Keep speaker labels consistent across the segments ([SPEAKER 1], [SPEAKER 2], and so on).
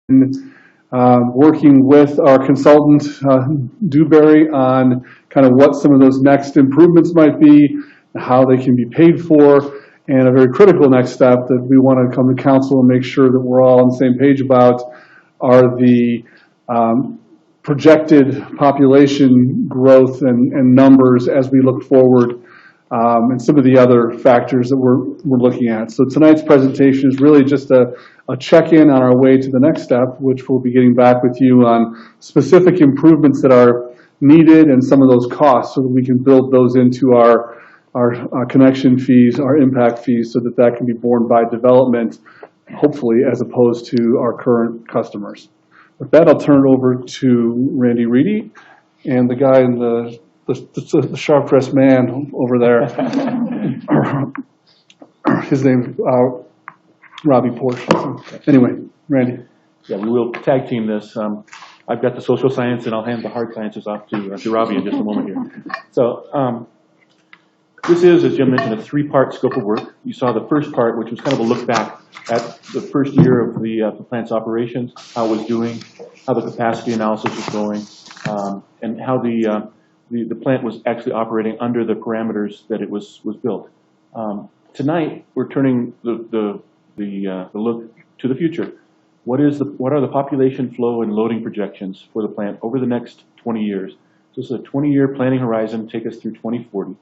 [SPEAKER 1] working with our consultant, Dewberry, on kind of what some of those next improvements might be, how they can be paid for, and a very critical next step that we want to come to council and make sure that we're all on the same page about are the projected population growth and numbers as we look forward, and some of the other factors that we're looking at. So tonight's presentation is really just a check-in on our way to the next step, which we'll be getting back with you on specific improvements that are needed and some of those costs so that we can build those into our connection fees, our impact fees, so that that can be borne by development, hopefully, as opposed to our current customers. With that, I'll turn it over to Randy Reedy and the guy in the sharp-dressed man over there. His name's Robbie Porsche. Anyway, Randy.
[SPEAKER 2] Yeah, we will tag team this. I've got the social science, and I'll hand the hard sciences off to Robbie in just a moment here. So this is, as Jim mentioned, a three-part scope of work. You saw the first part, which was kind of a look back at the first year of the plant's operations, how it was doing, how the capacity analysis was going, and how the plant was actually operating under the parameters that it was built. Tonight, we're turning the look to the future. What are the population flow and loading projections for the plant over the next 20 years? So this is a 20-year planning horizon, take us through 2040.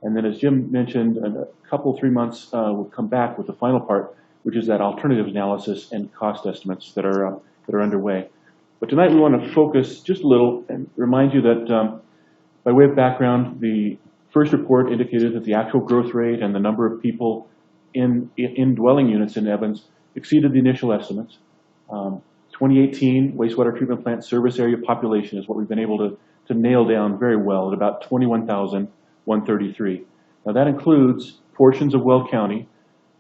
[SPEAKER 2] And then, as Jim mentioned, a couple, 3 months, we'll come back with the final part, which is that alternative analysis and cost estimates that are underway. But tonight we want to focus just a little and remind you that, by way of background, the first report indicated that the actual growth rate and the number of people in dwelling units in Evans exceeded the initial estimates. 2018 wastewater treatment plant service area population is what we've been able to nail down very well at about 21,133. Now that includes portions of Weld County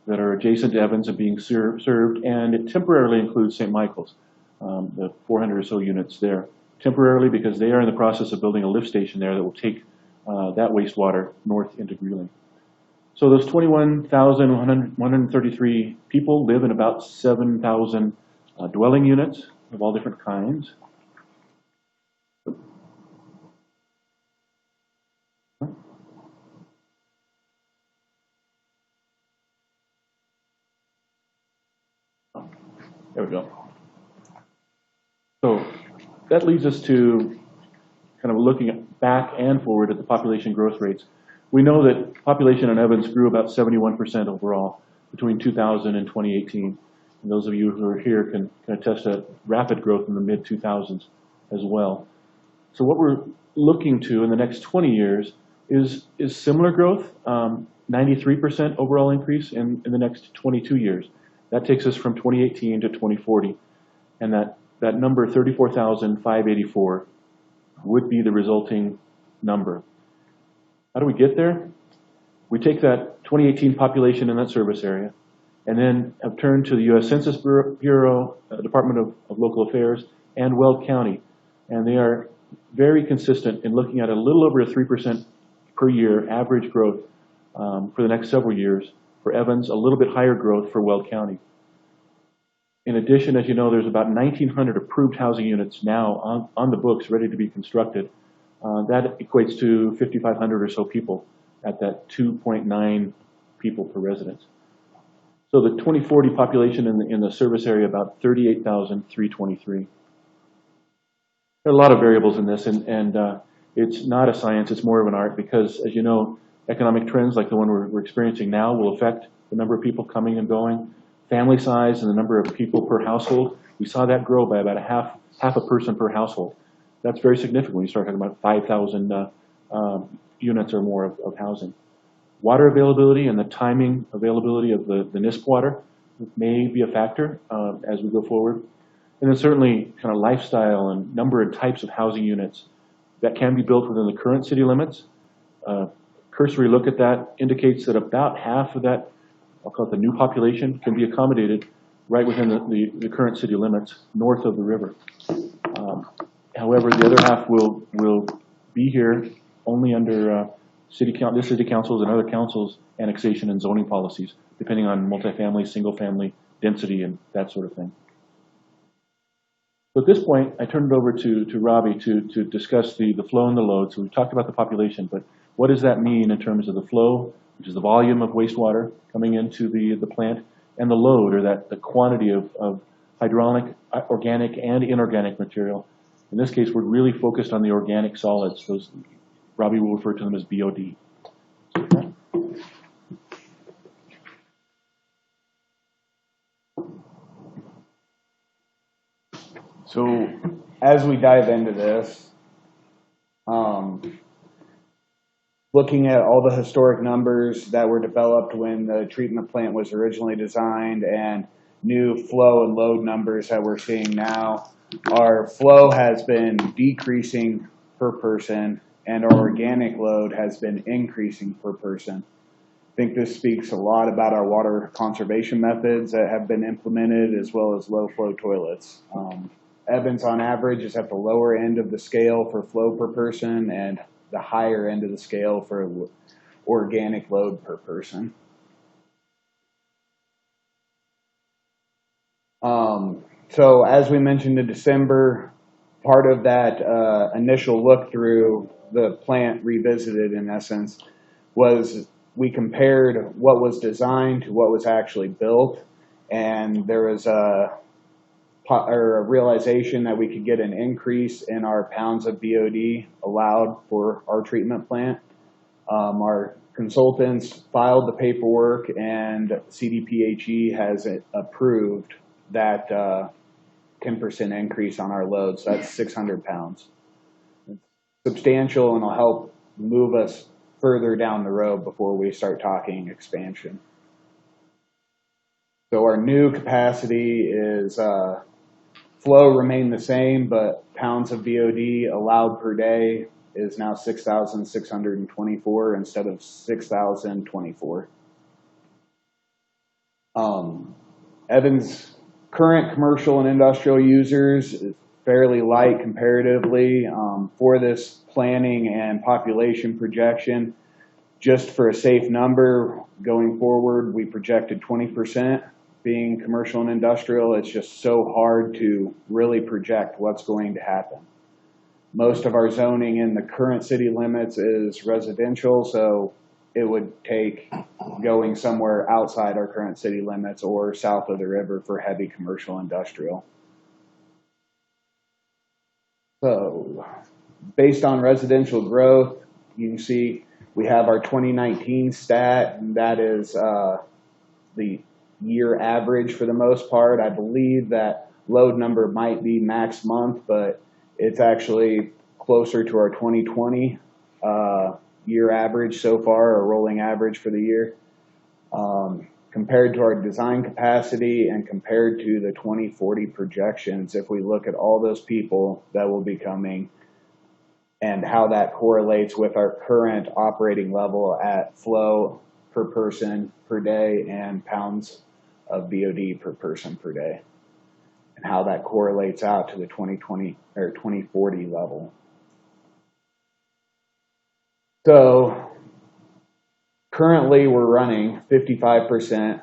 [SPEAKER 2] that are adjacent to Evans and being served, and it temporarily includes St. Michael's, the 400 or so units there. Temporarily because they are in the process of building a lift station there that will take that wastewater north into Greeley. So those 21,133 people live in about 7,000 dwelling units of all different kinds. There we go. So that leads us to kind of looking back and forward at the population growth rates. We know that population in Evans grew about 71% overall between 2000 and 2018. And those of you who are here can attest to rapid growth in the mid-2000s as well. So what we're looking to in the next 20 years is similar growth, 93% overall increase in the next 22 years. That takes us from 2018 to 2040. And that number, 34,584, would be the resulting number. How do we get there? We take that 2018 population in that service area, and then have turned to the U.S. Census Bureau, Department of Local Affairs, and Weld County. And they are very consistent in looking at a little over a 3% per year average growth for the next several years. For Evans, a little bit higher growth for Weld County. In addition, as you know, there's about 1,900 approved housing units now on the books ready to be constructed. That equates to 5,500 or so people at that 2.9 people per residence. So the 2040 population in the service area, about 38,323. There are a lot of variables in this, and it's not a science, it's more of an art, because as you know, economic trends like the one we're experiencing now will affect the number of people coming and going, family size and the number of people per household. We saw that grow by about half a person per household. That's very significant when you start talking about 5,000 units or more of housing. Water availability and the timing availability of the NISP water may be a factor as we go forward. And then certainly kind of lifestyle and number and types of housing units that can be built within the current city limits. Cursory look at that indicates that about half of that, I'll call it the new population, can be accommodated right within the current city limits north of the river. However, the other half will be here only under city councils and other councils' annexation and zoning policies, depending on multifamily, single family, density, and that sort of thing. So at this point, I turn it over to Robbie to discuss the flow and the load. So we've talked about the population, but what does that mean in terms of the flow, which is the volume of wastewater coming into the plant, and the load, or the quantity of hydraulic, organic, and inorganic material. In this case, we're really focused on the organic solids. Those, Robbie will refer to them as BOD.
[SPEAKER 3] So as we dive into this, looking at all the historic numbers that were developed when the treatment plant was originally designed and new flow and load numbers that we're seeing now, our flow has been decreasing per person and our organic load has been increasing per person. I think this speaks a lot about our water conservation methods that have been implemented, as well as low flow toilets. Evans on average is at the lower end of the scale for flow per person and the higher end of the scale for organic load per person. So as we mentioned in December, part of that initial look through the plant revisited, in essence, was we compared what was designed to what was actually built, and there was a realization that we could get an increase in our pounds of BOD allowed for our treatment plant. Our consultants filed the paperwork and CDPHE has approved that 10% increase on our load, so that's 600 pounds. It's substantial and will help move us further down the road before we start talking expansion. So our new capacity is flow remained the same, but pounds of BOD allowed per day is now 6,624 instead of 6,024. Evans' current commercial and industrial users is fairly light comparatively. For this planning and population projection, just for a safe number going forward, we projected 20%. Being commercial and industrial, it's just so hard to really project what's going to happen. Most of our zoning in the current city limits is residential, so it would take going somewhere outside our current city limits or south of the river for heavy commercial industrial. So based on residential growth, you can see we have our 2019 stat, and that is the year average for the most part. I believe that load number might be max month, but it's actually closer to our 2020 year average so far, or rolling average for the year. Compared to our design capacity and compared to the 2040 projections, if we look at all those people that will be coming and how that correlates with our current operating level at flow per person per day and pounds of BOD per person per day, and how that correlates out to the 2020 or 2040 level. So currently we're running 55%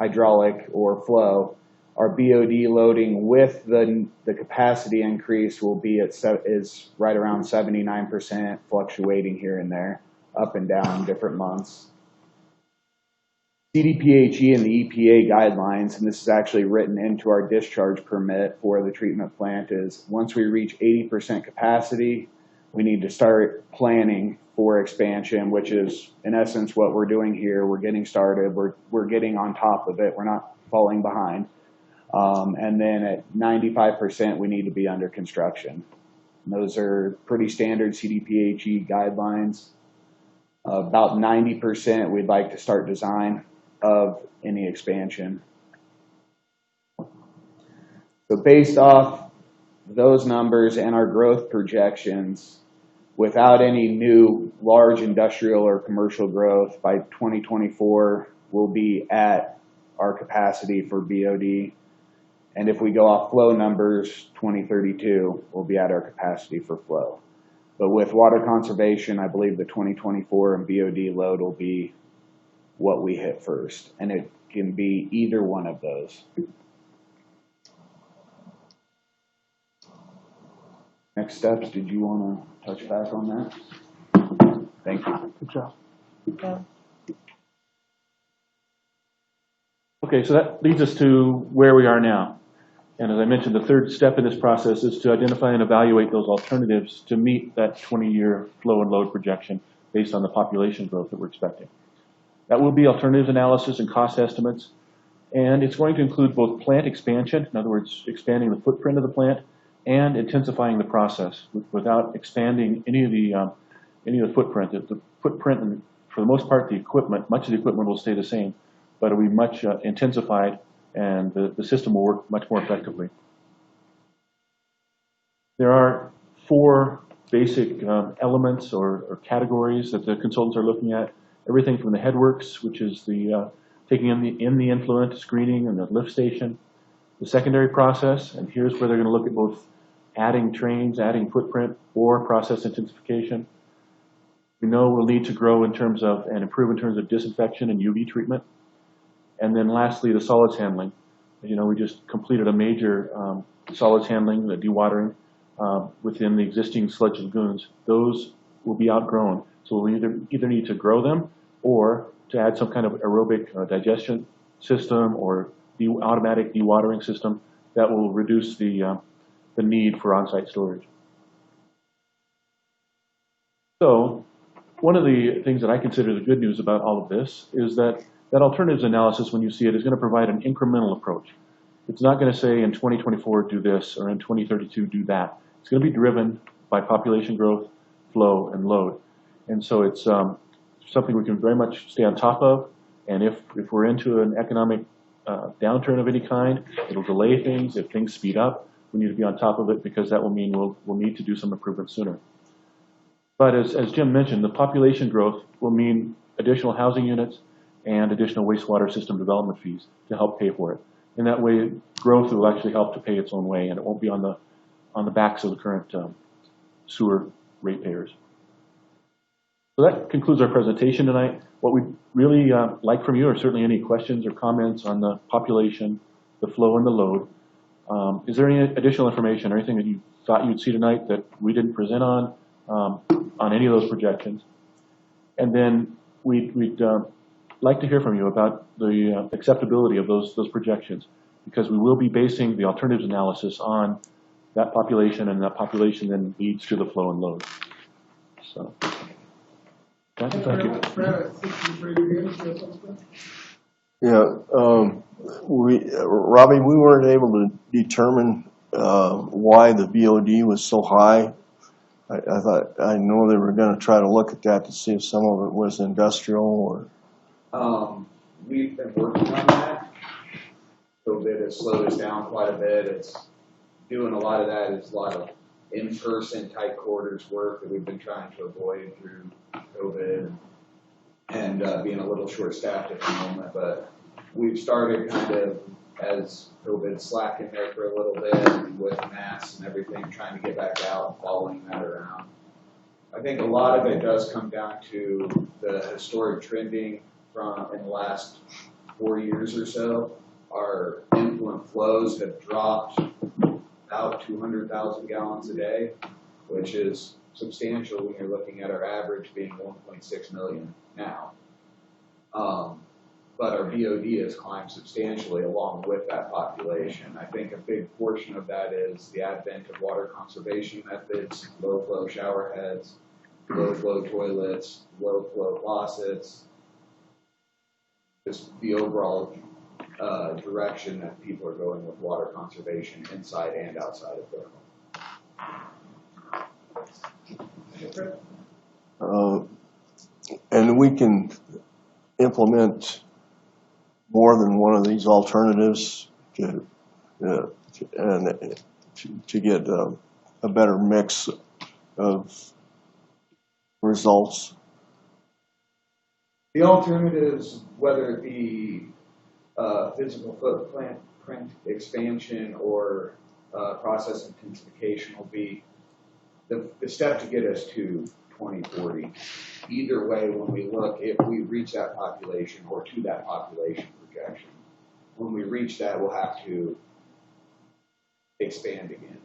[SPEAKER 3] hydraulic or flow. Our BOD loading with the capacity increase will be is right around 79%, fluctuating here and there, up and down different months. CDPHE and the EPA guidelines, and this is actually written into our discharge permit for the treatment plant, is once we reach 80% capacity, we need to start planning for expansion, which is in essence what we're doing here. We're getting started, we're getting on top of it, we're not falling behind. And then at 95%, we need to be under construction. And those are pretty standard CDPHE guidelines. About 90%, we'd like to start design of any expansion. So based off those numbers and our growth projections, without any new large industrial or commercial growth, by 2024, we'll be at our capacity for BOD. And if we go off flow numbers, 2032, we'll be at our capacity for flow. But with water conservation, I believe the 2024 and BOD load will be what we hit first. And it can be either one of those. Next steps, did you want to touch back on that? Thank you.
[SPEAKER 1] Good job.
[SPEAKER 4] Yeah.
[SPEAKER 2] Okay, so that leads us to where we are now. And as I mentioned, the third step in this process is to identify and evaluate those alternatives to meet that 20-year flow and load projection based on the population growth that we're expecting. That will be alternatives analysis and cost estimates, and it's going to include both plant expansion, in other words, expanding the footprint of the plant, and intensifying the process without expanding any of the footprint. The footprint, and for the most part, the equipment, much of the equipment will stay the same, but it will be much intensified, and the system will work much more effectively. There are four basic elements or categories that the consultants are looking at. Everything from the headworks, which is the taking in the influent, screening, and the lift station. The secondary process, and here's where they're going to look at both adding trains, adding footprint, or process intensification. We know we'll need to grow in terms of, and improve in terms of disinfection and UV treatment. And then lastly, the solids handling. As you know, we just completed a major solids handling, the dewatering, within the existing sludge lagoons. Those will be outgrown. So we'll either need to grow them or to add some kind of aerobic digestion system or automatic dewatering system that will reduce the need for on-site storage. So one of the things that I consider the good news about all of this is that alternatives analysis, when you see it, is going to provide an incremental approach. It's not going to say in 2024 do this or in 2032 do that. It's going to be driven by population growth, flow, and load. And so it's something we can very much stay on top of. And if we're into an economic downturn of any kind, it'll delay things. If things speed up, we need to be on top of it because that will mean we'll need to do some improvement sooner. But as Jim mentioned, the population growth will mean additional housing units and additional wastewater system development fees to help pay for it. In that way, growth will actually help to pay its own way, and it won't be on the backs of the current sewer ratepayers. So that concludes our presentation tonight. What we'd really like from you are certainly any questions or comments on the population, the flow, and the load. Is there any additional information or anything that you thought you'd see tonight that we didn't present on any of those projections? And then we'd like to hear from you about the acceptability of those projections, because we will be basing the alternatives analysis on that population, and that population then leads to the flow and load. So, thank you.
[SPEAKER 5] Yeah, Robbie, we weren't able to determine why the BOD was so high. I know they were going to try to look at that to see if some of it was industrial or.
[SPEAKER 3] We've been working on that. COVID has slowed us down quite a bit. It's doing a lot of that is a lot of in-person tight quarters work that we've been trying to avoid through COVID and being a little short-staffed at the moment. But we've started kind of, as COVID slackened there for a little bit with masks and everything, trying to get back out and following that around. I think a lot of it does come down to the historic trending from in the last 4 years or so. Our influent flows have dropped about 200,000 gallons a day, which is substantial when you're looking at our average being 1.6 million now. But our BOD has climbed substantially along with that population. I think a big portion of that is the advent of water conservation methods, low flow shower heads, low flow toilets, low flow faucets, just the overall direction that people are going with water conservation inside and outside of their home.
[SPEAKER 5] And we can implement more than one of these alternatives to get a better mix of results.
[SPEAKER 3] The alternatives, whether it be physical footprint expansion or process intensification, will be the step to get us to 2040. Either way, when we look, if we reach that population or to that population projection, when we reach that, we'll have to expand again.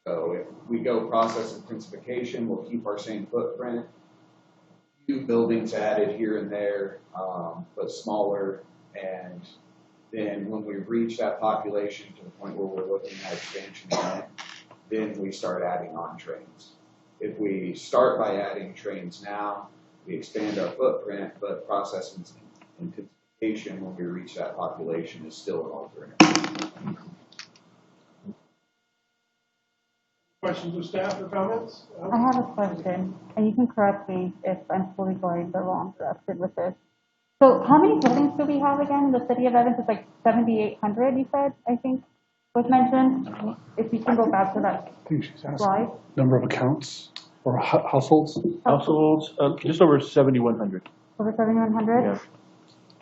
[SPEAKER 3] So if we go process intensification, we'll keep our same footprint. Few buildings added here and there, but smaller. And then when we reach that population to the point where we're looking at expansion again, then we start adding on trains. If we start by adding trains now, we expand our footprint, but process intensification when we reach that population is still an alternative.
[SPEAKER 4] Questions of staff or comments?
[SPEAKER 6] I have a question, and you can correct me if I'm fully going the wrong direction with this. So how many buildings do we have again in the city of Evans? It's like 7,800, you said, I think, was mentioned. If you can go back to that
[SPEAKER 1] I think she's asking
[SPEAKER 6] slide.
[SPEAKER 1] number of accounts or households.
[SPEAKER 2] Households, just over 7,100.
[SPEAKER 6] Over 7,100?
[SPEAKER 2] Yeah.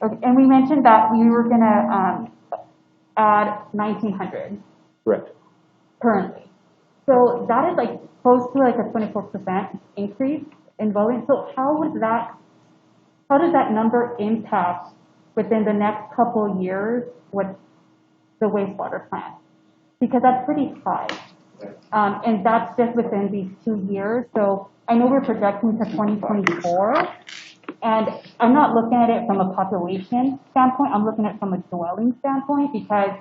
[SPEAKER 6] Okay, and we mentioned that we were gonna add 1,900
[SPEAKER 2] Correct.
[SPEAKER 6] currently. So that is like close to like a 24% increase in volume. So how does that number impact within the next couple of years with the wastewater plant? Because that's pretty high. And that's just within these 2 years. So I know we're projecting to 2024, and I'm not looking at it from a population standpoint. I'm looking at it from a dwelling standpoint, because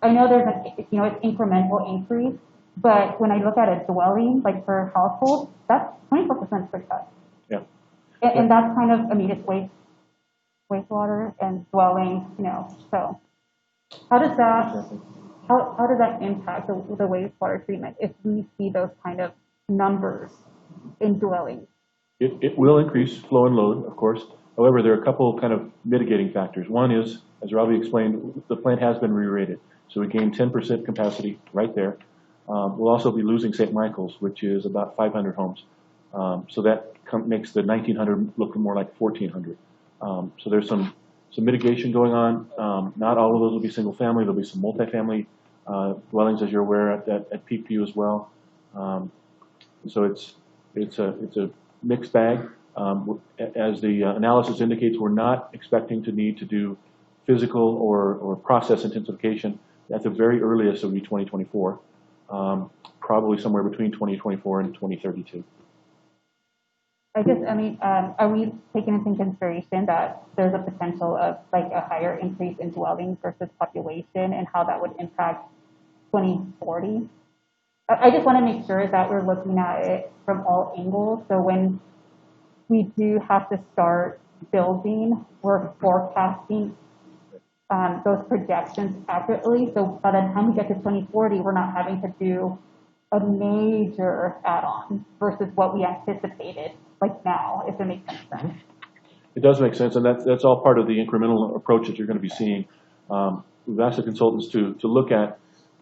[SPEAKER 6] I know there's it's incremental increase. But when I look at a dwelling, like per household, that's 24% pretty high.
[SPEAKER 2] Yeah.
[SPEAKER 6] And that's kind of, I mean, it's wastewater and dwelling, so how does that impact the wastewater treatment if we see those kind of numbers in dwellings?
[SPEAKER 2] It will increase flow and load, of course. However, there are a couple kind of mitigating factors. One is, as Robbie explained, the plant has been re-rated. So we gained 10% capacity right there. We'll also be losing St. Michael's, which is about 500 homes. So that makes the 1,900 look more like 1,400. So there's some mitigation going on. Not all of those will be single family. There'll be some multifamily dwellings, as you're aware, at Peakview as well. So it's a mixed bag. As the analysis indicates, we're not expecting to need to do physical or process intensification. At the very earliest, it will be 2024. Probably somewhere between 2024 and 2032.
[SPEAKER 6] Are we taking into consideration that there's a potential of like a higher increase in dwellings versus population, and how that would impact 2040? I just want to make sure that we're looking at it from all angles. So when we do have to start building, we're forecasting those projections accurately. So by the time we get to 2040, we're not having to do a major add-on versus what we anticipated like now, if it makes sense.
[SPEAKER 2] It does make sense, and that's all part of the incremental approach that you're going to be seeing. We've asked the consultants to look at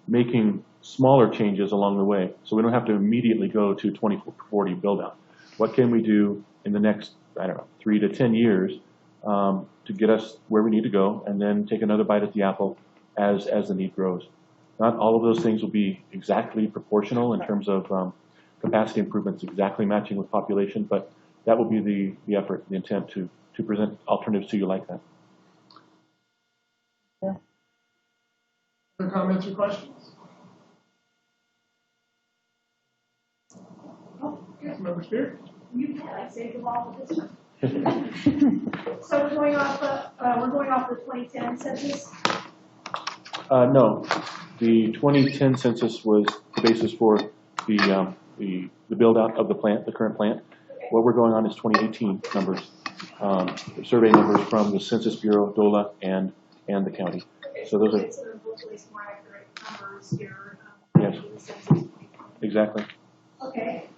[SPEAKER 2] making smaller changes along the way, so we don't have to immediately go to 2040 build out. What can we do in the next, 3 to 10 years to get us where we need to go, and then take another bite at the apple as the need grows. Not all of those things will be exactly proportional in terms of capacity improvements exactly matching with population, but that will be the effort, the intent to present alternatives to you like that.
[SPEAKER 6] Yeah.
[SPEAKER 4] Other comments or questions? Oh, yes, Member Spear.
[SPEAKER 7] You I saved them all for this one. So we're going off the 2010 census.
[SPEAKER 2] No, the 2010 census was the basis for the build out of the plant, the current plant. What we're going on is 2018 numbers, survey numbers from the Census Bureau, DOLA, and the county.
[SPEAKER 7] Okay,
[SPEAKER 2] So those are
[SPEAKER 7] hopefully some more accurate numbers here.
[SPEAKER 2] Yes. Exactly.
[SPEAKER 7] Okay.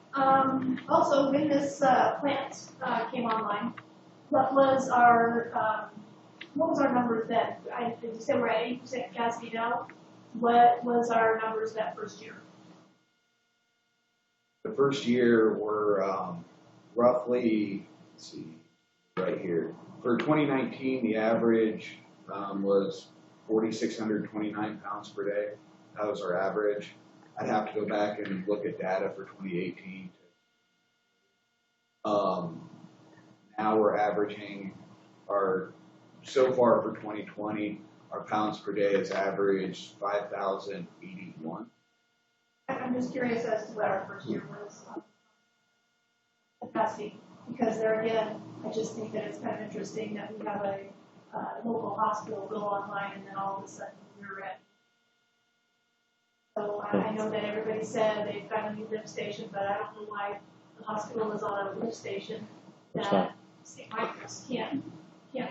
[SPEAKER 7] Also, when this plant came online, what was our numbers then? Did you say we're at 80% capacity now? What was our numbers that first year?
[SPEAKER 3] The first year were roughly, let's see, right here. For 2019, the average was 4,629 pounds per day. That was our average. I'd have to go back and look at data for 2018. Now we're averaging so far for 2020, our pounds per day has averaged 5,081.
[SPEAKER 7] I'm just curious as to what our first year was on capacity, because there again, I just think that it's kind of interesting that we have a local hospital go online and then all of a sudden we're at. So I know that everybody said they've got a new lift station, but I don't know why the hospital is on a lift station that St. Michael's can't be on.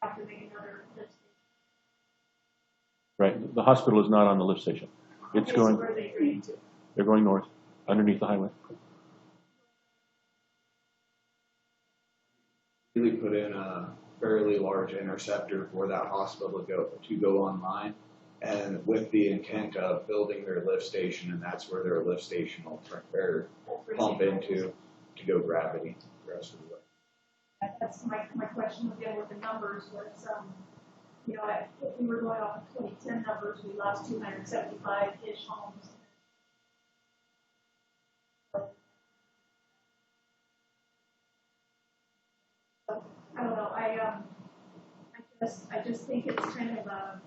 [SPEAKER 7] Have to make another lift station.
[SPEAKER 2] Right, the hospital is not on the lift station. It's
[SPEAKER 7] Okay,
[SPEAKER 2] going,
[SPEAKER 7] so where are they going to?
[SPEAKER 2] they're going north, underneath the highway.
[SPEAKER 8] Really put in a fairly large interceptor for that hospital to go online, and with the intent of building their lift station, and that's where their lift station will pump into to go gravity the rest of the way.
[SPEAKER 7] That's my question again with the numbers was, you know, if we were going off of 2010 numbers, we lost 275-ish homes. I don't know. I just think it's kind of a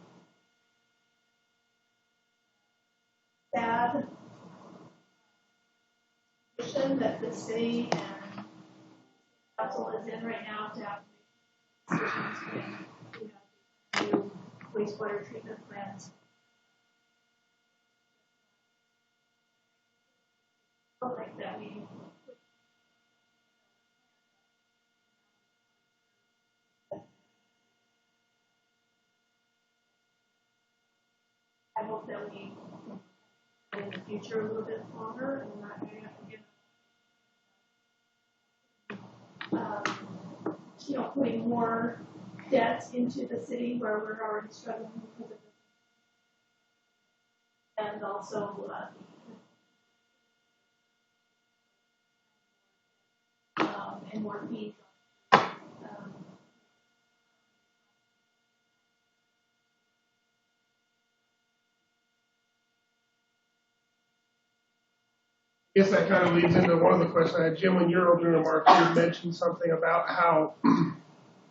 [SPEAKER 7] sad position that the city and council is in right now to have decisions when, you know, new wastewater treatment plants. Like that we. I hope that we in the future a little bit longer and not going to have to get, you know, putting more debts into the city where we're already struggling because of it. And also, and more fees.
[SPEAKER 4] I guess that kind of leads into one of the questions I had. Jim, when you're opening remarks, you mentioned something about how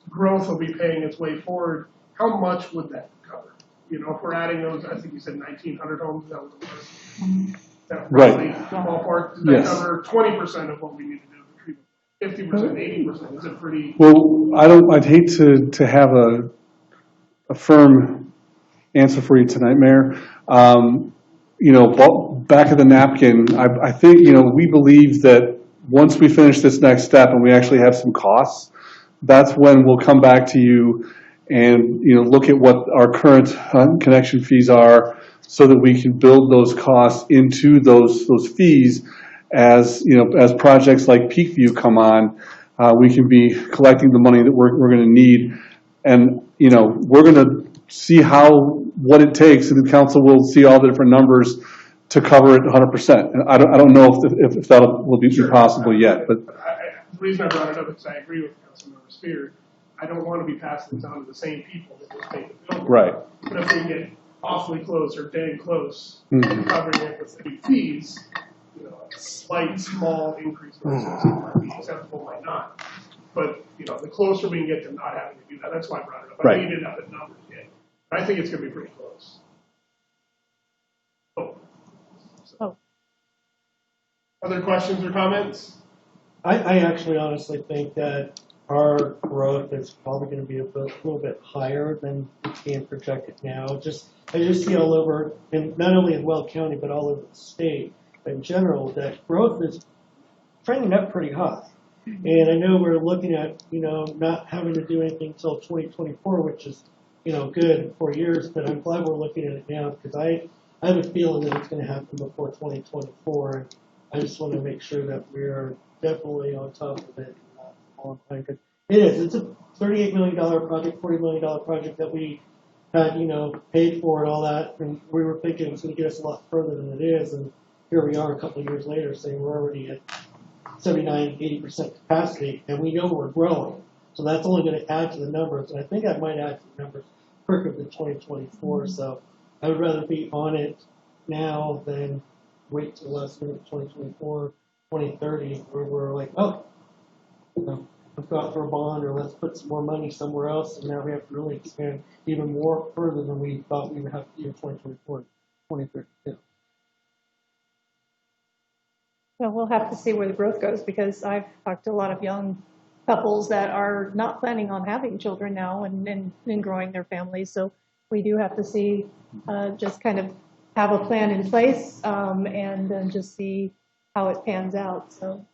[SPEAKER 4] growth will be paying its way forward. How much would that cover? You know, if we're adding those, I think you said 1,900 homes, that was the word. That roughly ballpark, does that cover 20% of what we need to do for treatment? 50%, 80%, is it pretty?
[SPEAKER 1] Well, I'd hate to have a firm answer for you tonight, Mayor. You know, back of the napkin, I think, you know, we believe that once we finish this next step and we actually have some costs, that's when we'll come back to you and, you know, look at what our current connection fees are so that we can build those costs into those fees as, you know, as projects like Peakview come on, we can be collecting the money that we're going to need. And, you know, we're going to see what it takes, and the council will see all the different numbers to cover it 100%. And I don't know if that will be possible yet, but.
[SPEAKER 4] The reason I brought it up is I agree with Councilmember Spear. I don't want to be passing this on to the same people that just make the bill.
[SPEAKER 1] Right.
[SPEAKER 4] But if we can get awfully close or dang close to covering it with the fees, you know, a slight, small increase might be acceptable, might not. But, you know, the closer we can get to not having to do that, that's why I brought it up. I think you didn't have the numbers yet. But I think it's going to be pretty close. Other questions or comments?
[SPEAKER 9] I actually honestly think that our growth is probably going to be a little bit higher than it's being projected now. I just see all over, and not only in Weld County, but all over the state in general, that growth is trending up pretty high. And I know we're looking at, you know, not having to do anything until 2024, which is, you know, good in 4 years, but I'm glad we're looking at it now because I have a feeling that it's going to happen before 2024. And I just want to make sure that we're definitely on top of it on time. Because it's a $38 million project, $40 million project that we had, you know, paid for and all that. And we were thinking it was going to get us a lot further than it is. And here we are a couple of years later saying we're already at 79, 80% capacity, and we know we're growing. So that's only going to add to the numbers. And I think I might add to the numbers quicker than 2024. So I would rather be on it now than wait till last minute 2024, 2030, where we're like, oh, you know, let's go out for a bond or let's put some more money somewhere else. And now we have to really expand even more further than we thought we would have to do in 2024, 2032.
[SPEAKER 10] Well, we'll have to see where the growth goes, because I've talked to a lot of young couples that are not planning on having children now and growing their families. So we do have to see, just kind of have a plan in place, and then just see how it pans out, so.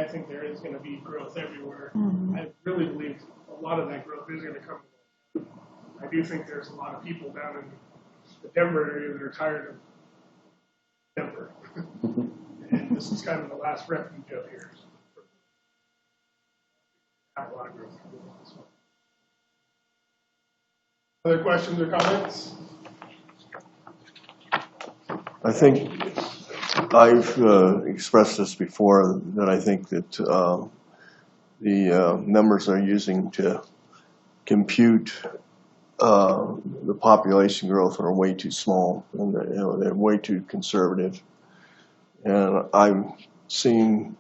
[SPEAKER 4] I think there is gonna be growth everywhere.
[SPEAKER 10] Mhm.
[SPEAKER 4] I really believe a lot of that growth is gonna come. I do think there's a lot of people down in the Denver area that are tired of Denver. And this is kind of the last refuge out here. Have a lot of growth. Other questions or comments?
[SPEAKER 5] I think I've expressed this before, that I think that the numbers they're using to compute the population growth are way too small, and they're way too conservative. And I'm seeing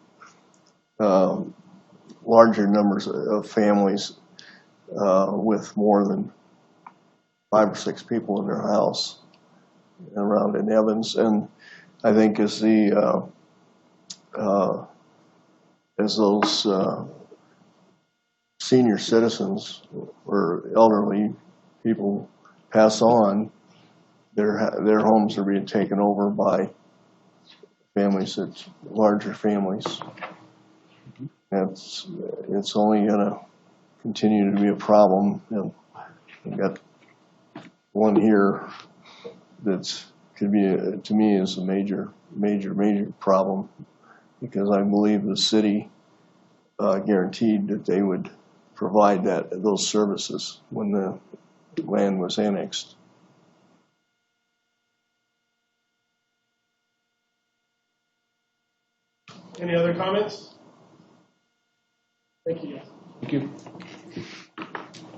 [SPEAKER 5] larger numbers of families with more than 5 or 6 people in their house around in Evans. And I think as those senior citizens or elderly people pass on, their homes are being taken over by families, that's larger families. It's only going to continue to be a problem. And we've got one here that's could be to me is a major problem, because I believe the city guaranteed that they would provide those services when the land was annexed.
[SPEAKER 4] Any other comments? Thank you.
[SPEAKER 2] Thank you.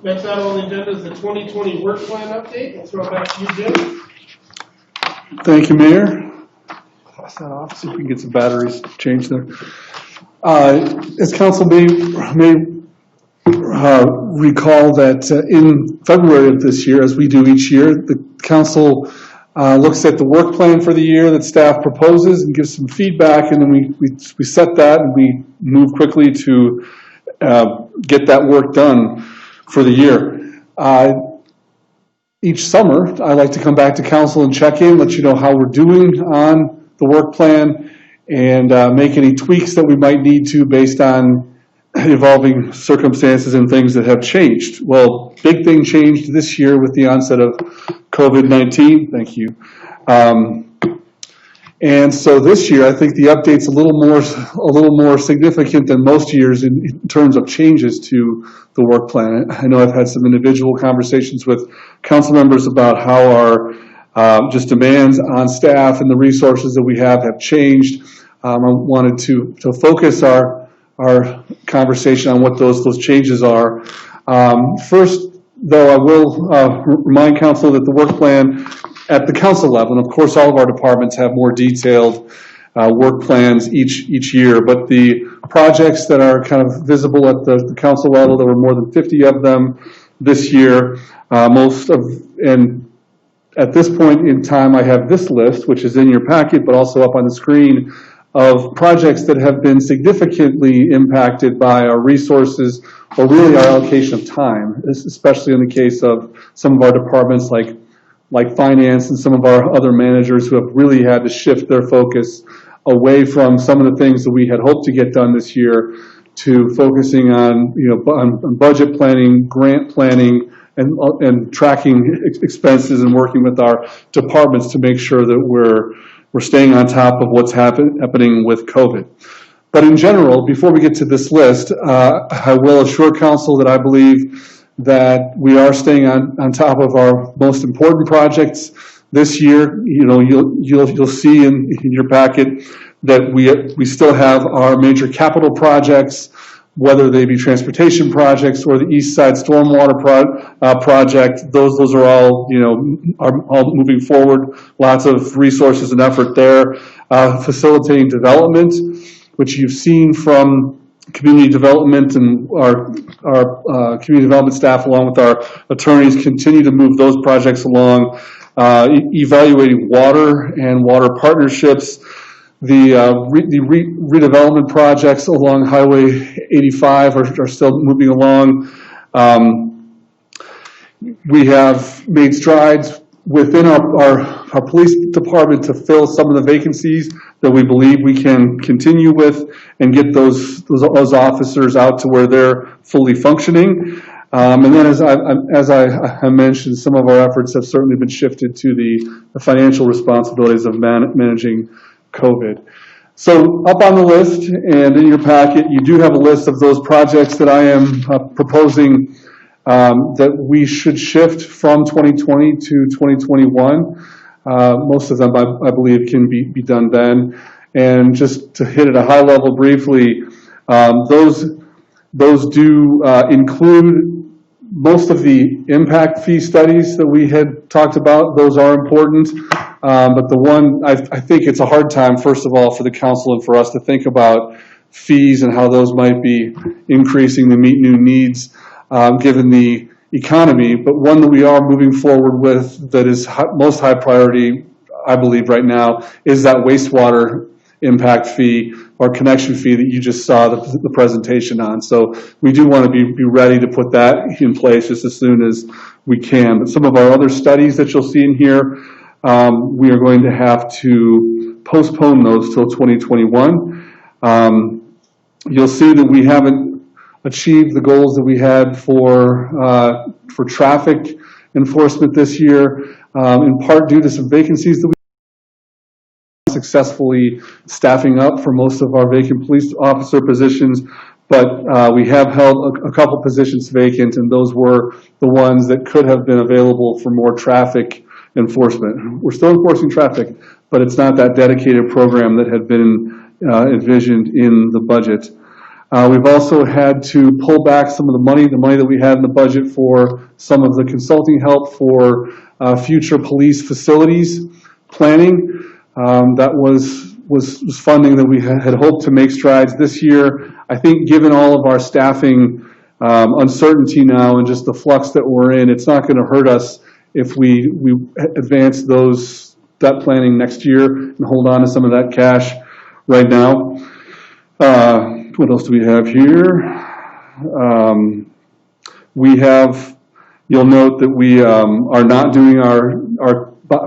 [SPEAKER 4] Next item on the agenda is the 2020 work plan update. I'll throw it back to you, Jim.
[SPEAKER 1] Thank you, Mayor. Pass that off, see if we can get some batteries changed there. As council may recall that in February of this year, as we do each year, the council looks at the work plan for the year that staff proposes and gives some feedback, and then we set that and we move quickly to get that work done for the year. Each summer, I like to come back to council and check in, let you know how we're doing on the work plan, and make any tweaks that we might need to based on evolving circumstances and things that have changed. Well, big thing changed this year with the onset of COVID-19. Thank you. And so this year, I think the update's a little more significant than most years in terms of changes to the work plan. I know I've had some individual conversations with council members about how our just demands on staff and the resources that we have changed. I wanted to focus our conversation on what those changes are. First, though, I will remind council that the work plan at the council level, and of course all of our departments have more detailed work plans each year, but the projects that are kind of visible at the council level, there were more than 50 of them this year. And at this point in time, I have this list, which is in your packet, but also up on the screen, of projects that have been significantly impacted by our resources, or really our allocation of time, especially in the case of some of our departments like finance and some of our other managers who have really had to shift their focus away from some of the things that we had hoped to get done this year to focusing on, on budget planning, grant planning, and tracking expenses and working with our departments to make sure that we're staying on top of what's happening with COVID. But in general, before we get to this list, I will assure council that I believe that we are staying on top of our most important projects this year. You'll see in your packet that we still have our major capital projects, whether they be transportation projects or the East Side Stormwater project. Those are all all moving forward. Lots of resources and effort there. Facilitating development, which you've seen from community development, and our community development staff, along with our attorneys, continue to move those projects along. Evaluating water and water partnerships. redevelopment projects along Highway 85 are still moving along. We have made strides within our police department to fill some of the vacancies that we believe we can continue with and get those officers out to where they're fully functioning. And then as I mentioned, some of our efforts have certainly been shifted to the financial responsibilities of managing COVID. So up on the list and in your packet, you do have a list of those projects that I am proposing that we should shift from 2020 to 2021. Most of them, I believe, can be done then. And just to hit at a high level briefly, those do include most of the impact fee studies that we had talked about. Those are important. But the one, I think it's a hard time, first of all, for the council and for us to think about fees and how those might be increasing to meet new needs given the economy. But one that we are moving forward with that is most high priority, I believe right now, is that wastewater impact fee or connection fee that you just saw the presentation on. So we do want to be ready to put that in place just as soon as we can. But some of our other studies that you'll see in here, we are going to have to postpone those till 2021. You'll see that we haven't achieved the goals that we had for traffic enforcement this year, in part due to some vacancies that we successfully staffing up for most of our vacant police officer positions, but we have held a couple positions vacant, and those were the ones that could have been available for more traffic enforcement. We're still enforcing traffic, but it's not that dedicated program that had been envisioned in the budget. We've also had to pull back some of the money that we had in the budget for some of the consulting help for future police facilities planning. That was funding that we had hoped to make strides this year. I think given all of our staffing uncertainty now and just the flux that we're in, it's not going to hurt us if we advance that planning next year and hold on to some of that cash right now. What else do we have here? You'll note that we are not doing our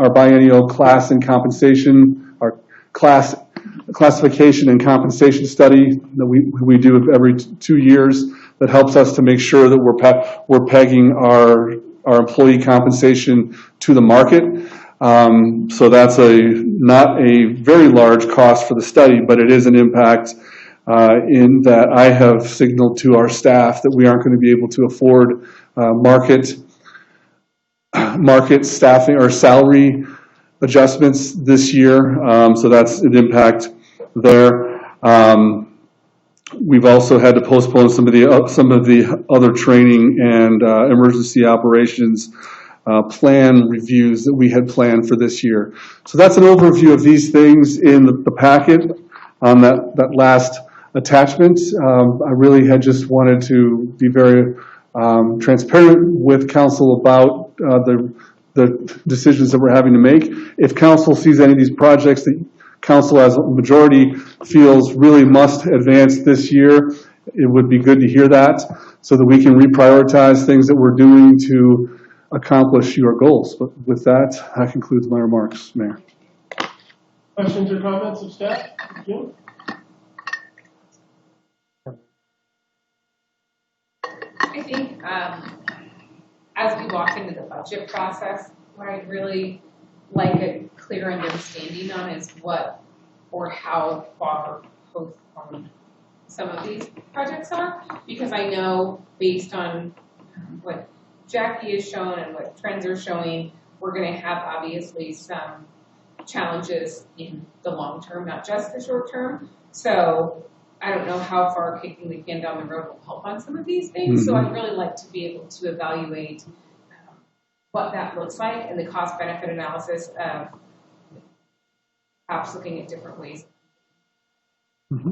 [SPEAKER 1] biennial class and compensation, our classification and compensation study that we do every 2 years that helps us to make sure that we're pegging our employee compensation to the market. So that's not a very large cost for the study, but it is an impact in that I have signaled to our staff that we aren't going to be able to afford market staffing or salary adjustments this year. So that's an impact there. We've also had to postpone some of the other training and emergency operations plan reviews that we had planned for this year. So that's an overview of these things in the packet on that last attachment. I really had just wanted to be very transparent with council about the decisions that we're having to make. If council sees any of these projects that council as a majority feels really must advance this year, it would be good to hear that so that we can reprioritize things that we're doing to accomplish your goals. But with that concludes my remarks, Mayor.
[SPEAKER 4] Questions or comments of staff? Jim?
[SPEAKER 11] I think as we walk into the budget process, what I'd really like a clear understanding on is what or how far postponed some of these projects are, because I know based on what Jackie has shown and what trends are showing, we're going to have obviously some challenges in the long term, not just the short term. So I don't know how far kicking the can down the road will help on some of these things. Mm-hmm. So I'd really like to be able to evaluate what that looks like and the cost benefit analysis of perhaps looking at different ways.
[SPEAKER 1] Mm-hmm.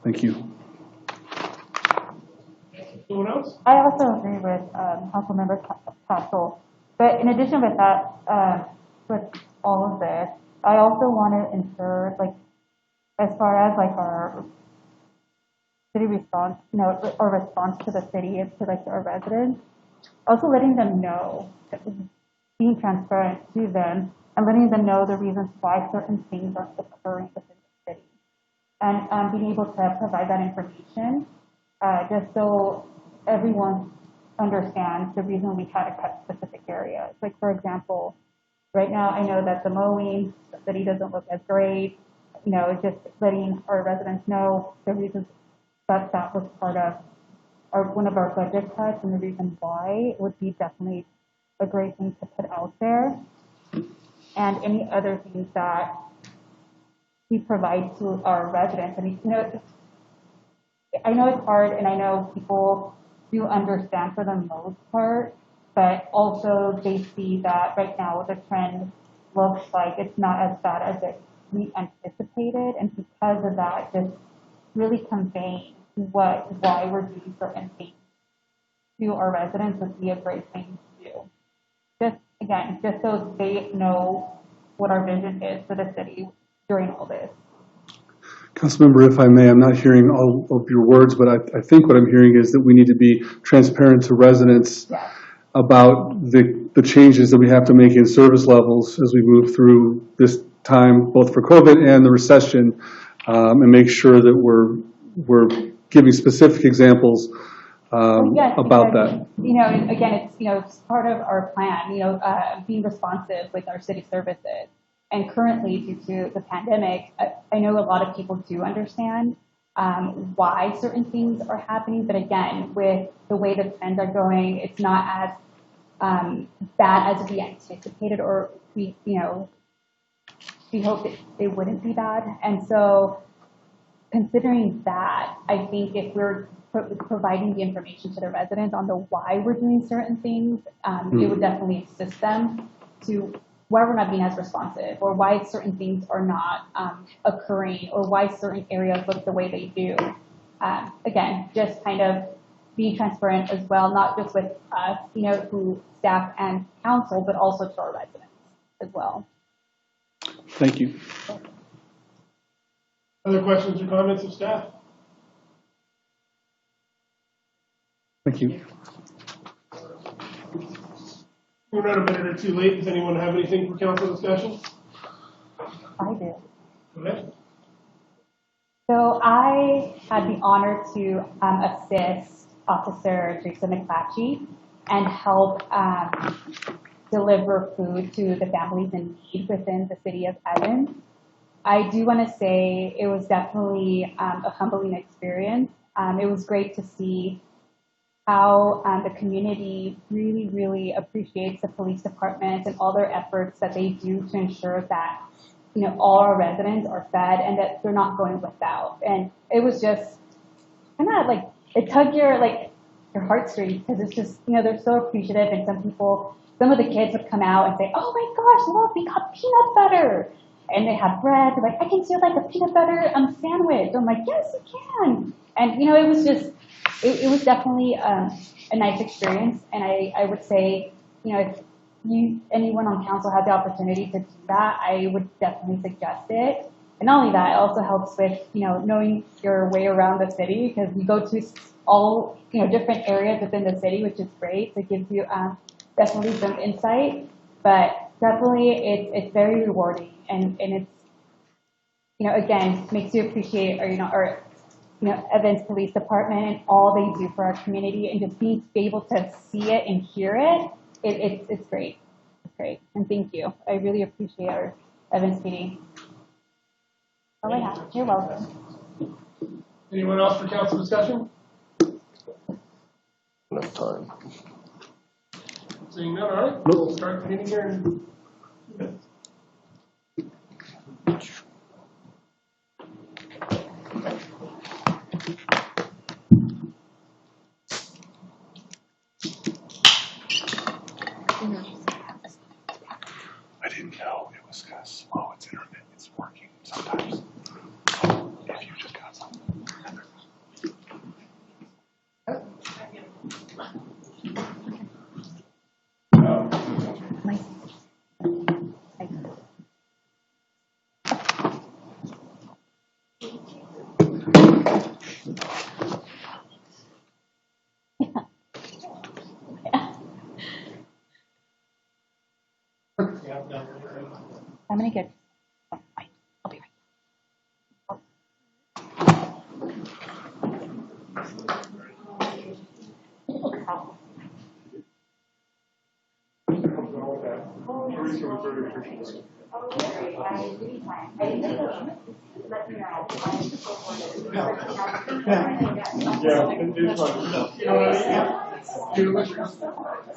[SPEAKER 1] Thank you.
[SPEAKER 4] Anyone else?
[SPEAKER 6] I also agree with Councilmember Castle, but in addition with that, with all of this, I also want to ensure, like, as far as like our city response, or response to the city, to like our residents, also letting them know, being transparent to them, and letting them know the reasons why certain things are occurring within the city, and being able to provide that information, just so everyone understands the reason we had to cut specific areas. Like, for example, right now I know that the mowing, the city doesn't look as great. Just letting our residents know the reasons that was part of one of our budget cuts, and the reason why would be definitely a great thing to put out there. And any other things that we provide to our residents. I mean, I know it's hard, and I know people do understand for the most part, but also they see that right now the trend looks like it's not as bad as we anticipated, and because of that, just really conveying why we're doing certain things to our residents would be a great thing to do. Just so they know what our vision is for the city during all this.
[SPEAKER 1] Councilmember, if I may, I'm not hearing all of your words, but I think what I'm hearing is that we need to be transparent to residents about the changes that we have to make in service levels as we move through this time, both for COVID and the recession, and make sure that we're giving specific examples about that.
[SPEAKER 6] Again, it's part of our plan, being responsive with our city services. And currently, due to the pandemic, I know a lot of people do understand why certain things are happening. But again, with the way the trends are going, it's not as bad as we anticipated, or we hoped it wouldn't be bad. And so, considering that, I think if we're providing the information to the residents on the why we're doing certain things, it would definitely assist them to why we're not being as responsive, or why certain things are not occurring, or why certain areas look the way they do. Again, just kind of being transparent as well, not just with us, who staff and council, but also to our residents as well.
[SPEAKER 1] Thank you.
[SPEAKER 4] Other questions or comments of staff?
[SPEAKER 1] Thank you.
[SPEAKER 4] We're not a minute or two late. Does anyone have anything for council discussion?
[SPEAKER 6] I do.
[SPEAKER 4] Okay.
[SPEAKER 6] So I had the honor to assist Officer Teresa McClatchy and help deliver food to the families in need within the city of Evans. I do want to say it was definitely a humbling experience. It was great to see how the community really, really appreciates the police department and all their efforts that they do to ensure that, all our residents are fed and that they're not going without. And it was just kind of like, it tugged your heartstrings, because it's just, they're so appreciative. And some of the kids would come out and say, "Oh my gosh, look, we got peanut butter." And they have bread. They're like, "I can do like a peanut butter sandwich." I'm like, "Yes, you can." And, it was just, it was definitely a nice experience. And I would say, if anyone on council had the opportunity to do that, I would definitely suggest it. And not only that, it also helps with, knowing your way around the city, because you go to all, different areas within the city, which is great. So it gives you definitely some insight, but definitely it's very rewarding. And it's, again, makes you appreciate, our Evans Police Department and all they do for our community, and just being able to see it and hear it, it's great. It's great. And thank you. I really appreciate our Evans PD. All I have. You're welcome.
[SPEAKER 4] Anyone else for council discussion?
[SPEAKER 5] Enough time.
[SPEAKER 4] Seeing none, all right. We'll start the meeting here in 2 minutes.
[SPEAKER 1] I didn't know it was kind of slow. It's internet. It's working sometimes. So if you just got something.
[SPEAKER 6] I'm gonna get. Oh, fine. I'll be right.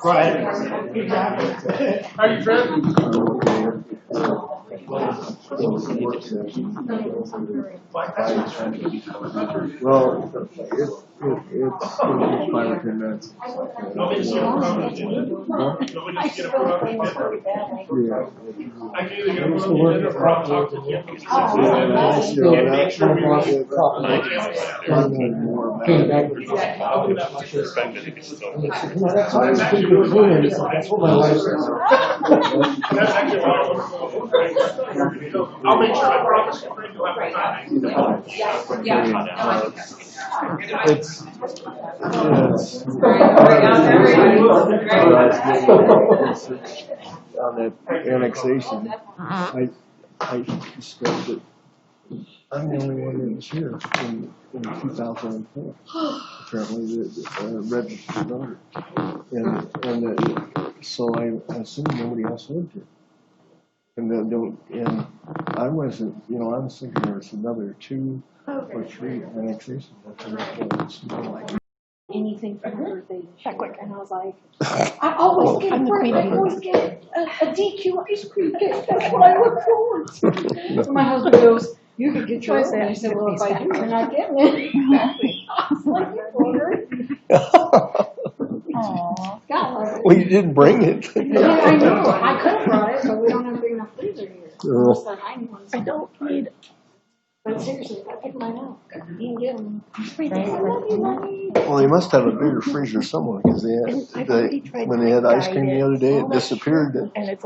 [SPEAKER 9] Right. Exactly.
[SPEAKER 4] How you trending?
[SPEAKER 5] Well, it's 5 or 10 minutes.
[SPEAKER 4] Nobody just get approved on the agenda. Nobody just get approved on the agenda.
[SPEAKER 5] Yeah.
[SPEAKER 4] I can either get approved on the agenda or I'll talk to Kim.
[SPEAKER 5] And
[SPEAKER 4] make sure we.
[SPEAKER 9] That's what my wife says.
[SPEAKER 4] That's actually why I want to go. I'll make sure I promise you, you'll have the time.
[SPEAKER 5] It's on that annexation, I discovered that I'm the only one that was here in 2004. Apparently, the registered voter, so I assumed nobody else lived here. And I wasn't, I was thinking there was another 2 or 3 annexations.
[SPEAKER 12] Anything for my birthday this year. And I was like, I always get a DQ ice cream cake. That's what I look forward to. So my husband goes, you could get your own. And I said, well, if I do, you're not getting it. I was like, you ordered.
[SPEAKER 5] Well, you didn't bring it.
[SPEAKER 12] Yeah, I know. I could have brought it, but we don't have a big enough freezer here. I don't need it. But seriously, I picked mine out. You can get them. I love you, Mommy.
[SPEAKER 5] Well, they must have a bigger freezer somewhere because when they had ice cream the other day, it disappeared. It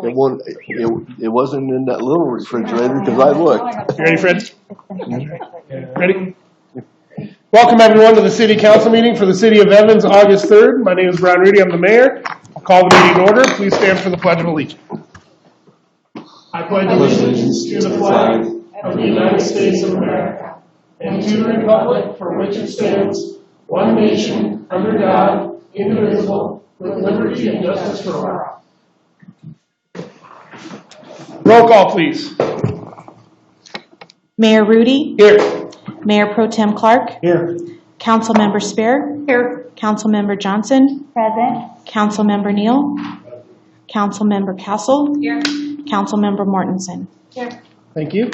[SPEAKER 5] wasn't in that little refrigerator because I looked.
[SPEAKER 4] You ready, Fred? Ready? Welcome, everyone, to the City Council meeting for the City of Evans, August 3rd. My name is Brian Rudy. I'm the mayor. I'll call the meeting to order. Please stand for the Pledge of Allegiance. I pledge allegiance to the flag of the United States of America and to the republic for which it stands, one nation, under God, indivisible, with liberty and justice for all. Roll call, please.
[SPEAKER 13] Mayor Rudy.
[SPEAKER 4] Here.
[SPEAKER 13] Mayor Pro Tem Clark.
[SPEAKER 4] Here.
[SPEAKER 13] Councilmember Spear.
[SPEAKER 12] Here.
[SPEAKER 13] Councilmember Johnson.
[SPEAKER 6] Present.
[SPEAKER 13] Councilmember Neal. Councilmember Castle.
[SPEAKER 11] Here.
[SPEAKER 13] Councilmember Mortensen.
[SPEAKER 12] Here.
[SPEAKER 4] Thank you.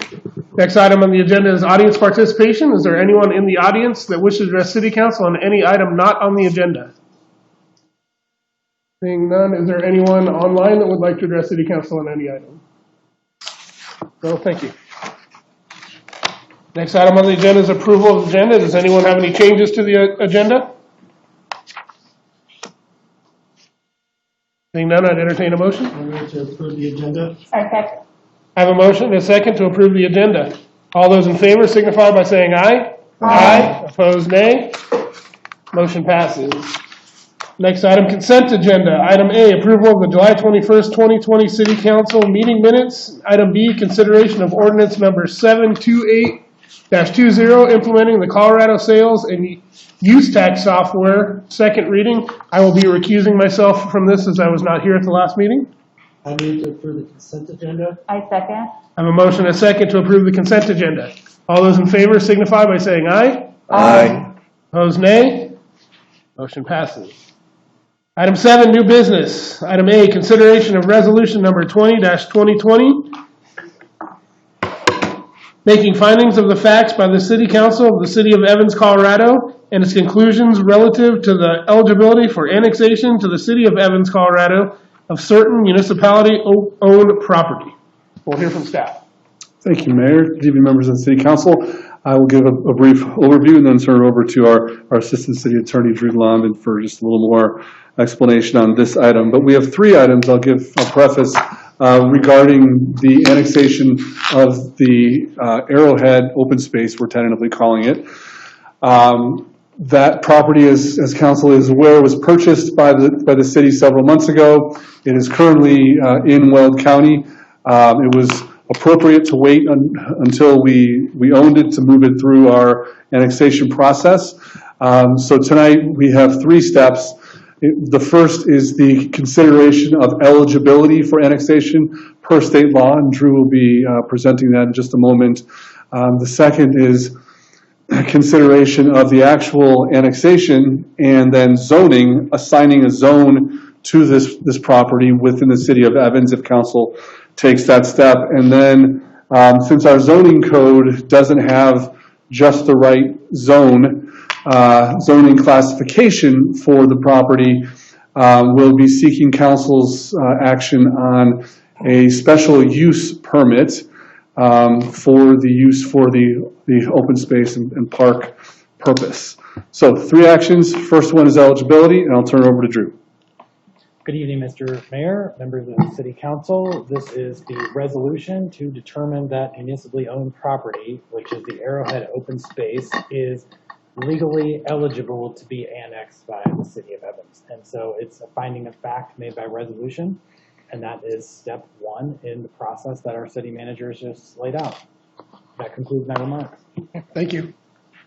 [SPEAKER 4] Next item on the agenda is audience participation. Is there anyone in the audience that wishes to address City Council on any item not on the agenda? Seeing none, is there anyone online that would like to address City Council on any item? No, thank you. Next item on the agenda is approval of the agenda. Does anyone have any changes to the agenda? Seeing none, I'd entertain a motion.
[SPEAKER 9] I'm going to approve the agenda.
[SPEAKER 6] Second.
[SPEAKER 4] I have a motion and a second to approve the agenda. All those in favor signify by saying aye. Aye. Opposed, nay. Motion passes. Next item, consent agenda. Item A, approval of the July 21st, 2020 City Council meeting minutes. Item B, consideration of ordinance number 728-20, implementing the Colorado sales and use tax software. Second reading. I will be recusing myself from this as I was not here at the last meeting.
[SPEAKER 9] I move to approve the consent agenda.
[SPEAKER 6] I second.
[SPEAKER 4] I have a motion and a second to approve the consent agenda. All those in favor signify by saying aye.
[SPEAKER 5] Aye.
[SPEAKER 4] Opposed, nay. Motion passes. Item 7, new business. Item A, consideration of resolution number 20-2020, making findings of the facts by the City Council of the City of Evans, Colorado, and its conclusions relative to the eligibility for annexation to the City of Evans, Colorado, of certain municipality-owned property. We'll hear from staff.
[SPEAKER 1] Thank you, Mayor. Good evening, members of the City Council. I will give a brief overview and then turn it over to our Assistant City Attorney, Drew London, for just a little more explanation on this item. But we have 3 items I'll preface regarding the annexation of the Arrowhead open space, we're tentatively calling it. That property, as council is aware, was purchased by the city several months ago. It is currently in Weld County. It was appropriate to wait until we owned it to move it through our annexation process. So tonight we have three steps. The first is the consideration of eligibility for annexation per state law, and Drew will be presenting that in just a moment. The second is consideration of the actual annexation and then zoning, assigning a zone to this property within the city of Evans if council takes that step. And then since our zoning code doesn't have just the right zoning classification for the property, we'll be seeking council's action on a special use permit for the use for the open space and park purpose. So 3 actions. First one is eligibility, and I'll turn it over to Drew.
[SPEAKER 14] Good evening, Mr. Mayor, members of the City Council. This is the resolution to determine that municipally owned property, which is the Arrowhead open space, is legally eligible to be annexed by the City of Evans. And so it's a finding of fact made by resolution, and that is step 1 in the process that our city managers just laid out. That concludes my remarks.
[SPEAKER 4] Thank you.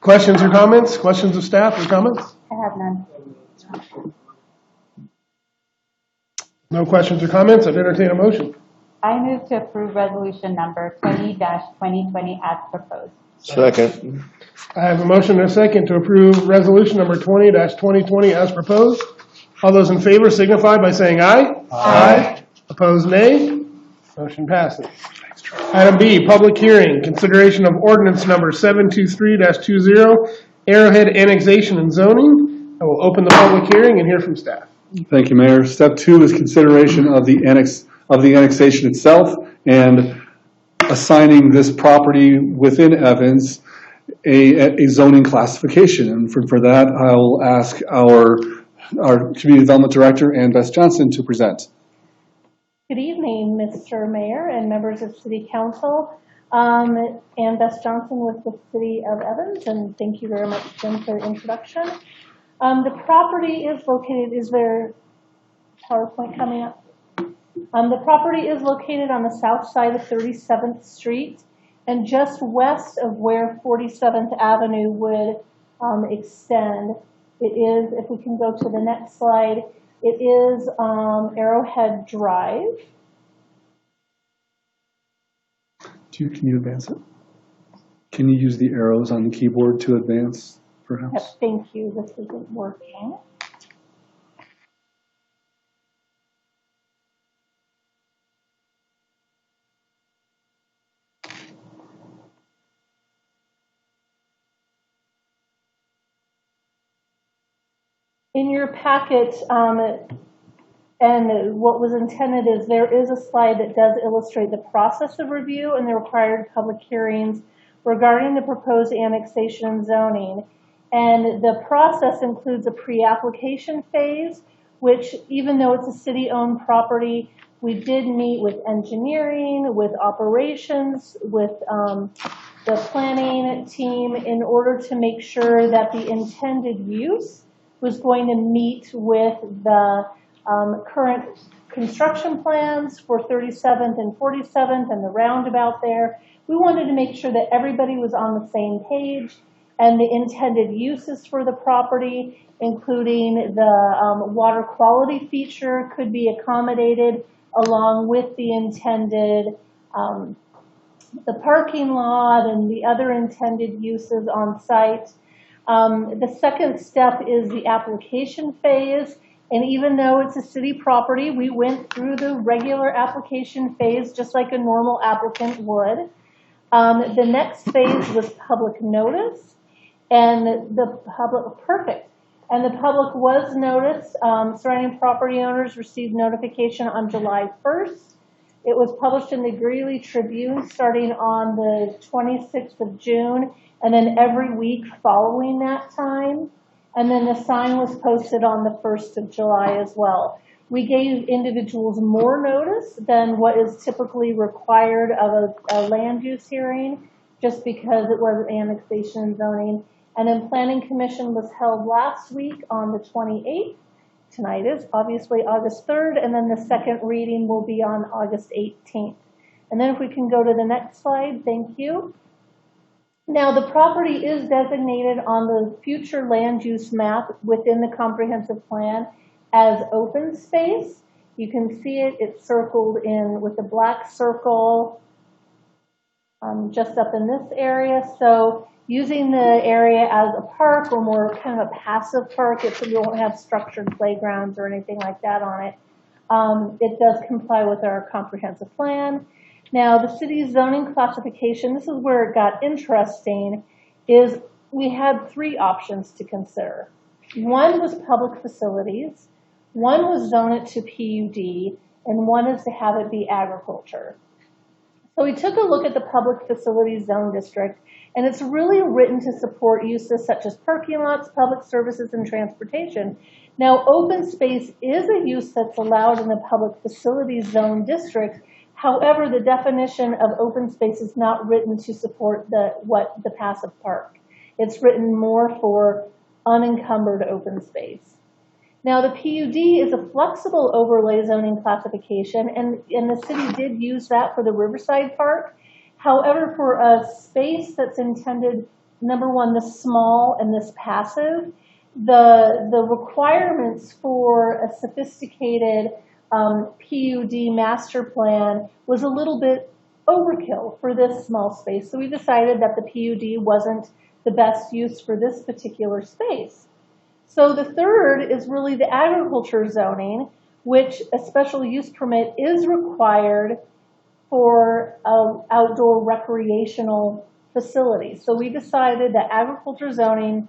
[SPEAKER 4] Questions or comments? Questions of staff or comments?
[SPEAKER 6] I have none.
[SPEAKER 4] No questions or comments? I'd entertain a motion.
[SPEAKER 6] I move to approve resolution number 20-2020 as proposed.
[SPEAKER 5] Second.
[SPEAKER 4] I have a motion and a second to approve resolution number 20-2020 as proposed. All those in favor signify by saying aye. Aye. Opposed, nay. Motion passes. Item B, public hearing, consideration of ordinance number 723-20, Arrowhead annexation and zoning. I will open the public hearing and hear from staff.
[SPEAKER 1] Thank you, Mayor. Step 2 is consideration of the annexation itself and assigning this property within Evans a zoning classification. And for that, I will ask our Community Development Director, Ann Bess Johnson, to present.
[SPEAKER 10] Good evening, Mr. Mayor and members of City Council. Ann Bess Johnson with the City of Evans, and thank you very much, Jim, for the introduction. The property is located, is there PowerPoint coming up? The property is located on the south side of 37th Street and just west of where 47th Avenue would extend. It is, if we can go to the next slide, it is Arrowhead Drive.
[SPEAKER 1] Can you advance it? Can you use the arrows on the keyboard to advance, perhaps?
[SPEAKER 10] Yep, thank you. This isn't working. In your packet, and what was intended is there is a slide that does illustrate the process of review and the required public hearings regarding the proposed annexation and zoning. And the process includes a pre-application phase, which even though it's a city-owned property, we did meet with engineering, with operations, with the planning team in order to make sure that the intended use was going to meet with the current construction plans for 37th and 47th and the roundabout there. We wanted to make sure that everybody was on the same page and the intended uses for the property, including the water quality feature, could be accommodated along with the intended the parking lot and the other intended uses on site. The second step is the application phase. And even though it's a city property, we went through the regular application phase just like a normal applicant would. The next phase was public notice, and the public was noticed. Surrounding property owners received notification on July 1st. It was published in the Greeley Tribune starting on the 26th of June, and then every week following that time. And then the sign was posted on the 1st of July as well. We gave individuals more notice than what is typically required of a land use hearing, just because it was annexation and zoning.
[SPEAKER 12] And then Planning Commission was held last week on the 28th. Tonight is obviously August 3rd, and then the second reading will be on August 18th. And then if we can go to the next slide, thank you. Now, the property is designated on the future land use map within the comprehensive plan as open space. You can see it, it's circled in with the black circle just up in this area. So using the area as a park or more kind of a passive park, if we won't have structured playgrounds or anything like that on it, it does comply with our comprehensive plan. Now, the city's zoning classification, this is where it got interesting, is we had three options to consider. One was public facilities, one was zone it to PUD, and one is to have it be agriculture. So we took a look at the public facilities zone district, and it's really written to support uses such as parking lots, public services, and transportation. Now, open space is a use that's allowed in the public facilities zone district. However, the definition of open space is not written to support the passive park. It's written more for unencumbered open space. Now, the PUD is a flexible overlay zoning classification, and the city did use that for the Riverside Park. However, for a space that's intended, number one, this small and this passive, the requirements for a sophisticated PUD master plan was a little bit overkill for this small space. So we decided that the PUD wasn't the best use for this particular space. So the third is really the agriculture zoning, which a special use permit is required for outdoor recreational facilities. So we decided that agriculture zoning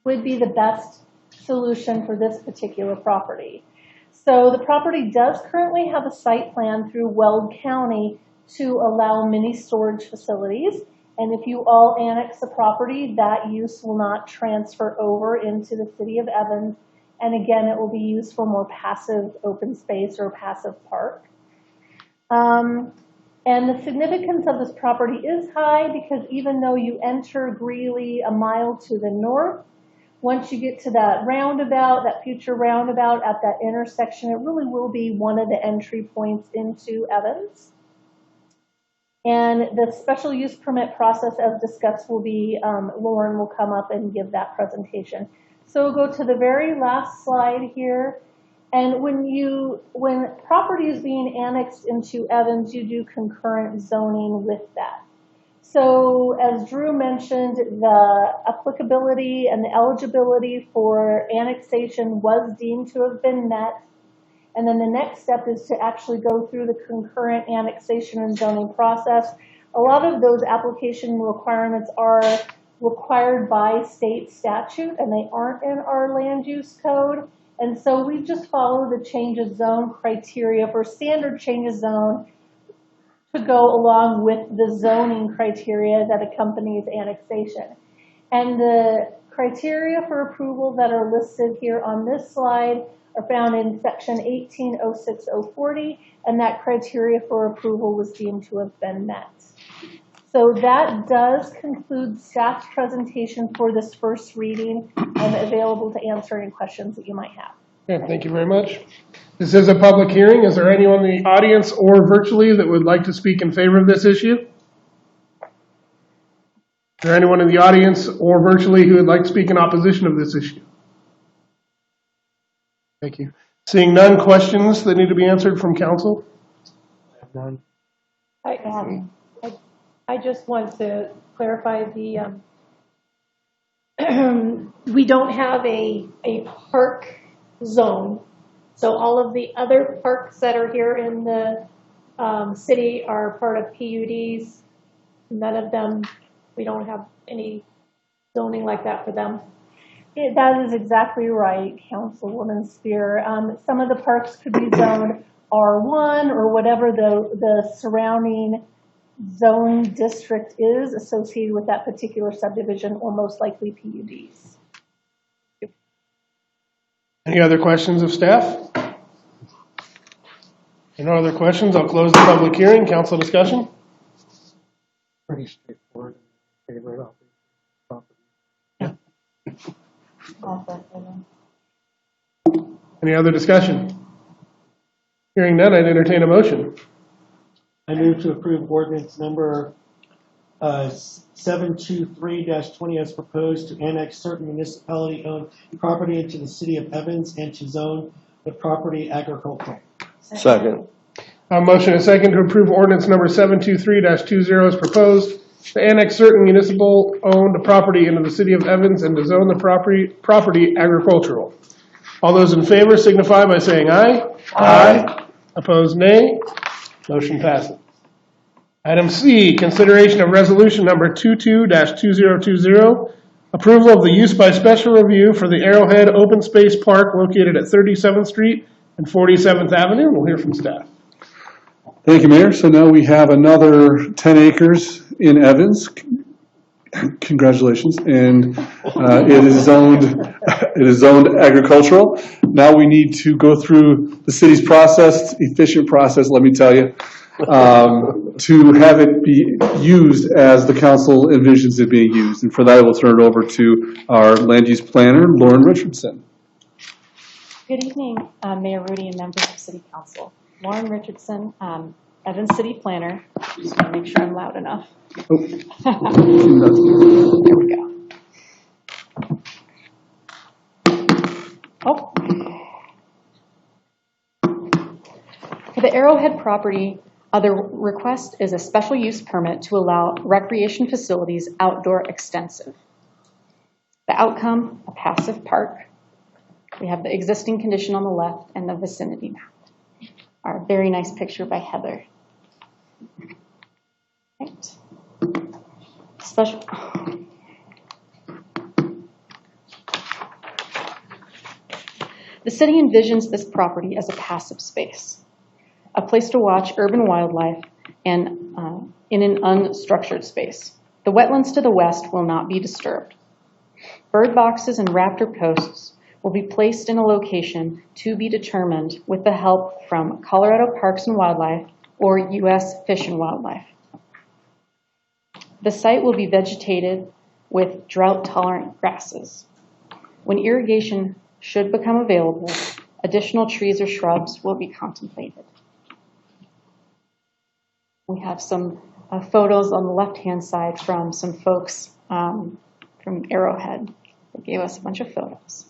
[SPEAKER 12] would be the best solution for this particular property. So the property does currently have a site plan through Weld County to allow mini storage facilities. And if you all annex the property, that use will not transfer over into the city of Evans. And again, it will be used for more passive open space or passive park. And the significance of this property is high because even though you enter Greeley a mile to the north, once you get to that roundabout, that future roundabout at that intersection, it really will be one of the entry points into Evans. And the special use permit process, as discussed, will be, Lauren will come up and give that presentation. So we'll go to the very last slide here. And when property is being annexed into Evans, you do concurrent zoning with that. So as Drew mentioned, the applicability and the eligibility for annexation was deemed to have been met. And then the next step is to actually go through the concurrent annexation and zoning process. A lot of those application requirements are required by state statute, and they aren't in our land use code. And so we just follow the change of zone criteria for standard change of zone to go along with the zoning criteria that accompanies annexation. And the criteria for approval that are listed here on this slide are found in section 1806-040, and that criteria for approval was deemed to have been met. So that does conclude staff's presentation for this first reading. I'm available to answer any questions that you might have.
[SPEAKER 15] Okay, thank you very much. This is a public hearing. Is there anyone in the audience or virtually that would like to speak in favor of this issue? Is there anyone in the audience or virtually who would like to speak in opposition of this issue? Thank you. Seeing none, questions that need to be answered from council?
[SPEAKER 14] None.
[SPEAKER 10] I just want to clarify the, we don't have a park zone. So all of the other parks that are here in the city are part of PUDs. None of them, we don't have any zoning like that for them.
[SPEAKER 12] That is exactly right, Councilwoman Spear. Some of the parks could be zoned R1 or whatever the surrounding zone district is associated with that particular subdivision, or most likely PUDs.
[SPEAKER 15] Any other questions of staff? No other questions. I'll close the public hearing. Council discussion?
[SPEAKER 14] Pretty straightforward. Favor of property.
[SPEAKER 15] Any other discussion? Hearing none, I'd entertain a motion.
[SPEAKER 9] I move to approve ordinance number 723-20 as proposed to annex certain municipality-owned property into the city of Evans and to zone the property agricultural.
[SPEAKER 5] Second.
[SPEAKER 15] A motion and a second to approve ordinance number 723-20 as proposed to annex certain municipal-owned property into the city of Evans and to zone the property agricultural. All those in favor signify by saying aye. Aye. Opposed, nay. Motion passes. Item C, consideration of resolution number 22-2020, approval of the use by special review for the Arrowhead Open Space Park located at 37th Street and 47th Avenue. We'll hear from staff.
[SPEAKER 1] Thank you, Mayor. So now we have another 10 acres in Evans. Congratulations. And it is zoned agricultural. Now we need to go through the city's process, efficient process, let me tell you, to have it be used as the council envisions it being used. And for that, I will turn it over to our land use planner, Lauren Richardson.
[SPEAKER 16] Good evening, Mayor Rudy and members of City Council. Lauren Richardson, Evans City Planner. Just want to make sure I'm loud enough.
[SPEAKER 1] Oh.
[SPEAKER 16] There we go. Oh. For the Arrowhead property, the request is a special use permit to allow recreation facilities outdoor extensive. The outcome, a passive park. We have the existing condition on the left and the vicinity map. Our very nice picture by Heather. Right. Special. The city envisions this property as a passive space, a place to watch urban wildlife and in an unstructured space. The wetlands to the west will not be disturbed. Bird boxes and raptor posts will be placed in a location to be determined with the help from Colorado Parks and Wildlife or U.S. Fish and Wildlife. The site will be vegetated with drought-tolerant grasses. When irrigation should become available, additional trees or shrubs will be contemplated. We have some photos on the left-hand side from some folks from Arrowhead that gave us a bunch of photos.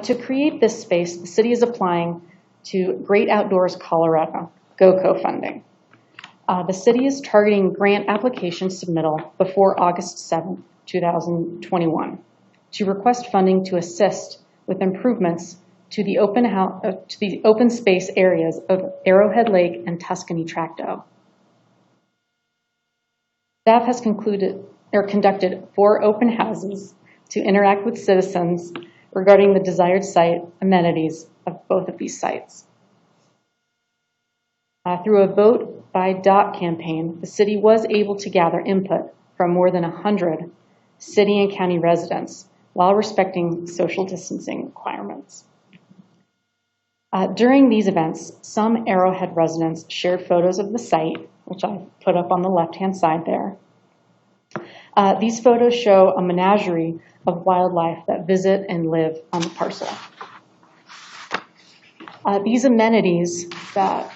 [SPEAKER 16] To create this space, the city is applying to Great Outdoors Colorado, GOCO funding. The city is targeting grant application submittal before August 7, 2021, to request funding to assist with improvements to the open space areas of Arrowhead Lake and Tuscany Tracto. Staff has conducted 4 open houses to interact with citizens regarding the desired site amenities of both of these sites. Through a vote by DOT campaign, the city was able to gather input from more than 100 city and county residents while respecting social distancing requirements. During these events, some Arrowhead residents shared photos of the site, which I put up on the left-hand side there. These photos show a menagerie of wildlife that visit and live on the parcel. These amenities that,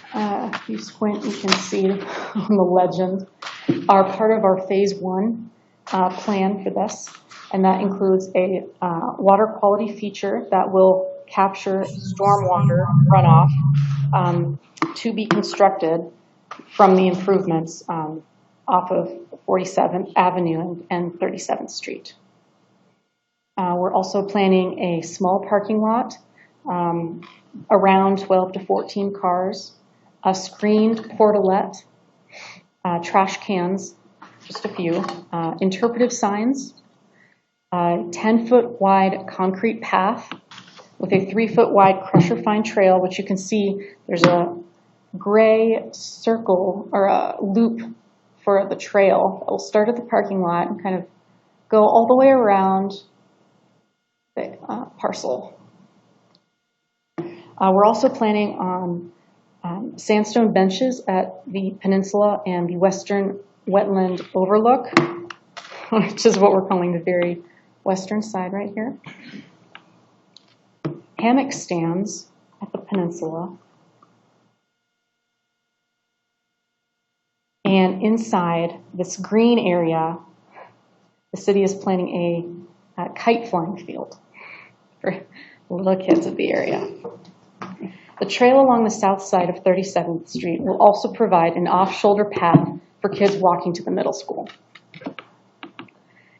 [SPEAKER 16] if you squint, you can see on the legend, are part of our phase 1 plan for this. And that includes a water quality feature that will capture stormwater runoff to be constructed from the improvements off of 47th Avenue and 37th Street. We're also planning a small parking lot, around 12 to 14 cars, a screened portalette, trash cans, just a few, interpretive signs, a 10-foot wide concrete path with a 3-foot wide crusher fine trail, which you can see there's a gray circle or a loop for the trail that will start at the parking lot and kind of go all the way around the parcel. We're also planning on Sandstone benches at the peninsula and the western wetland overlook, which is what we're calling the very western side right here. Hammock stands at the peninsula. And inside this green area, the city is planning a kite flying field for little kids of the area. The trail along the south side of 37th Street will also provide an off-shoulder path for kids walking to the middle school.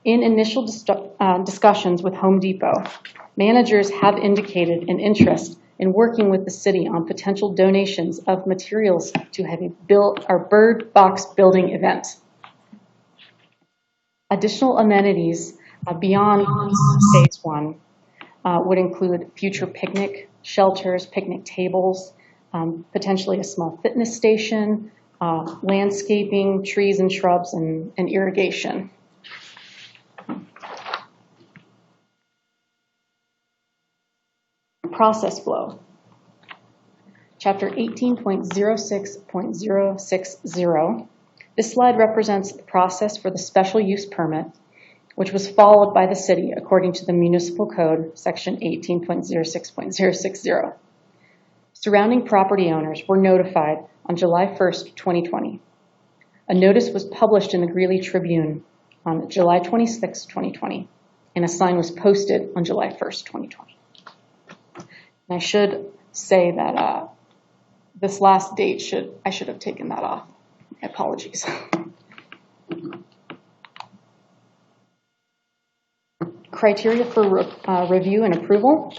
[SPEAKER 16] In initial discussions with Home Depot, managers have indicated an interest in working with the city on potential donations of materials to have our bird box building event. Additional amenities beyond phase one would include future picnic shelters, picnic tables, potentially a small fitness station, landscaping, trees and shrubs, and irrigation. Process flow. Chapter 18.06.060. This slide represents the process for the special use permit, which was followed by the city according to the Municipal Code, section 18.06.060. Surrounding property owners were notified on July 1st, 2020. A notice was published in the Greeley Tribune on July 26, 2020, and a sign was posted on July 1st, 2020. And I should say that this last date I should have taken that off. My apologies. Criteria for review and approval.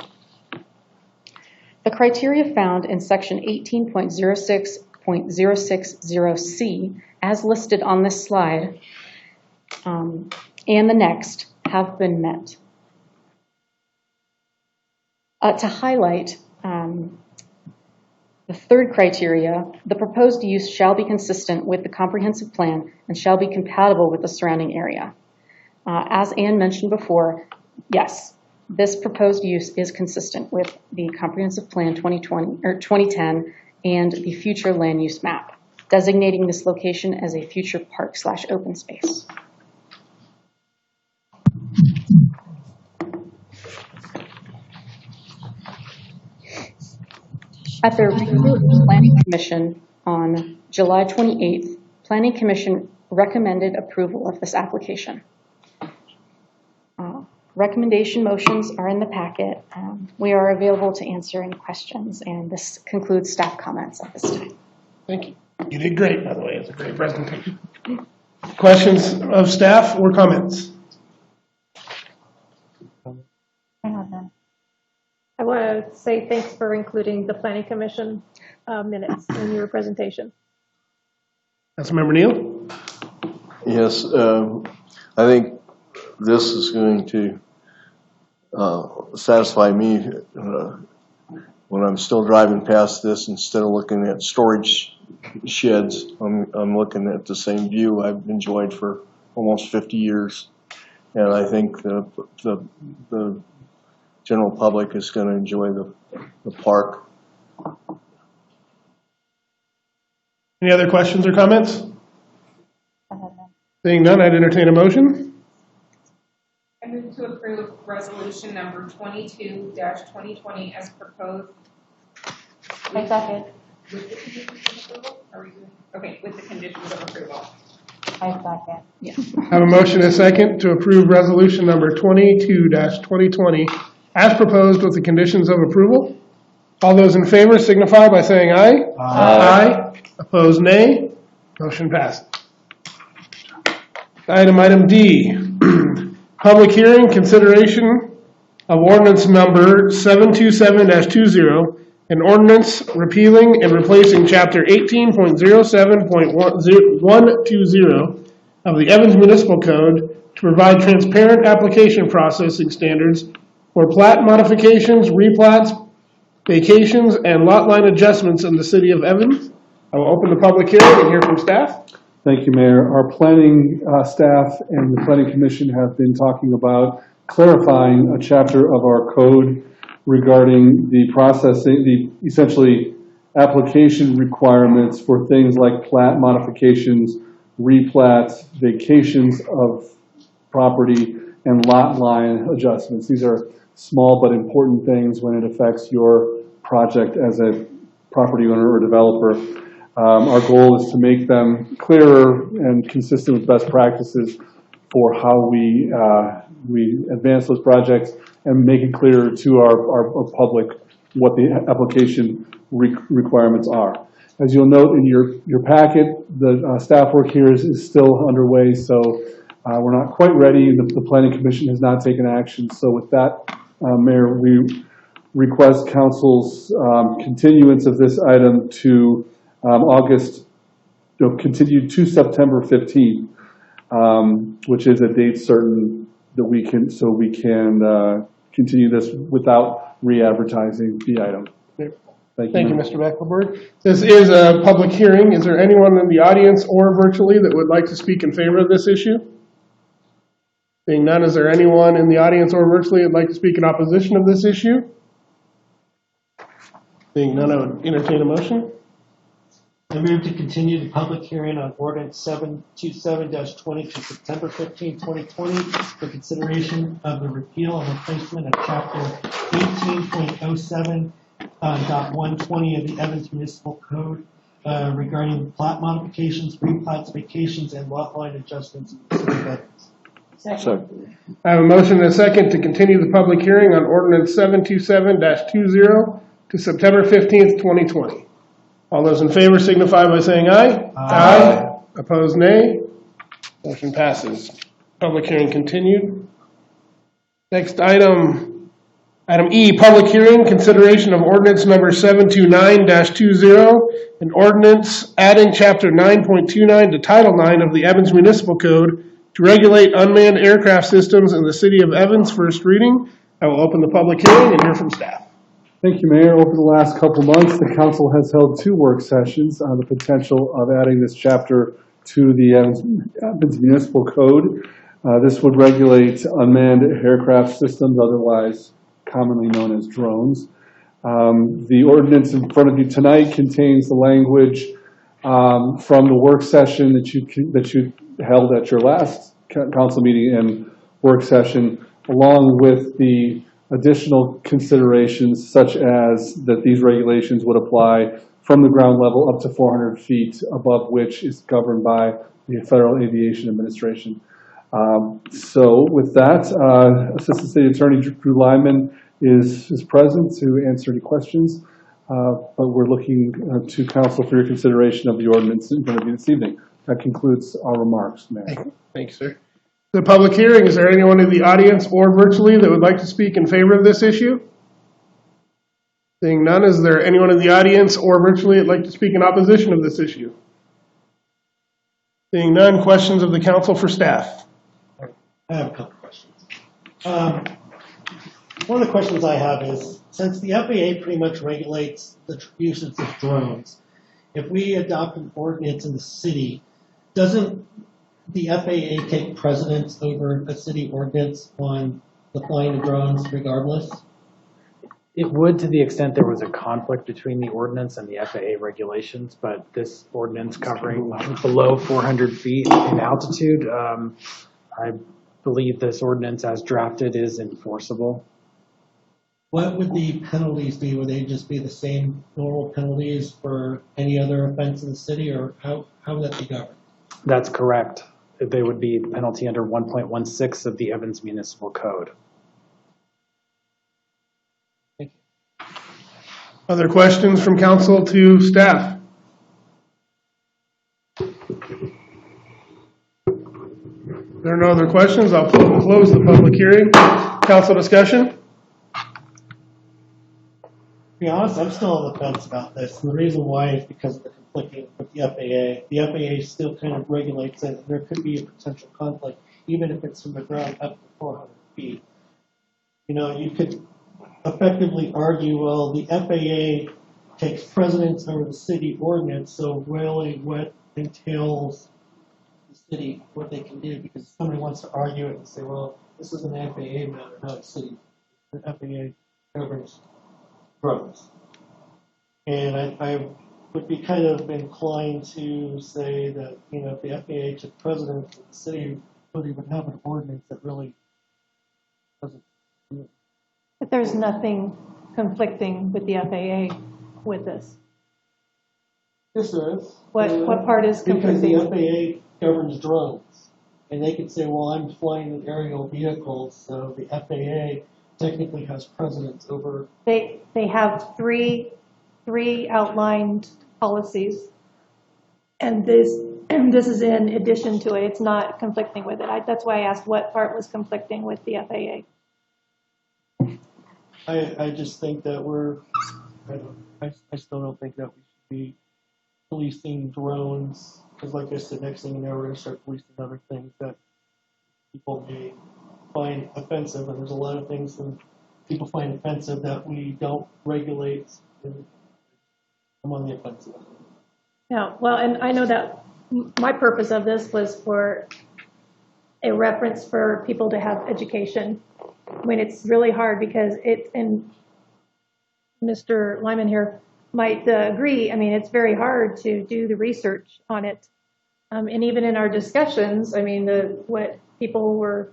[SPEAKER 16] The criteria found in section 18.06.060C, as listed on this slide, and the next, have been met. To highlight the third criteria, the proposed use shall be consistent with the comprehensive plan and shall be compatible with the surrounding area. As Ann mentioned before, yes, this proposed use is consistent with the comprehensive plan 2010 and the future land use map, designating this location as a future park/open space. At their Planning Commission on July 28th, Planning Commission recommended approval of this application. Recommendation motions are in the packet. We are available to answer any questions, and this concludes staff comments at this time.
[SPEAKER 15] Thank you. You did great, by the way. It's a great presentation. Questions of staff or comments?
[SPEAKER 10] I want to say thanks for including the Planning Commission minutes in your presentation.
[SPEAKER 15] Councilmember Neal?
[SPEAKER 5] Yes, I think this is going to satisfy me when I'm still driving past this. Instead of looking at storage sheds, I'm looking at the same view I've enjoyed for almost 50 years. And I think the general public is going to enjoy the park.
[SPEAKER 15] Any other questions or comments? Seeing none, I'd entertain a motion.
[SPEAKER 11] I move to approve resolution number 22-2020 as proposed.
[SPEAKER 6] I second.
[SPEAKER 11] With the conditions of approval? Are we doing? Okay, with the conditions of approval.
[SPEAKER 6] I second.
[SPEAKER 16] Yeah.
[SPEAKER 15] I have a motion and a second to approve resolution number 22-2020 as proposed with the conditions of approval. All those in favor signify by saying aye. Aye. Opposed, nay. Motion passed. Item D, public hearing, consideration of ordinance number 727-20, an ordinance repealing and replacing chapter 18.07.120 of the Evans Municipal Code to provide transparent application processing standards for plat modifications, replats, vacations, and lot line adjustments in the city of Evans. I will open the public hearing and hear from staff.
[SPEAKER 1] Thank you, Mayor. Our planning staff and the Planning Commission have been talking about clarifying a chapter of our code regarding the processing, essentially application requirements for things like plat modifications, replats, vacations of property, and lot line adjustments. These are small but important things when it affects your project as a property owner or developer. Our goal is to make them clearer and consistent with best practices for how we advance those projects and make it clearer to our public what the application requirements are. As you'll note in your packet, the staff work here is still underway, so we're not quite ready. The Planning Commission has not taken action. So with that, Mayor, we request Council's continuance of this item to continued to September 15th, which is a date certain that we can continue this without re-advertising the item.
[SPEAKER 15] Thank you, Mr. Mecklenburg. This is a public hearing. Is there anyone in the audience or virtually that would like to speak in favor of this issue? Seeing none, is there anyone in the audience or virtually that would like to speak in opposition of this issue? Seeing none, I would entertain a motion.
[SPEAKER 9] I move to continue the public hearing on ordinance 727-20 to September 15, 2020 for consideration of the repeal and replacement of chapter 18.07 .120 of the Evans Municipal Code regarding plat modifications, replats, vacations, and lot line adjustments in the city of Evans.
[SPEAKER 15] Second. I have a motion and a second to continue the public hearing on ordinance 727-20 to September 15th, 2020. All those in favor signify by saying aye. Aye. Opposed, nay. Motion passes. Public hearing continued. Next item E, public hearing, consideration of ordinance number 729-20, an ordinance adding chapter 9.29 to title 9 of the Evans Municipal Code to regulate unmanned aircraft systems in the city of Evans. First reading. I will open the public hearing and hear from staff.
[SPEAKER 1] Thank you, Mayor. Over the last couple months, the council has held 2 work sessions on the potential of adding this chapter to the Evans Municipal Code. This would regulate unmanned aircraft systems, otherwise commonly known as drones. The ordinance in front of you tonight contains the language from the work session that you held at your last council meeting and work session, along with the additional considerations such as that these regulations would apply from the ground level up to 400 feet above which is governed by the Federal Aviation Administration. So with that, Assistant City Attorney Drew Lyman is present to answer any questions, but we're looking to council for your consideration of the ordinance in front of you this evening. That concludes our remarks, Mayor.
[SPEAKER 15] Thank you, sir. The public hearing, is there anyone in the audience or virtually that would like to speak in favor of this issue? Seeing none, is there anyone in the audience or virtually that would like to speak in opposition of this issue? Seeing none, questions of the council for staff.
[SPEAKER 9] I have a couple questions. One of the questions I have is, since the FAA pretty much regulates the usage of drones, if we adopt an ordinance in the city, doesn't the FAA take precedence over a city ordinance on the flying of drones regardless?
[SPEAKER 14] It would, to the extent there was a conflict between the ordinance and the FAA regulations, but this ordinance covering below 400 feet in altitude, I believe this ordinance as drafted is enforceable.
[SPEAKER 9] What would the penalties be? Would they just be the same normal penalties for any other offense in the city, or how would that be governed?
[SPEAKER 14] That's correct. They would be penalty under 1.16 of the Evans Municipal Code.
[SPEAKER 9] Thank you.
[SPEAKER 15] Other questions from council to staff? If there are no other questions, I'll close the public hearing. Council discussion?
[SPEAKER 9] To be honest, I'm still on the fence about this. And the reason why is because of the conflicting with the FAA. The FAA still kind of regulates it. There could be a potential conflict, even if it's from the ground up to 400 feet. You know, you could effectively argue, well, the FAA takes precedence over the city ordinance, so really what entails the city, what they can do, because somebody wants to argue it and say, well, this is an FAA matter, not a city. The FAA governs drones. And I would be kind of inclined to say that, if the FAA took precedence, the city would even have an ordinance that really doesn't.
[SPEAKER 10] But there's nothing conflicting with the FAA with this.
[SPEAKER 9] Yes, there is.
[SPEAKER 10] What part is
[SPEAKER 9] Because
[SPEAKER 10] conflicting?
[SPEAKER 9] the FAA governs drones. And they could say, well, I'm flying an aerial vehicle, so the FAA technically has precedence over.
[SPEAKER 10] They have three outlined policies. And this is in addition to it. It's not conflicting with it. That's why I asked what part was conflicting with the FAA.
[SPEAKER 9] I just think that I still don't think that we should be policing drones, because like I said, next thing you know, we're going to start policing other things that people may find offensive, and there's a lot of things that people find offensive that we don't regulate, and I'm on the offensive.
[SPEAKER 10] Yeah, well, and I know that my purpose of this was for a reference for people to have education. I mean, it's really hard because and Mr. Lyman here might agree. I mean, it's very hard to do the research on it. And even in our discussions, I mean, what people were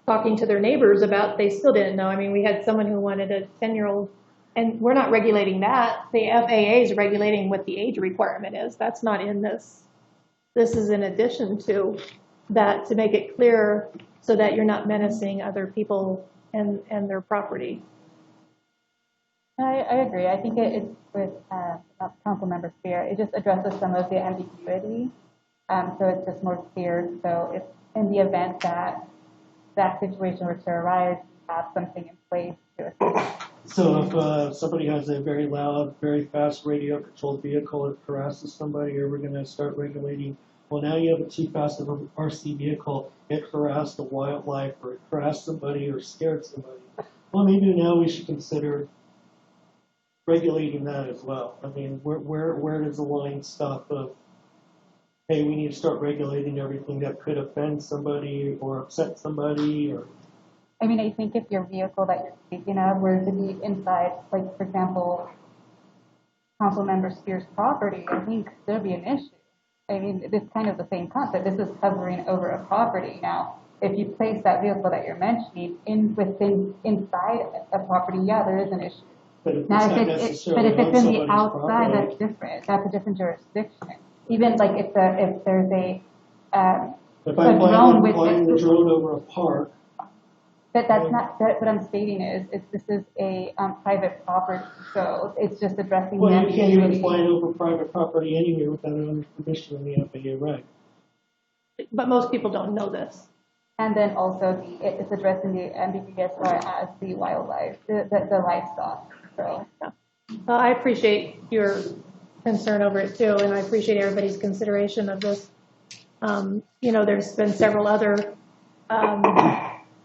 [SPEAKER 10] talking to their neighbors about, they still didn't know. I mean, we had someone who wanted a 10-year-old, and we're not regulating that. The FAA is regulating what the age requirement is. That's not in this. This is in addition to that, to make it clear so that you're not menacing other people and their property.
[SPEAKER 6] I agree. I think it's with Councilmember Spear. It just addresses some of the ambiguity. So it's just more clear. So if in the event that that situation were to arise, we have something in place to assist.
[SPEAKER 9] So if somebody has a very loud, very fast radio-controlled vehicle and harasses somebody, are we going to start regulating? Well, now you have a too fast of an RC vehicle. It harassed a wildlife, or it harassed somebody, or scared somebody. Well, maybe now we should consider regulating that as well. I mean, where does the line stop of, hey, we need to start regulating everything that could offend somebody or upset somebody? Or
[SPEAKER 6] I mean, I think if your vehicle that you're speaking of were to be inside, like, for example, Councilmember Spear's property, I think there'd be an issue. I mean, it's kind of the same concept. This is hovering over a property. Now, if you place that vehicle that you're mentioning inside a property, yeah, there is an issue.
[SPEAKER 9] But if
[SPEAKER 6] Now,
[SPEAKER 9] it's
[SPEAKER 6] if it's in the outside, that's different. That's a different jurisdiction. Even like if there's a
[SPEAKER 9] if I'm
[SPEAKER 6] drone
[SPEAKER 9] flying the drone over a park.
[SPEAKER 6] But that's not, what I'm stating is this is a private property, so it's just addressing.
[SPEAKER 9] Well, you can't even fly over private property anyway without owner's permission in the FAA, right?
[SPEAKER 10] But most people don't know this.
[SPEAKER 6] And then also it's addressing the ambiguity as far as the wildlife, the livestock. So
[SPEAKER 10] I appreciate your concern over it too, and I appreciate everybody's consideration of this. There's been several other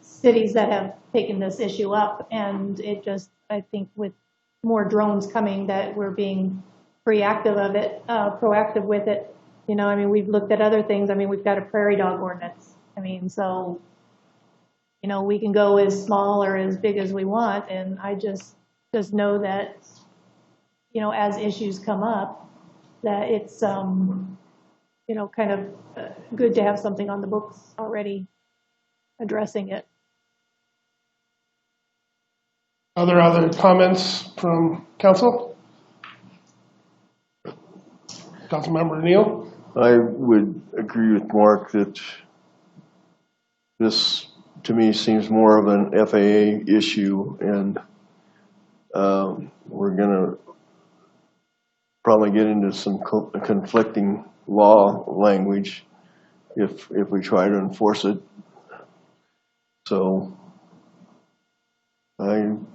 [SPEAKER 10] cities that have taken this issue up, and I think with more drones coming, that we're being proactive with it. I mean, we've looked at other things. I mean, we've got a prairie dog ordinance. I mean, so, we can go as small or as big as we want, and I just know that, as issues come up, that it's, kind of good to have something on the books already addressing it.
[SPEAKER 15] Are there other comments from council? Councilmember Neal?
[SPEAKER 5] I would agree with Mark that this, to me, seems more of an FAA issue, and we're going to probably get into some conflicting law language if we try to enforce it. So I'm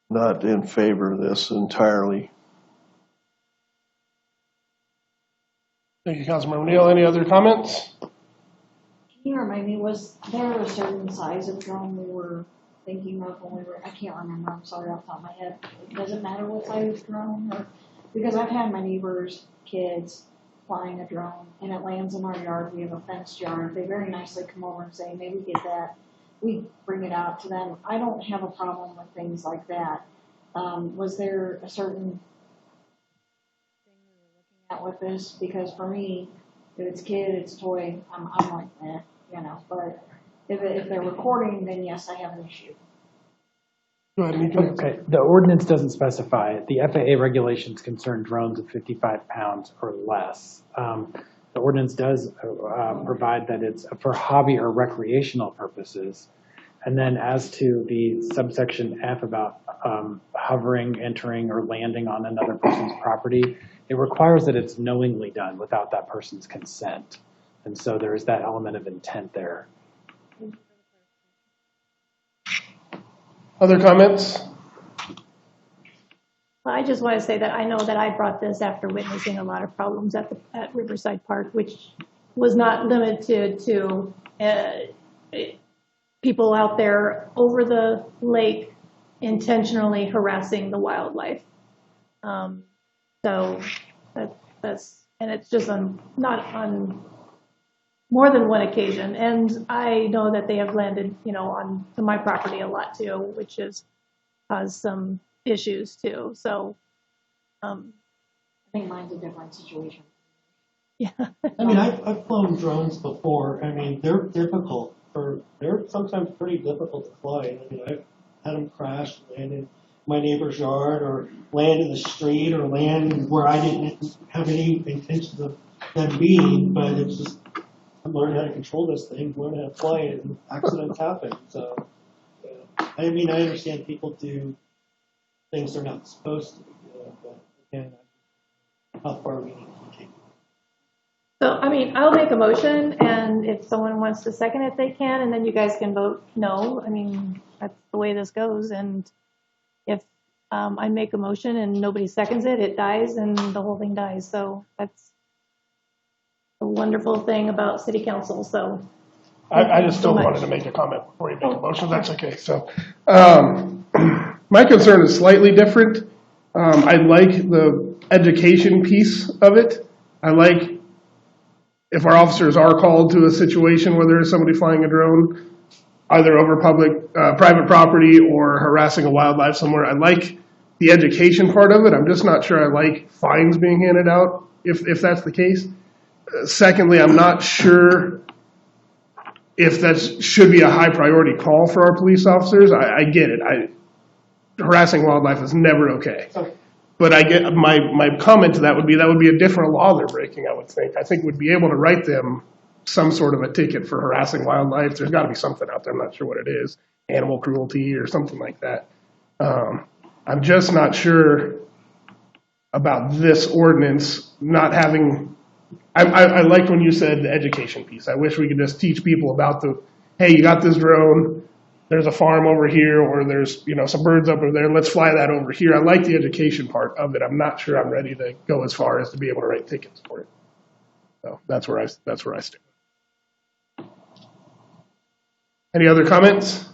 [SPEAKER 5] not in favor of this entirely.
[SPEAKER 15] Thank you, Councilmember Neal. Any other comments?
[SPEAKER 12] Can you remind me, was there a certain size of drone we were thinking of when we were, I can't remember, I'm sorry, off the top of my head. Does it matter what size drone? Because I've had my neighbors' kids flying a drone, and it lands in our yard. We have a fenced yard. They very nicely come over and say, may we get that? We bring it out to them. I don't have a problem with things like that. Was there a certain thing we were looking at with this? Because for me, if it's kid, it's toy, I'm like, but if they're recording, then yes, I have an issue.
[SPEAKER 15] Go ahead, you can answer.
[SPEAKER 14] Okay, the ordinance doesn't specify. The FAA regulations concern drones of 55 pounds or less. The ordinance does provide that it's for hobby or recreational purposes. And then as to the subsection F about hovering, entering, or landing on another person's property, it requires that it's knowingly done without that person's consent. And so there's that element of intent there.
[SPEAKER 15] Other comments?
[SPEAKER 10] Well, I just want to say that I know that I brought this after witnessing a lot of problems at Riverside Park, which was not limited to people out there over the lake intentionally harassing the wildlife. So and it's just not on more than one occasion. And I know that they have landed, onto my property a lot too, which has caused some issues too. So,
[SPEAKER 12] I think mine's a different situation.
[SPEAKER 10] Yeah.
[SPEAKER 9] I mean, I've flown drones before. I mean, they're difficult. They're sometimes pretty difficult to fly. I mean, I've had them crash, land in my neighbor's yard, or land in the street, or land where I didn't have any intentions of them being, but it's just, I'm learning how to control this thing, learning how to fly it, and accidents happen. So, I mean, I understand people do things they're not supposed to be doing, but again, how far we need to take it.
[SPEAKER 10] So, I mean, I'll make a motion, and if someone wants to second it, they can, and then you guys can vote no. I mean, that's the way this goes, and if I make a motion and nobody seconds it, it dies, and the whole thing dies. So that's the wonderful thing about city council. So
[SPEAKER 15] I just still wanted to make a comment before you make a motion. That's okay. So my concern is slightly different. I like the education piece of it. I like if our officers are called to a situation where there is somebody flying a drone, either over private property or harassing a wildlife somewhere. I like the education part of it. I'm just not sure I like fines being handed out if that's the case. Secondly, I'm not sure if that should be a high priority call for our police officers. I get it. Harassing wildlife is never okay. But I get my comment to that would be a different law they're breaking, I would think. I think we'd be able to write them some sort of a ticket for harassing wildlife. There's got to be something out there. I'm not sure what it is. Animal cruelty or something like that. I'm just not sure about this ordinance not having, I liked when you said the education piece. I wish we could just teach people about hey, you got this drone, there's a farm over here, or there's, some birds over there, let's fly that over here. I like the education part of it. I'm not sure I'm ready to go as far as to be able to write tickets for it. So that's where I stand. Any other comments?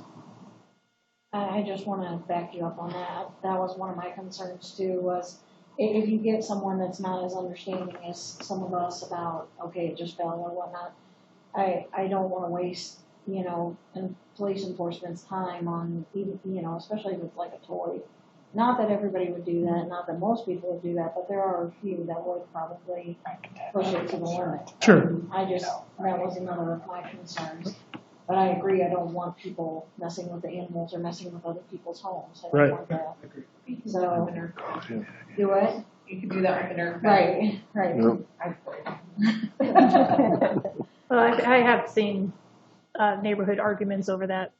[SPEAKER 12] I just want to back you up on that. That was one of my concerns too, was if you get someone that's not as understanding as some of us about, okay, it just fell or whatnot, I don't want to waste, and police enforcement's time on even, especially if it's like a toy. Not that everybody would do that, not that most people would do that, but there are a few that would probably push it to the limit.
[SPEAKER 15] Sure.
[SPEAKER 12] That was another of my concerns. But I agree, I don't want people messing with the animals or messing with other people's homes. I don't want that. So, do what?
[SPEAKER 11] You can do that with the nerve.
[SPEAKER 12] Right.
[SPEAKER 10] Well, I have seen neighborhood arguments over that,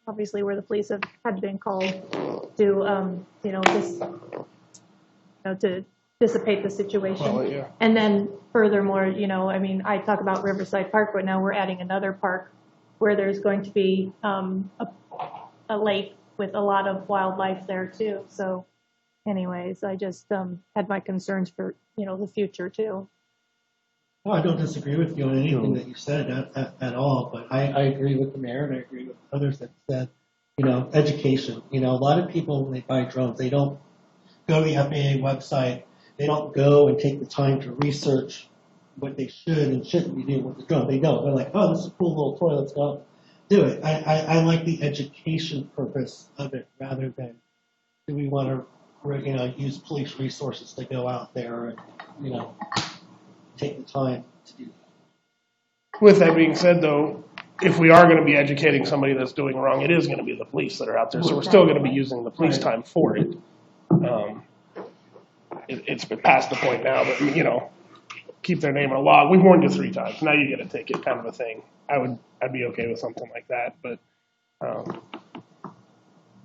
[SPEAKER 10] obviously where the police have had been called to, to dissipate the situation.
[SPEAKER 15] Well, yeah.
[SPEAKER 10] And then furthermore, I talk about Riverside Park, but now we're adding another park where there's going to be a lake with a lot of wildlife there too. So anyways, I just had my concerns for, the future too.
[SPEAKER 9] Well, I don't disagree with you on anything that you said at all, but I agree with the mayor and I agree with others that said, education. A lot of people, when they buy drones, they don't go to the FAA website. They don't go and take the time to research what they should and shouldn't be doing with the drone. They don't. They're like, oh, this is a cool little toy. Let's go do it. I like the education purpose of it rather than do we want to, use police resources to go out there and, take the time to do that?
[SPEAKER 15] With that being said, though, if we are going to be educating somebody that's doing wrong, it is going to be the police that are out there. So we're still going to be using the police time for it. It's been past the point now that, keep their name on a log. We warned you 3 times. Now you get a ticket, kind of a thing. I'd be okay with something like that. But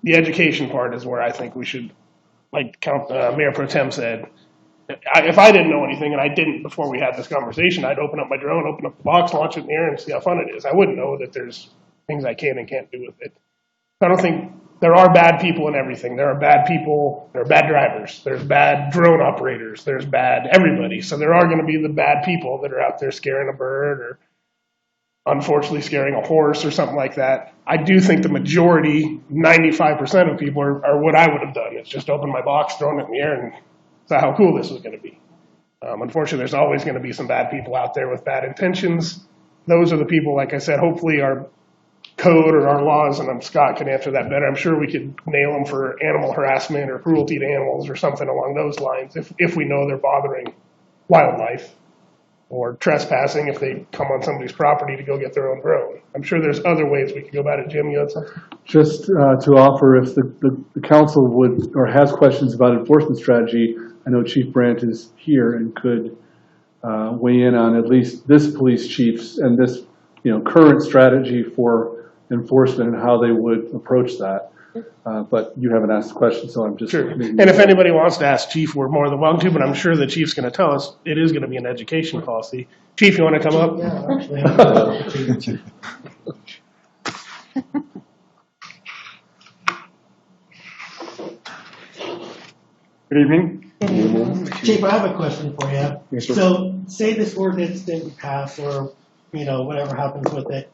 [SPEAKER 15] the education part is where I think we should, like Mayor Pro Tem said, if I didn't know anything, and I didn't before we had this conversation, I'd open up my drone, open up the box, launch it in the air, and see how fun it is. I wouldn't know that there's things I can and can't do with it. I don't think there are bad people in everything. There are bad people, there are bad drivers, there's bad drone operators, there's bad everybody. So there are going to be the bad people that are out there scaring a bird or unfortunately scaring a horse or something like that. I do think the majority, 95% of people are what I would have done. It's just open my box, thrown it in the air, and saw how cool this was going to be. Unfortunately, there's always going to be some bad people out there with bad intentions. Those are the people, like I said, hopefully our code or our laws, and Scott can answer that better. I'm sure we could nail them for animal harassment or cruelty to animals or something along those lines if we know they're bothering wildlife, or trespassing if they come on somebody's property to go get their own drone. I'm sure there's other ways we could go about it. Jim, you had something?
[SPEAKER 1] Just to offer, if the council would, or has questions about enforcement strategy, I know Chief Brandt is here and could weigh in on at least this police chief's and this, current strategy for enforcement and how they would approach that. But you haven't asked the question, so I'm just...
[SPEAKER 15] Sure. And if anybody wants to ask Chief, we're more than welcome to, but I'm sure the Chief's going to tell us it is going to be an education policy. Chief, you want to come up?
[SPEAKER 9] Yeah, actually,
[SPEAKER 17] Good evening.
[SPEAKER 9] Chief, I have a question for you.
[SPEAKER 17] Yes, sir.
[SPEAKER 9] So, say this ordinance didn't pass, or whatever happens with it.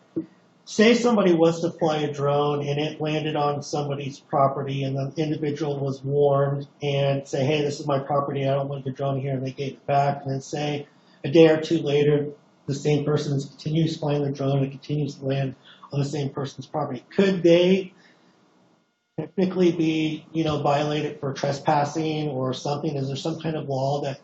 [SPEAKER 9] Say somebody was to fly a drone and it landed on somebody's property, and the individual was warned and say, "Hey, this is my property. I don't want the drone here," and they gave it back. And then say a day or two later, the same person continues flying the drone and continues to land on the same person's property. Could they technically be, violated for trespassing or something? Is there some kind of law that,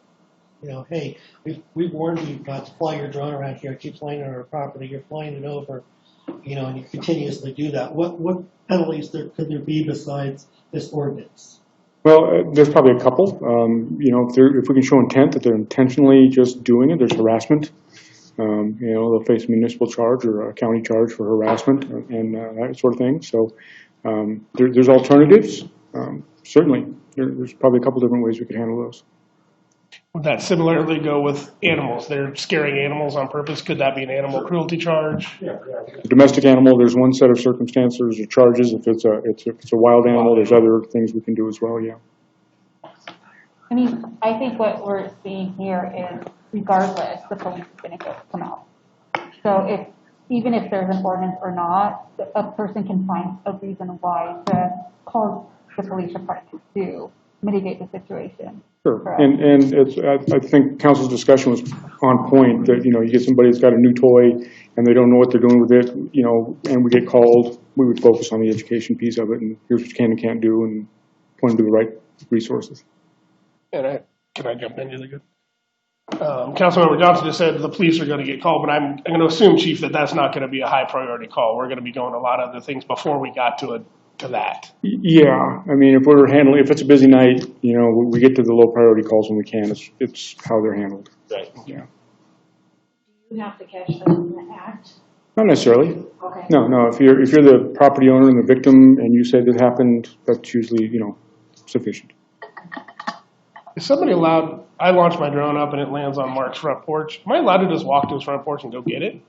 [SPEAKER 9] hey, we warned you not to fly your drone around here. It keeps flying on our property. You're flying it over, and you continuously do that. What penalties could there be besides this ordinance?
[SPEAKER 17] Well, there's probably a couple. If we can show intent that they're intentionally just doing it, there's harassment. They'll face a municipal charge or a county charge for harassment and that sort of thing. So there's alternatives. Certainly, there's probably a couple different ways we could handle those.
[SPEAKER 15] Would that similarly go with animals? They're scaring animals on purpose. Could that be an animal cruelty charge?
[SPEAKER 17] Domestic animal, there's one set of circumstances or charges. If it's a wild animal, there's other things we can do as well. Yeah.
[SPEAKER 6] I mean, I think what we're seeing here is, regardless, the police is going to come out. So even if there's an ordinance or not, a person can find a reason why to call the police department to mitigate the situation.
[SPEAKER 17] Sure. And I think council's discussion was on point that, you get somebody that's got a new toy and they don't know what they're doing with it, and we get called, we would focus on the education piece of it and here's what you can and can't do and point them to the right resources.
[SPEAKER 15] And can I jump in really good? Councilmember Johnson just said the police are going to get called, but I'm going to assume, Chief, that that's not going to be a high priority call. We're going to be doing a lot of other things before we got to that.
[SPEAKER 17] Yeah, I mean, if it's a busy night, we get to the low priority calls when we can. It's how they're handled.
[SPEAKER 15] Right.
[SPEAKER 17] Yeah.
[SPEAKER 12] Do you have to catch them in the act?
[SPEAKER 17] Not necessarily.
[SPEAKER 12] Okay.
[SPEAKER 17] No. If you're the property owner and the victim, and you say that happened, that's usually sufficient.
[SPEAKER 15] Is somebody allowed? I launch my drone up and it lands on Mark's front porch. Am I allowed to just walk to his front porch and go get it?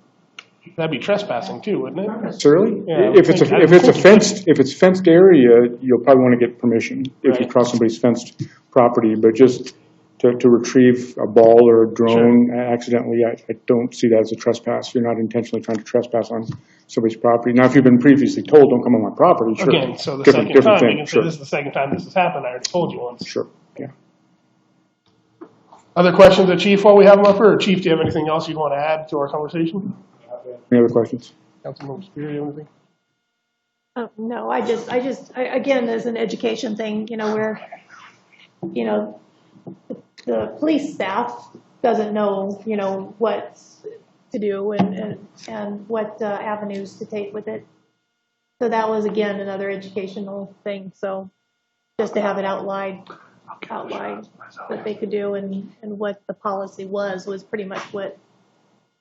[SPEAKER 15] That'd be trespassing too, wouldn't it?
[SPEAKER 17] Not necessarily.
[SPEAKER 15] Yeah,
[SPEAKER 17] if it's fenced area, you'll probably want to get permission if you cross somebody's fenced property. But just to retrieve a ball or a drone accidentally, I don't see that as a trespass. You're not intentionally trying to trespass on somebody's property. Now, if you've been previously told, don't come on my property, sure.
[SPEAKER 15] Again, so the second time, you can say this is the second time this has happened. I already told you once.
[SPEAKER 17] Sure. Yeah.
[SPEAKER 15] Other questions of Chief while we have him up here? Or Chief, do you have anything else you'd want to add to our conversation?
[SPEAKER 17] Any other questions?
[SPEAKER 15] Councilmember Spear, you have anything?
[SPEAKER 10] No, again, as an education thing, where, the police staff doesn't know, what to do and what avenues to take with it. So that was, again, another educational thing. So just to have it outlined that they could do and what the policy was pretty much what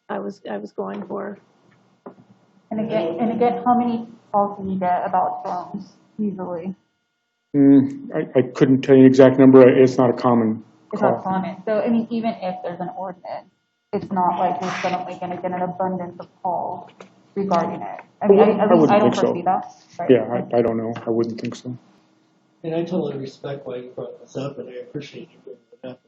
[SPEAKER 10] I was going for.
[SPEAKER 6] And again, how many calls do you get about drones usually?
[SPEAKER 17] I couldn't tell you an exact number. It's not a common
[SPEAKER 6] It's
[SPEAKER 17] call.
[SPEAKER 6] not common. So, I mean, even if there's an ordinance, it's not like you're suddenly going to get an abundance of calls regarding it. I mean, at least I don't foresee that. Right?
[SPEAKER 17] Yeah, I don't know. I wouldn't think so.
[SPEAKER 9] And I totally respect why you brought this up, and I appreciate you bringing it up.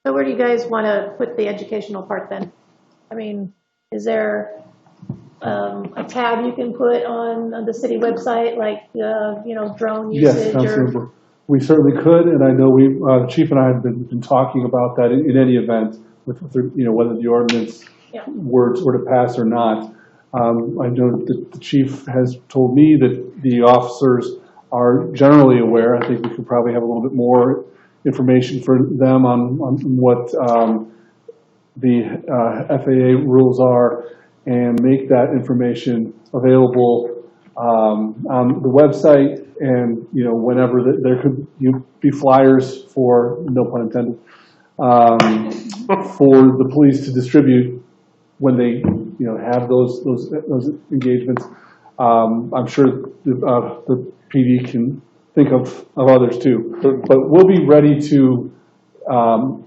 [SPEAKER 10] So where do you guys want to put the educational part then? I mean, is there a tab you can put on the city website, like, drone
[SPEAKER 1] Yes,
[SPEAKER 10] usage?
[SPEAKER 1] Councilmember. We certainly could, and I know the chief and I have been talking about that in any event, with whether the ordinance words were to pass or not. I know that the chief has told me that the officers are generally aware. I think we could probably have a little bit more information for them on what the FAA rules are and make that information available on the website. And whenever there could be flyers for, no pun intended, for the police to distribute when they have those engagements. I'm sure the PD can think of others too, but we'll be ready to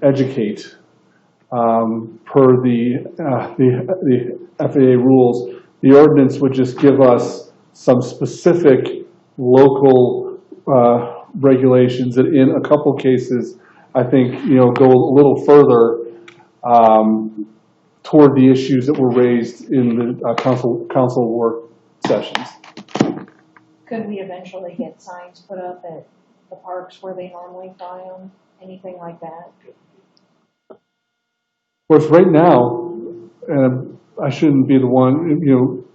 [SPEAKER 1] educate per the FAA rules. The ordinance would just give us some specific local regulations that in a couple cases, I think, go a little further toward the issues that were raised in the council work sessions.
[SPEAKER 12] Could we eventually get signs put up at the parks where they normally fly them? Anything like that?
[SPEAKER 1] Of course, right now, and I shouldn't be the one,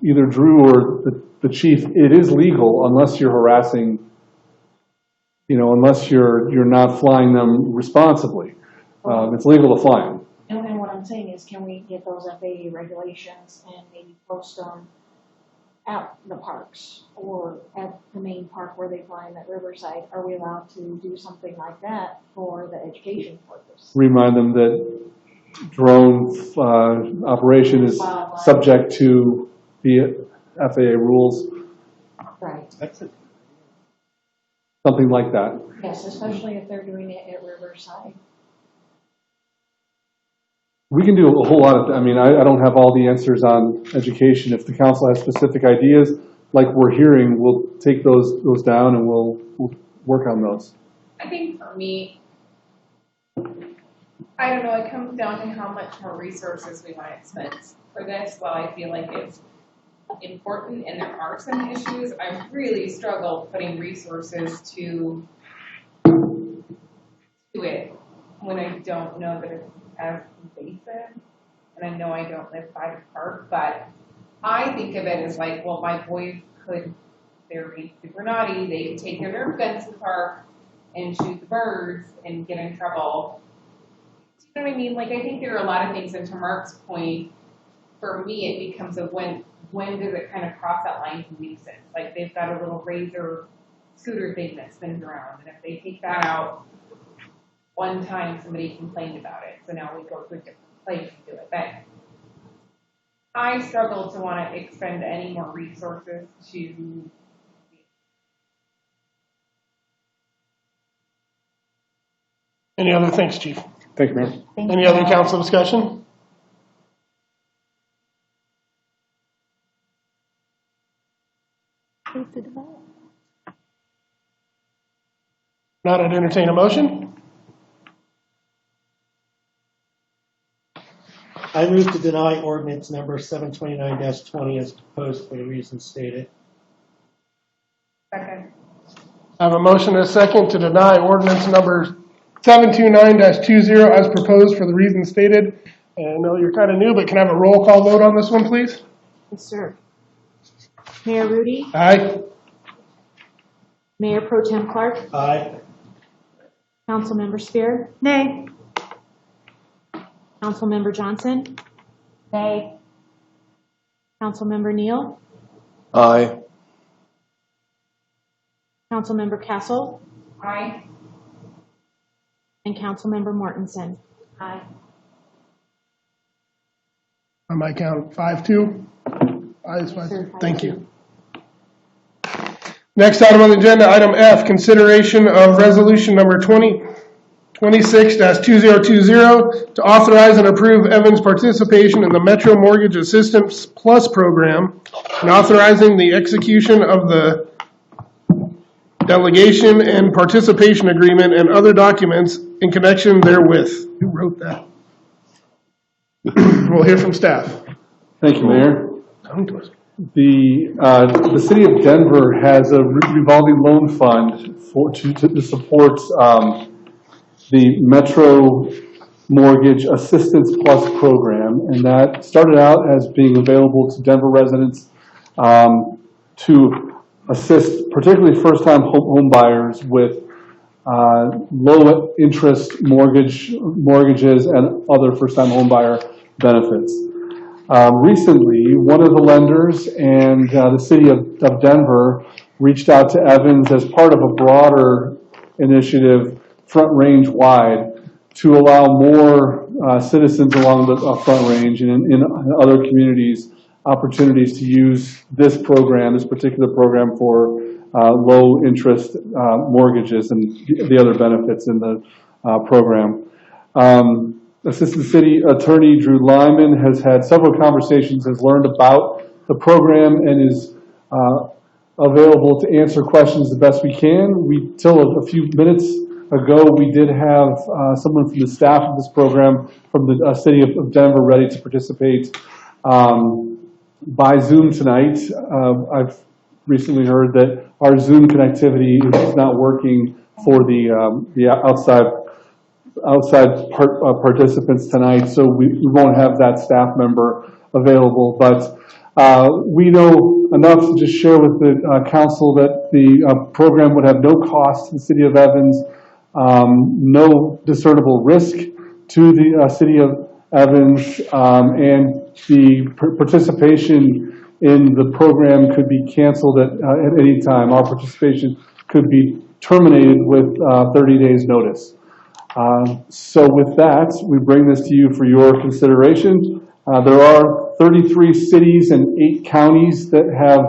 [SPEAKER 1] either Drew or the chief, it is legal unless you're harassing, unless you're not flying them responsibly. It's legal to fly them.
[SPEAKER 12] And what I'm saying is, can we get those FAA regulations and maybe post them at the parks or at the main park where they fly them at Riverside? Are we allowed to do something like that for the education purpose?
[SPEAKER 1] Remind them that drone operation is subject to the FAA rules.
[SPEAKER 12] Right.
[SPEAKER 9] That's it.
[SPEAKER 1] Something like that.
[SPEAKER 12] Yes, especially if they're doing it at Riverside.
[SPEAKER 1] We can do a whole lot of, I don't have all the answers on education. If the council has specific ideas, like we're hearing, we'll take those down and we'll work on those.
[SPEAKER 11] I think for me, I don't know, it comes down to how much more resources we want to expend for this. While I feel like it's important and there are some issues, I really struggle putting resources to it when I don't know that it's as invasive, and I know I don't live by the park, but I think of it as like, well, my boys they're being super naughty, they take their Nerf guns to the park and shoot the birds and get in trouble. Do you know what I mean? Like, I think there are a lot of things, and to Mark's point, for me, it becomes when does it kind of cross that line to nuisance? Like, they've got a little razor scooter thing that spins around, and if they take that out, one time somebody complained about it, so now we go to a different place and do it. But I struggle to want to expend any more resources to.
[SPEAKER 15] Any other things, Chief?
[SPEAKER 17] Thank you, Mayor.
[SPEAKER 15] Any other council discussion? Not, I'd entertain a motion.
[SPEAKER 9] I move to deny ordinance number 729-20 as proposed for the reasons stated.
[SPEAKER 11] Second.
[SPEAKER 15] I have a motion and a second to deny ordinance number 729-20 as proposed for the reasons stated. And I know you're kind of new, but can I have a roll call vote on this one, please?
[SPEAKER 13] Yes, sir. Mayor Rudy,
[SPEAKER 15] Aye.
[SPEAKER 13] Mayor Pro Tem Clark,
[SPEAKER 9] Aye.
[SPEAKER 13] Councilmember Spear,
[SPEAKER 6] Nay.
[SPEAKER 13] Councilmember Johnson,
[SPEAKER 6] Nay.
[SPEAKER 13] Councilmember Neal,
[SPEAKER 5] Aye.
[SPEAKER 13] Councilmember Castle,
[SPEAKER 11] Aye.
[SPEAKER 13] and Councilmember Mortensen.
[SPEAKER 6] Aye.
[SPEAKER 15] On my count, 5-2. Ayes, 5-2. Thank you. Next item on the agenda, item F, consideration of resolution number 2026-2020 to authorize and approve Evans' participation in the Metro Mortgage Assistance Plus program and authorizing the execution of the delegation and participation agreement and other documents in connection therewith. Who wrote that? We'll hear from staff.
[SPEAKER 1] Thank you, Mayor.
[SPEAKER 15] Tongue twister.
[SPEAKER 1] The city of Denver has a revolving loan fund to support the Metro Mortgage Assistance Plus program, and that started out as being available to Denver residents to assist particularly first-time home buyers with low interest mortgages and other first-time home buyer benefits. Recently, one of the lenders and the city of Denver reached out to Evans as part of a broader initiative, Front Range wide, to allow more citizens along the Front Range and in other communities opportunities to use this program, this particular program for low interest mortgages and the other benefits in the program. Assistant City Attorney Drew Lyman has had several conversations, has learned about the program, and is available to answer questions the best we can. Till a few minutes ago, we did have someone from the staff of this program from the city of Denver ready to participate by Zoom tonight. I've recently heard that our Zoom connectivity is not working for the outside participants tonight, so we won't have that staff member available. But we know enough to just share with the council that the program would have no cost to the city of Evans, no discernible risk to the city of Evans, and the participation in the program could be canceled at any time. Our participation could be terminated with 30 days notice. So with that, we bring this to you for your consideration. There are 33 cities and 8 counties that have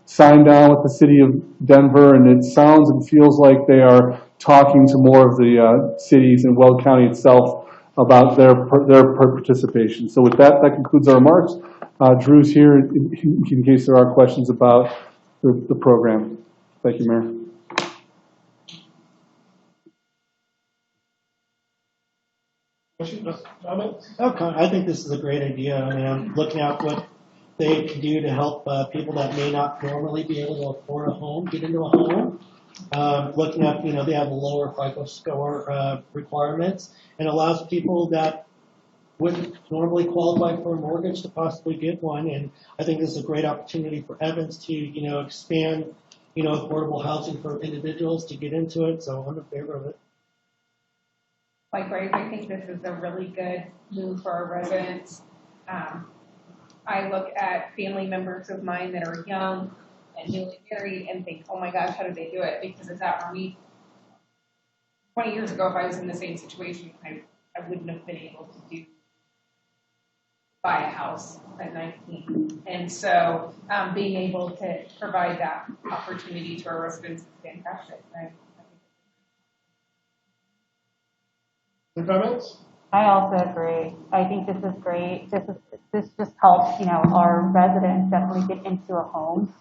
[SPEAKER 1] signed on with the city of Denver, and it sounds and feels like they are talking to more of the cities and Weld County itself about their participation. So with that, that concludes our remarks. Drew's here in case there are questions about the program. Thank you, Mayor.
[SPEAKER 4] Comments?
[SPEAKER 9] Okay, I think this is a great idea. I mean, I'm looking at what they can do to help people that may not normally be able to afford a home get into a home. Looking at, they have a lower FICO score requirements, and allows people that wouldn't normally qualify for a mortgage to possibly get one. And I think this is a great opportunity for Evans to, expand, affordable housing for individuals to get into it. So I'm in favor of it.
[SPEAKER 11] Likewise, I think this is a really good move for our residents. I look at family members of mine that are young and newly married and think, oh my gosh, how did they do it? Because it's that for me. 20 years ago, if I was in the same situation, I wouldn't have been able to buy a house at 19. And so being able to provide that opportunity to our residents is fantastic.
[SPEAKER 4] Comments?
[SPEAKER 6] I also agree. I think this is great. This just helps, our residents definitely get into a home,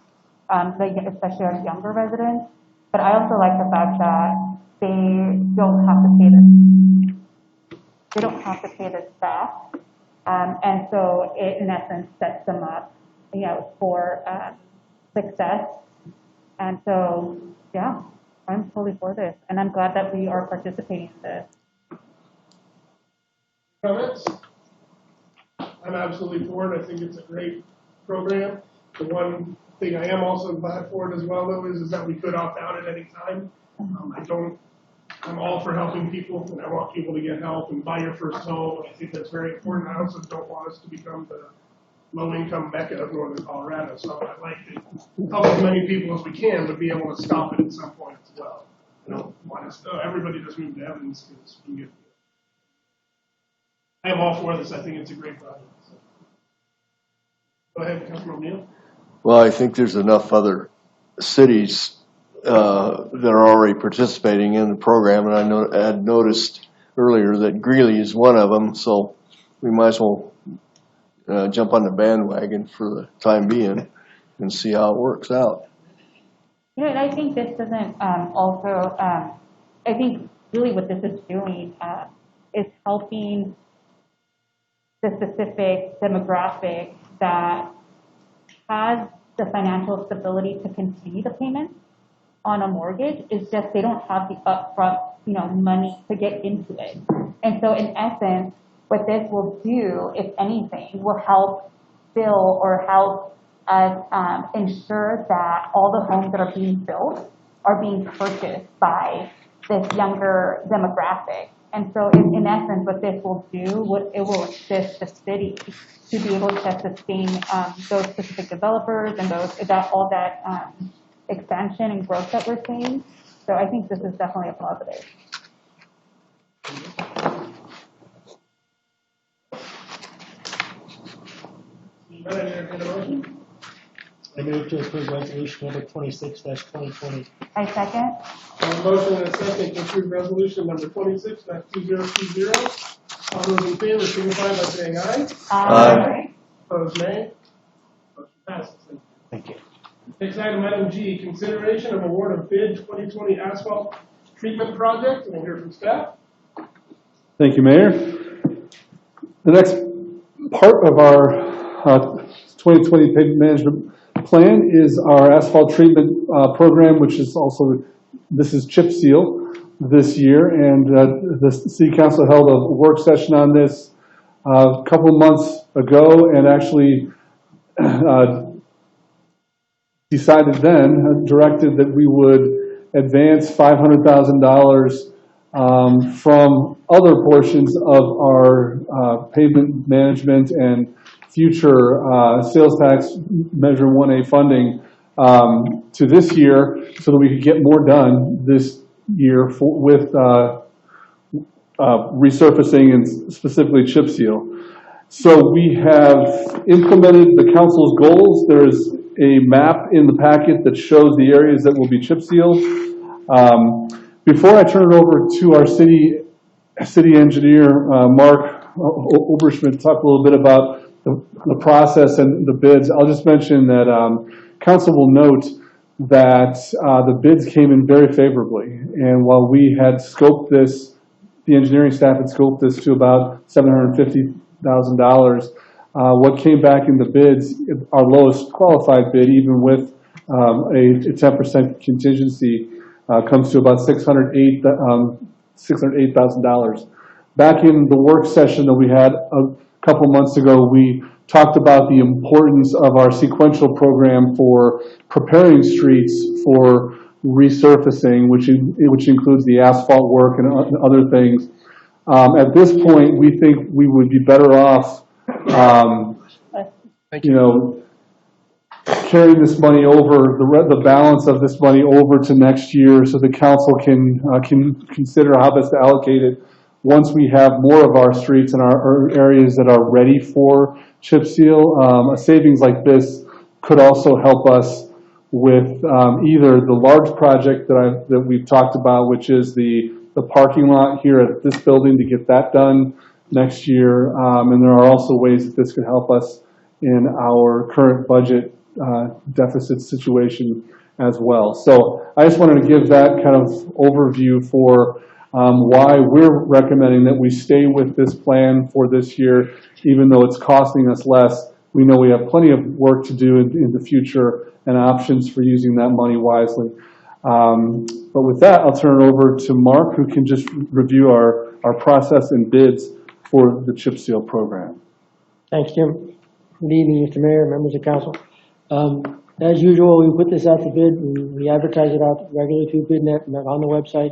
[SPEAKER 6] especially our younger residents. But I also like the fact that they don't have to pay the staff, and so it in essence sets them up, for success. And so, yeah, I'm totally for this, and I'm glad that we are participating in this.
[SPEAKER 4] Comments? I'm absolutely for it. I think it's a great program. The one thing I am also glad for it as well, though, is that we could opt out at any time. I'm all for helping people, and I want people to get help and buy your first home. I think that's very important. I also don't want us to become the low-income mecca of northern Colorado. So I'd like to help as many people as we can, but be able to stop it at some point as well. I don't want us to, everybody just move to Evans because we get. I am all for this. I think it's a great project. So. Go ahead, Councilman O'Neill.
[SPEAKER 5] Well, I think there's enough other cities that are already participating in the program, and I had noticed earlier that Greeley is one of them, so we might as well jump on the bandwagon for the time being and see how it works out.
[SPEAKER 6] You know, and I think this doesn't I think really what this is doing is helping the specific demographic that has the financial stability to continue the payment on a mortgage. It's just they don't have the upfront, money to get into it. And so in essence, what this will do, if anything, will help fill or help us ensure that all the homes that are being built are being purchased by this younger demographic. And so in essence, what this will do, it will assist the city to be able to sustain those specific developers and all that expansion and growth that we're seeing. So I think this is definitely a positive.
[SPEAKER 9] I move to approve resolution number 26-2020.
[SPEAKER 6] I second.
[SPEAKER 4] Motion and a second to approve resolution number 26-2020. All those in favor signify by saying aye.
[SPEAKER 6] Aye.
[SPEAKER 4] Opposed, nay. Motion passes.
[SPEAKER 9] Thank you.
[SPEAKER 4] Next item G, consideration of award of bid 2020 asphalt treatment project. And we'll hear from staff.
[SPEAKER 1] Thank you, Mayor. The next part of our 2020 pavement management plan is our asphalt treatment program, which is also, this is chip seal this year. And the City Council held a work session on this a couple months ago and actually decided then, directed that we would advance $500,000 from other portions of our pavement management and future sales tax Measure 1A funding to this year so that we could get more done this year with resurfacing and specifically chip seal. So we have implemented the council's goals. There's a map in the packet that shows the areas that will be chip sealed. Before I turn it over to our city engineer, Mark Oberschmidt, to talk a little bit about the process and the bids, I'll just mention that council will note that the bids came in very favorably. And while we had scoped this, the engineering staff had scoped this to about $750,000, what came back in the bids, our lowest qualified bid, even with a 10% contingency, comes to about $608,000. Back in the work session that we had a couple months ago, we talked about the importance of our sequential program for preparing streets for resurfacing, which includes the asphalt work and other things. At this point, we think we would be better off carrying this money over, the balance of this money over to next year so the council can consider how best to allocate it once we have more of our streets and our areas that are ready for chip seal. A savings like this could also help us with either the large project that we've talked about, which is the parking lot here at this building, to get that done next year. And there are also ways that this could help us in our current budget deficit situation as well. So I just wanted to give that kind of overview for why we're recommending that we stay with this plan for this year, even though it's costing us less. We know we have plenty of work to do in the future and options for using that money wisely. But with that, I'll turn it over to Mark, who can just review our process and bids for the chip seal program.
[SPEAKER 18] Thanks, Jim. Good evening, Mr. Mayor, members of council. As usual, we put this out to bid, and we advertise it out regularly through BidNet and on the website.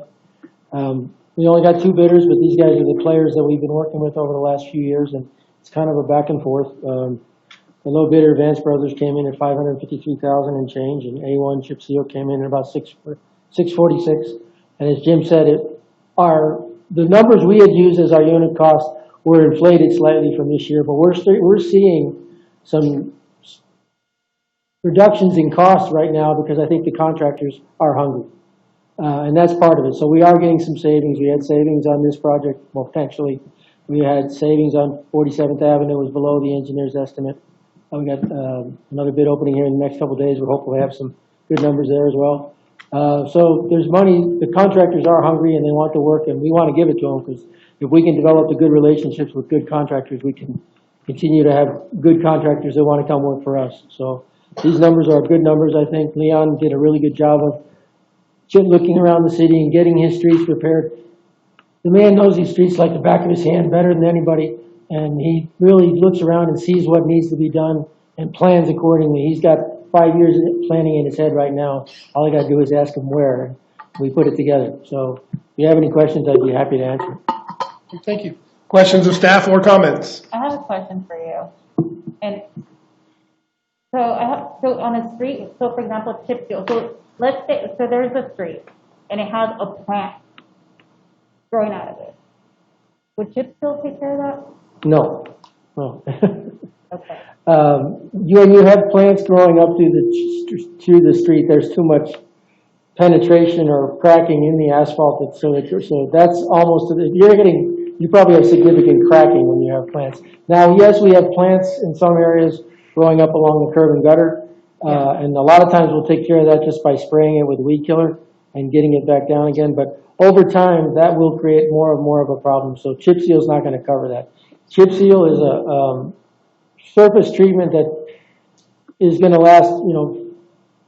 [SPEAKER 18] We only got 2 bidders, but these guys are the players that we've been working with over the last few years, and it's kind of a back and forth. The low bidder, Vance Brothers, came in at $553,000 and change, and A1 Chip Seal came in at about $646. And as Jim said, the numbers we had used as our unit cost were inflated slightly from this year, but we're seeing some reductions in cost right now because I think the contractors are hungry. And that's part of it. So we are getting some savings. We had savings on this project, well, potentially. We had savings on 47th Avenue, was below the engineer's estimate. We got another bid opening here in the next couple of days. We're hopeful to have some good numbers there as well. So there's money. The contractors are hungry and they want to work, and we want to give it to them because if we can develop the good relationships with good contractors, we can continue to have good contractors that want to come work for us. So these numbers are good numbers, I think. Leon did a really good job of looking around the city and getting his streets prepared. The man knows these streets like the back of his hand better than anybody, and he really looks around and sees what needs to be done and plans accordingly. He's got 5 years of planning in his head right now. All I got to do is ask him where, and we put it together. So if you have any questions, I'd be happy to answer.
[SPEAKER 15] Thank you. Questions of staff or comments?
[SPEAKER 6] I have a question for you. And so on a street, so for example, chip seal. So let's say, so there's a street and it has a plant growing out of it. Would chip seal take care of that?
[SPEAKER 18] No. No.
[SPEAKER 6] Okay.
[SPEAKER 18] When you have plants growing up through the street, there's too much penetration or cracking in the asphalt. So that's almost, you probably have significant cracking when you have plants. Now, yes, we have plants in some areas growing up along the curb and gutter. And a lot of times we'll take care of that just by spraying it with weed killer and getting it back down again. But over time, that will create more and more of a problem. So chip seal is not going to cover that. Chip seal is a surface treatment that is going to last,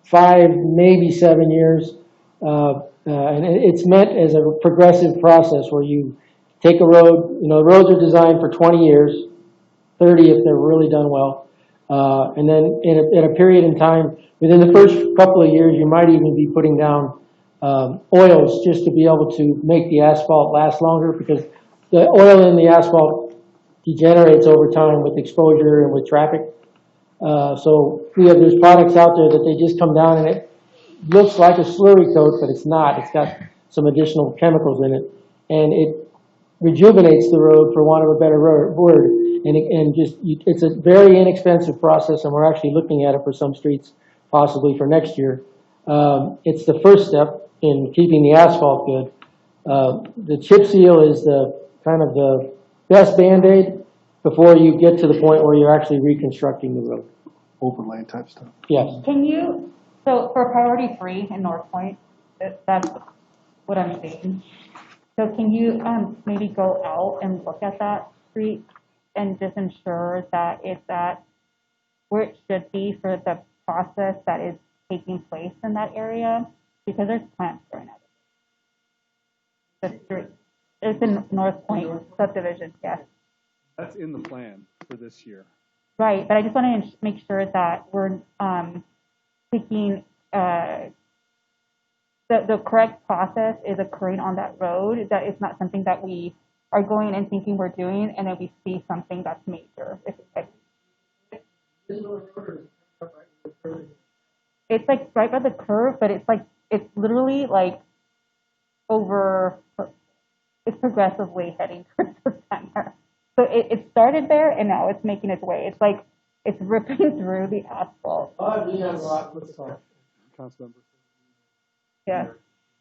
[SPEAKER 18] 5, maybe 7 years. And it's meant as a progressive process where you take a road, roads are designed for 20 years, 30 if they're really done well. And then in a period in time, within the first couple of years, you might even be putting down oils just to be able to make the asphalt last longer, because the oil in the asphalt degenerates over time with exposure and with traffic. So there's products out there that they just come down and it looks like a slurry coat, but it's not. It's got some additional chemicals in it, and it rejuvenates the road, for want of a better word. And it's a very inexpensive process, and we're actually looking at it for some streets, possibly for next year. It's the first step in keeping the asphalt good. The chip seal is the best Band-Aid before you get to the point where you're actually reconstructing the road.
[SPEAKER 5] Overlay type stuff.
[SPEAKER 18] Yes.
[SPEAKER 6] So for priority 3 in North Point, that's what I'm seeing. So can you maybe go out and look at that street and just ensure that it's at where it should be for the process that is taking place in that area? Because there's plants growing out of it. The street. It's in North Point subdivision, yes.
[SPEAKER 1] That's in the plan for this year.
[SPEAKER 6] Right, but I just want to make sure that we're taking the correct process is occurring on that road, that it's not something that we are going and thinking we're doing, and then we see something that's major. It's like right by the curve, but it's literally like it's progressively heading towards the center. So it started there, and now it's making its way. It's like it's ripping through the asphalt. Yeah,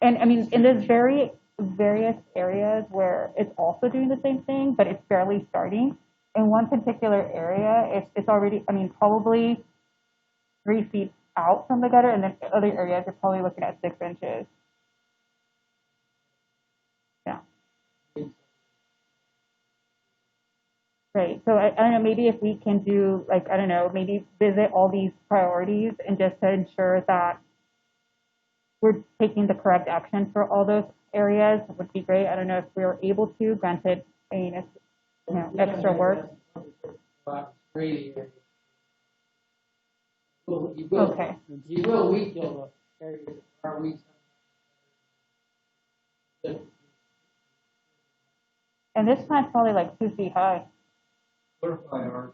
[SPEAKER 6] and I mean, and there's various areas where it's also doing the same thing, but it's barely starting. In one particular area, it's already, I mean, probably 3 feet out from the gutter, and then other areas you're probably looking at 6 inches. Yeah. Right. So I don't know, maybe if we can do, like, I don't know, maybe visit all these priorities and just to ensure that we're taking the correct action for all those areas would be great. I don't know if we were able to, granted, I mean, it's, extra work.
[SPEAKER 18] You will.
[SPEAKER 6] Okay.
[SPEAKER 18] You will weed kill the areas that are weeds.
[SPEAKER 6] And this plant's probably like 2 feet high.
[SPEAKER 1] Clarify our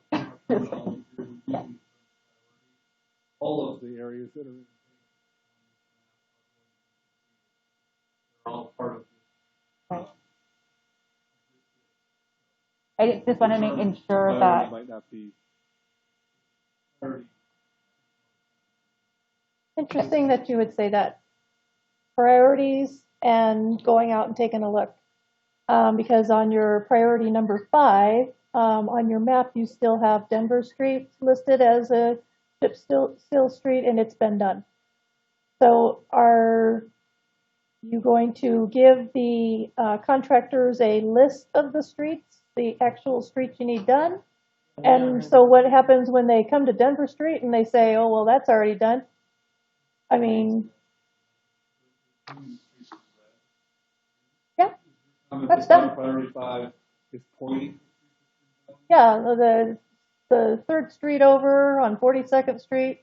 [SPEAKER 1] all of the areas that are all part of
[SPEAKER 6] Right. I just want to ensure that.
[SPEAKER 1] Might not be.
[SPEAKER 10] Interesting that you would say that. Priorities and going out and taking a look. Because on your priority number 5, on your map, you still have Denver Street listed as a chip seal street, and it's been done. So are you going to give the contractors a list of the streets, the actual streets you need done? And so what happens when they come to Denver Street and they say, oh, well, that's already done? I mean, yeah, that's done.
[SPEAKER 1] Priority 5 is pointing.
[SPEAKER 10] Yeah, the 3rd Street over on 42nd Street.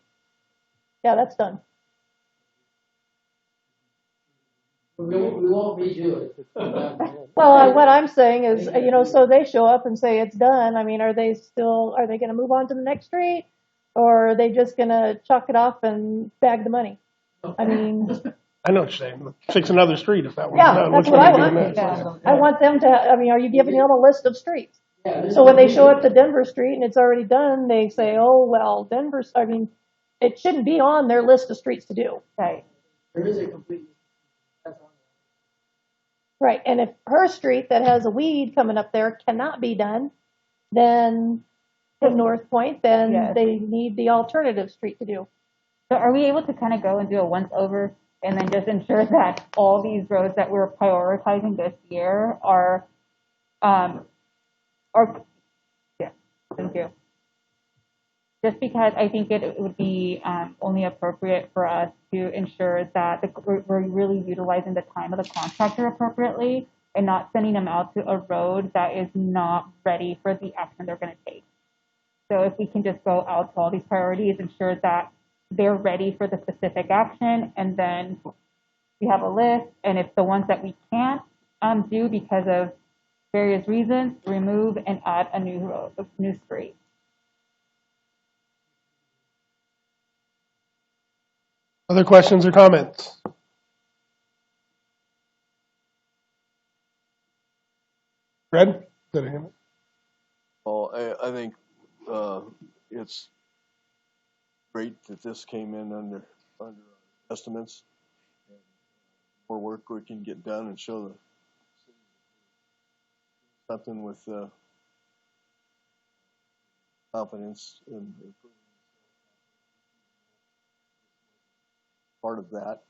[SPEAKER 10] Yeah, that's done.
[SPEAKER 18] We won't redo it.
[SPEAKER 10] Well, what I'm saying is, so they show up and say it's done. I mean, are they going to move on to the next street? Or are they just going to chalk it off and bag the money? I mean.
[SPEAKER 15] I know what you're saying. Fix another street if that one's
[SPEAKER 10] Yeah,
[SPEAKER 15] done.
[SPEAKER 10] that's
[SPEAKER 15] Which
[SPEAKER 10] what
[SPEAKER 15] one
[SPEAKER 10] I
[SPEAKER 15] are you doing
[SPEAKER 10] want.
[SPEAKER 15] next?
[SPEAKER 10] I want them to, are you giving them a list of streets? So when they show up to Denver Street and it's already done, they say, oh, well, it shouldn't be on their list of streets to do.
[SPEAKER 6] Right.
[SPEAKER 18] There is a complete.
[SPEAKER 10] Right, and if her street that has a weed coming up there cannot be done, then in North Point, then
[SPEAKER 6] Yes.
[SPEAKER 10] they need the alternative street to do.
[SPEAKER 6] So are we able to kind of go and do a once over and then just ensure that all these roads that we're prioritizing this year are, yeah, thank you. Just because I think it would be only appropriate for us to ensure that we're really utilizing the time of the contractor appropriately and not sending them out to a road that is not ready for the action they're going to take. So if we can just go out to all these priorities, ensure that they're ready for the specific action, and then we have a list, and if the ones that we can't do because of various reasons, remove and add a new road, a new street.
[SPEAKER 15] Other questions or comments? Fred? Is that a hand?
[SPEAKER 5] Oh, I think it's great that this came in under estimates. More work we can get done and show the something with confidence and part of that.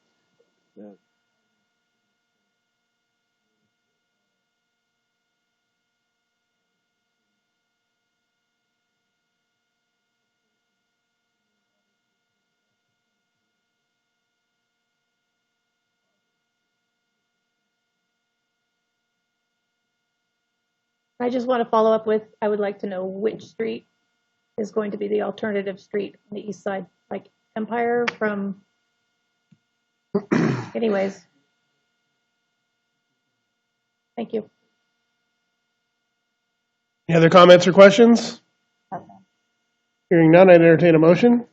[SPEAKER 10] I just want to follow up with, I would like to know which street is going to be the alternative street on the east side, like Empire from, anyways. Thank you.
[SPEAKER 15] Any other comments or questions? Hearing none, I'd entertain a motion.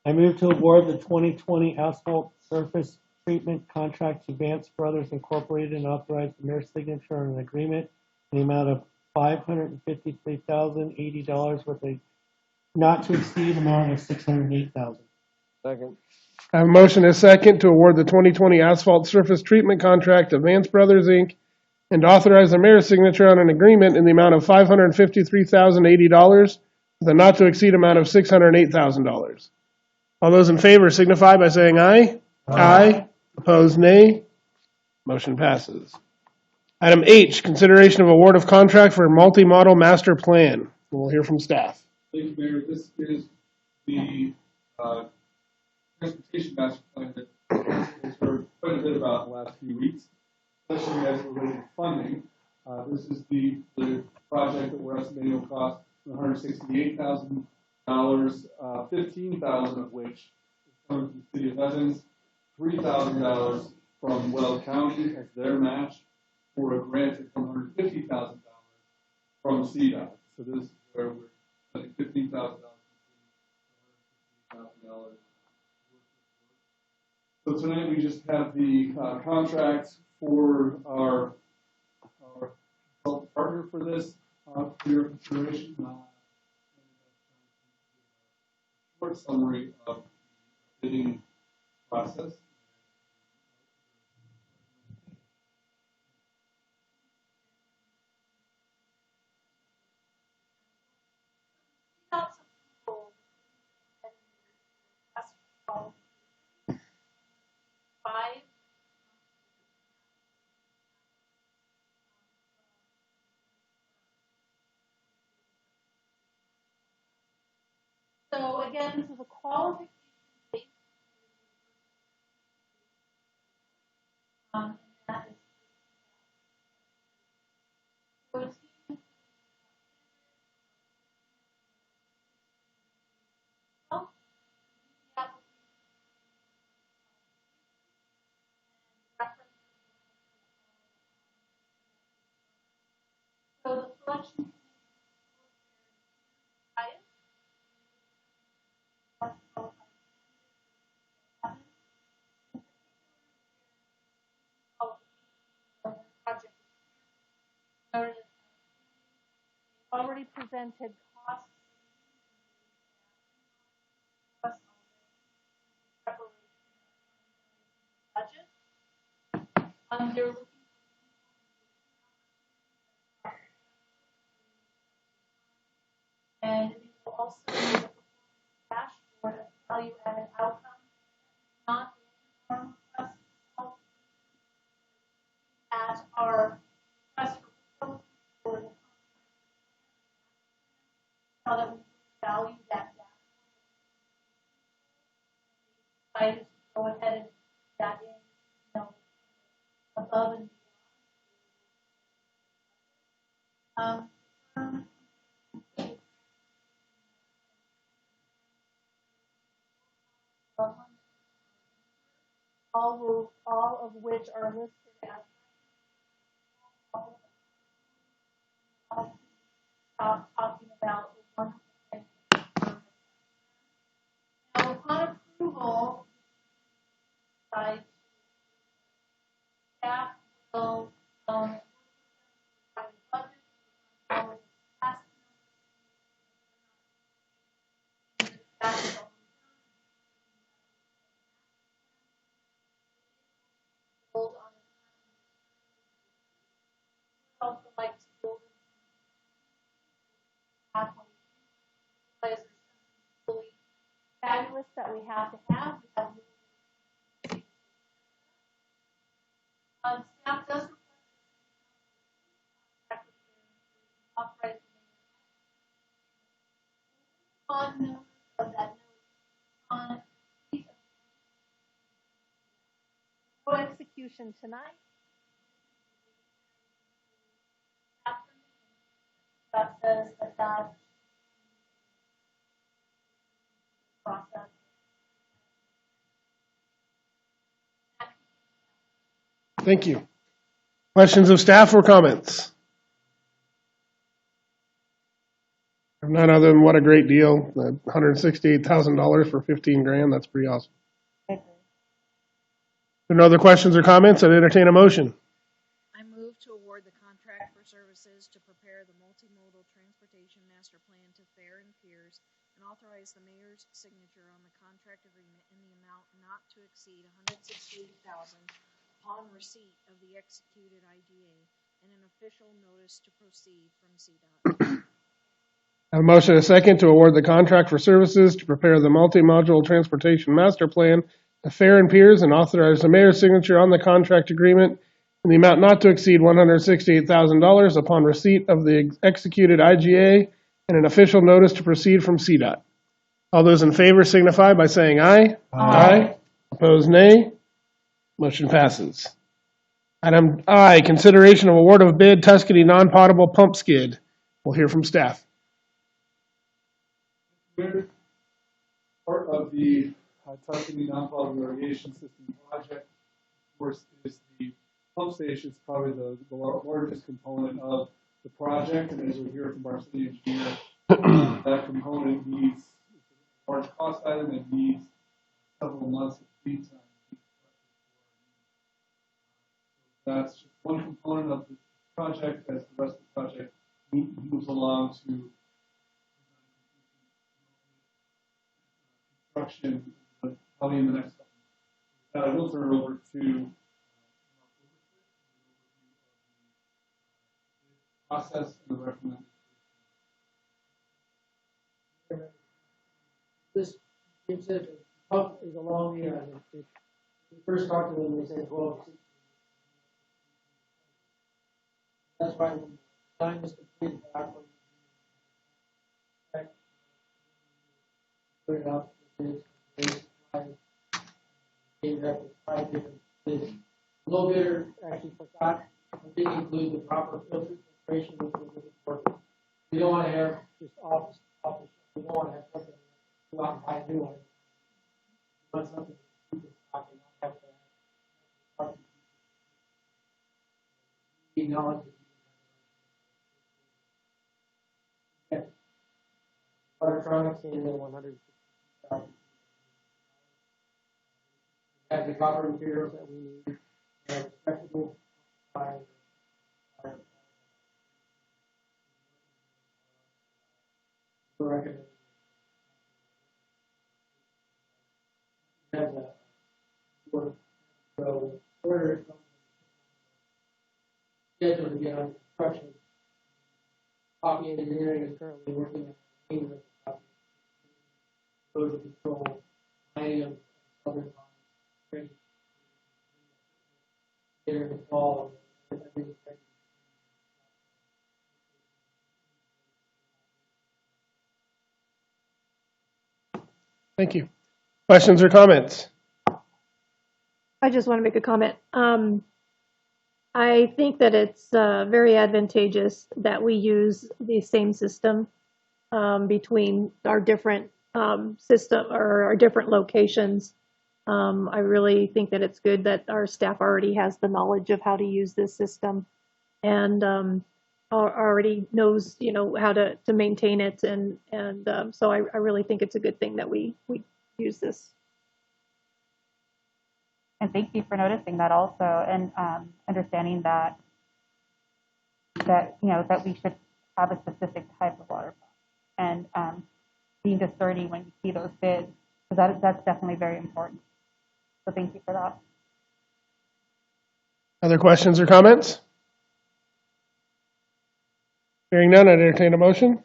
[SPEAKER 9] I move to award the 2020 asphalt surface treatment contract to Vance Brothers Incorporated and authorize the mayor's signature on an agreement in the amount of $553,080 with a not to exceed amount of $608,000.
[SPEAKER 5] Second.
[SPEAKER 15] I have a motion and a second to award the 2020 asphalt surface treatment contract to Vance Brothers, Inc. and authorize the mayor's signature on an agreement in the amount of $553,080 with a not to exceed amount of $608,000. All those in favor signify by saying aye. Aye. Opposed, nay. Motion passes. Item H, consideration of award of contract for multi-model master plan. We'll hear from staff.
[SPEAKER 1] Thank you, Mayor. This is the transportation master plan that we've heard quite a bit about in the last few weeks, especially as it relates to funding. This is the project that we're estimating will cost $168,000, $15,000 of which is coming from the city of Evans, $3,000 from Weld County as their match, for a grant of $150,000 from CDOT. So this is where we're spending $15,000. So tonight we just have the contract for our consultant partner for this for your consideration. Short summary of the bidding process.
[SPEAKER 7] So again, this is a qualification based. And that is so it's so the selection project noted already presented costs budget. They're looking and it will also be a dashboard of value-added outcomes, not normal requests at our request for proposal for the how that we value that dashboard. I just go ahead and that in, above and beyond. All of which are listed as talking about the 1%. Now, upon approval, by staff will by the budget, build on also like to build pathway really fabulous that we have to have. We have staff does authorize on notice of that notice on for execution tonight. That says that process.
[SPEAKER 15] Thank you. Questions of staff or comments? None other than what a great deal. $168,000 for 15 grand. That's pretty awesome. If there are no other questions or comments, I'd entertain a motion.
[SPEAKER 19] I move to award the contract for services to prepare the multimodal transportation master plan to Fair and Piers and authorize the mayor's signature on the contract agreement in the amount not to exceed $168,000 upon receipt of the executed IGA and an official notice to proceed from CDOT.
[SPEAKER 15] I have a motion and a second to award the contract for services to prepare the multi-module transportation master plan to Fair and Piers and authorize the mayor's signature on the contract agreement in the amount not to exceed $168,000 upon receipt of the executed IGA and an official notice to proceed from CDOT. All those in favor signify by saying aye. Aye. Opposed, nay. Motion passes. Item I, consideration of award of bid Tuscany non-potable pump skid. We'll hear from staff.
[SPEAKER 1] We're part of the Tuscany non-potable irrigation system project. Of course, is the pump station is probably the largest component of the project, and as we hear from our city engineer, that component needs a large cost item and needs several months of lead time. That's just one component of the project as the rest of the project moves along to construction, probably in the next couple of months. I will turn it over to the process and the recommendation.
[SPEAKER 18] This, you said, pump is a long year. We first talked to them, they said 12. That's why when the time is completed, back when put it out, came up with 5 different bids. The low bidder actually forgot, didn't include the proper filter filtration which we're looking for. We don't want to have just office. We don't want to have something go out and buy a new one. We want something to keep in stock and not have to acknowledge it. Electronics came in at $160,000. Have the copper materials that we need, respectable by our recommendation. Have the order scheduled to get on construction. Copy engineering is currently working on erosion control, mining of other lines, there in the fall.
[SPEAKER 15] Thank you. Questions or comments?
[SPEAKER 10] I just want to make a comment. I think that it's very advantageous that we use the same system between our different system or our different locations. I really think that it's good that our staff already has the knowledge of how to use this system and already knows, how to maintain it. And so I really think it's a good thing that we use this.
[SPEAKER 6] And thank you for noticing that also, and understanding that we should have a specific type of water pump, and being discerning when you see those bids, because that's definitely very important. So thank you for that.
[SPEAKER 15] Other questions or comments? Hearing none, I'd entertain a motion.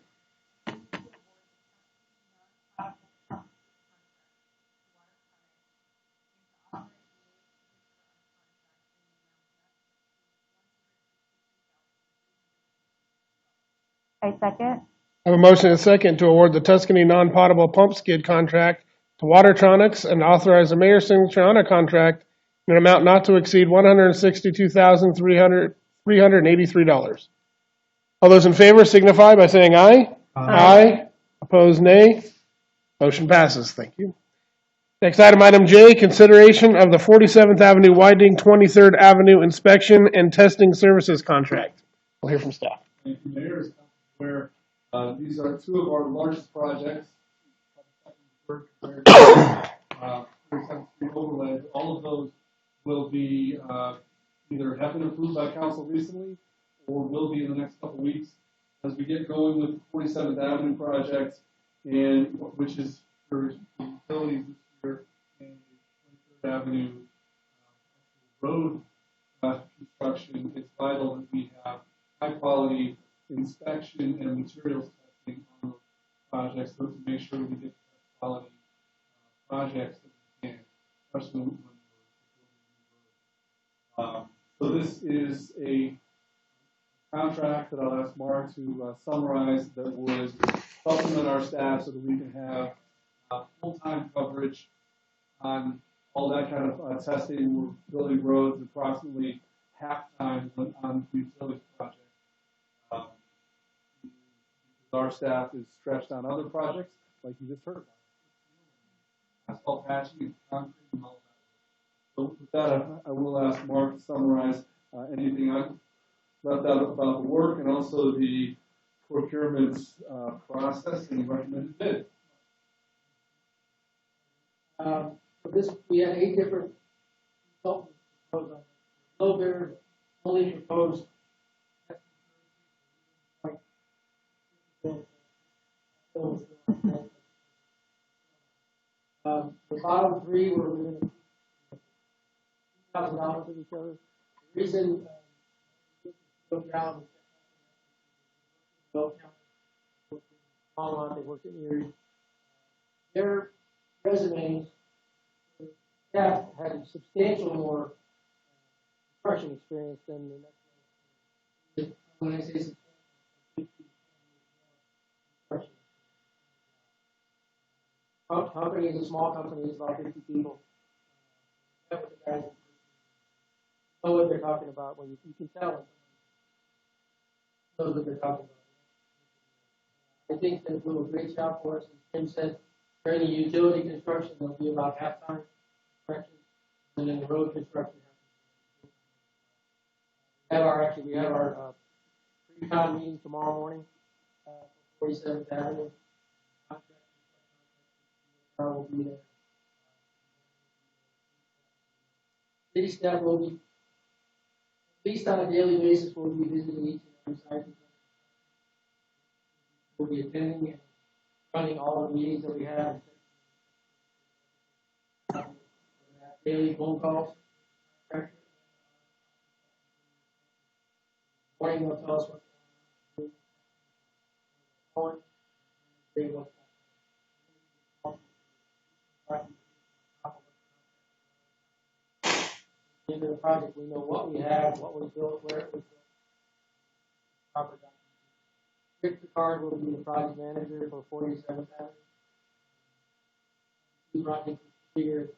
[SPEAKER 6] I second.
[SPEAKER 15] I have a motion and a second to award the Tuscany non-potable pump skid contract to Watertronics and authorize the mayor's signature on a contract in an amount not to exceed $162,383. All those in favor signify by saying aye. Aye. Opposed, nay. Motion passes. Thank you. Next item, item J, consideration of the 47th Avenue widening 23rd Avenue inspection and testing services contract. We'll hear from staff.
[SPEAKER 1] Thank you, Mayor. Where these are two of our largest projects. Overlay. All of those will be either have been approved by council recently or will be in the next couple weeks as we get going with the 47th Avenue project, and which is for utilities this year, and 23rd Avenue road construction. It's vital that we have high quality inspection and materials testing on those projects, so to make sure we get quality projects that we can, especially when we're so this is a contract that I'll ask Mark to summarize that would supplement our staff so that we can have full-time coverage on all that kind of testing. We're building roads. Approximately half-time on the utilities project. Our staff is stretched on other projects, like you just heard about. Asphalt patching and concrete and all that. So with that, I will ask Mark to summarize anything I left out about the work and also the procurement process and recommended bid.
[SPEAKER 18] For this, we had 8 different consultants proposed on it. Low bidder only proposed the bottom 3 were within $2,000 of each other. The reason looked down they worked in Erie. Their resumes, staff had substantial more construction experience than the next one. When I say substantial, company is a small company, it's about 50 people. Met with the guys, know what they're talking about when you can tell them. Knows what they're talking about. I think that will do a great job for us. As Tim said, during the utility construction, there'll be about half-time construction, and then the road construction. We have our pre-con meeting tomorrow morning, 47th Avenue. Will be there. City staff will be, at least on a daily basis, will be visiting each and every site. We'll be attending and running all the meetings that we have. Daily phone calls. Morning, they'll tell us what's going on. Into the project, we know what we have, what was built, where it was built. Proper documentation. Rick Picard will be the project manager for 47th Avenue. He's running here.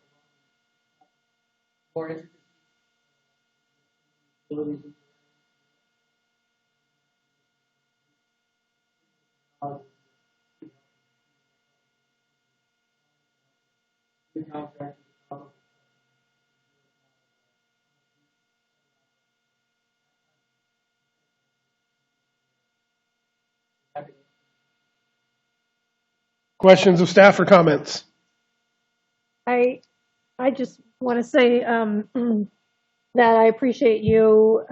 [SPEAKER 18] More intricacies. Contract.
[SPEAKER 15] Questions of staff or comments?
[SPEAKER 10] I just want to say that I appreciate you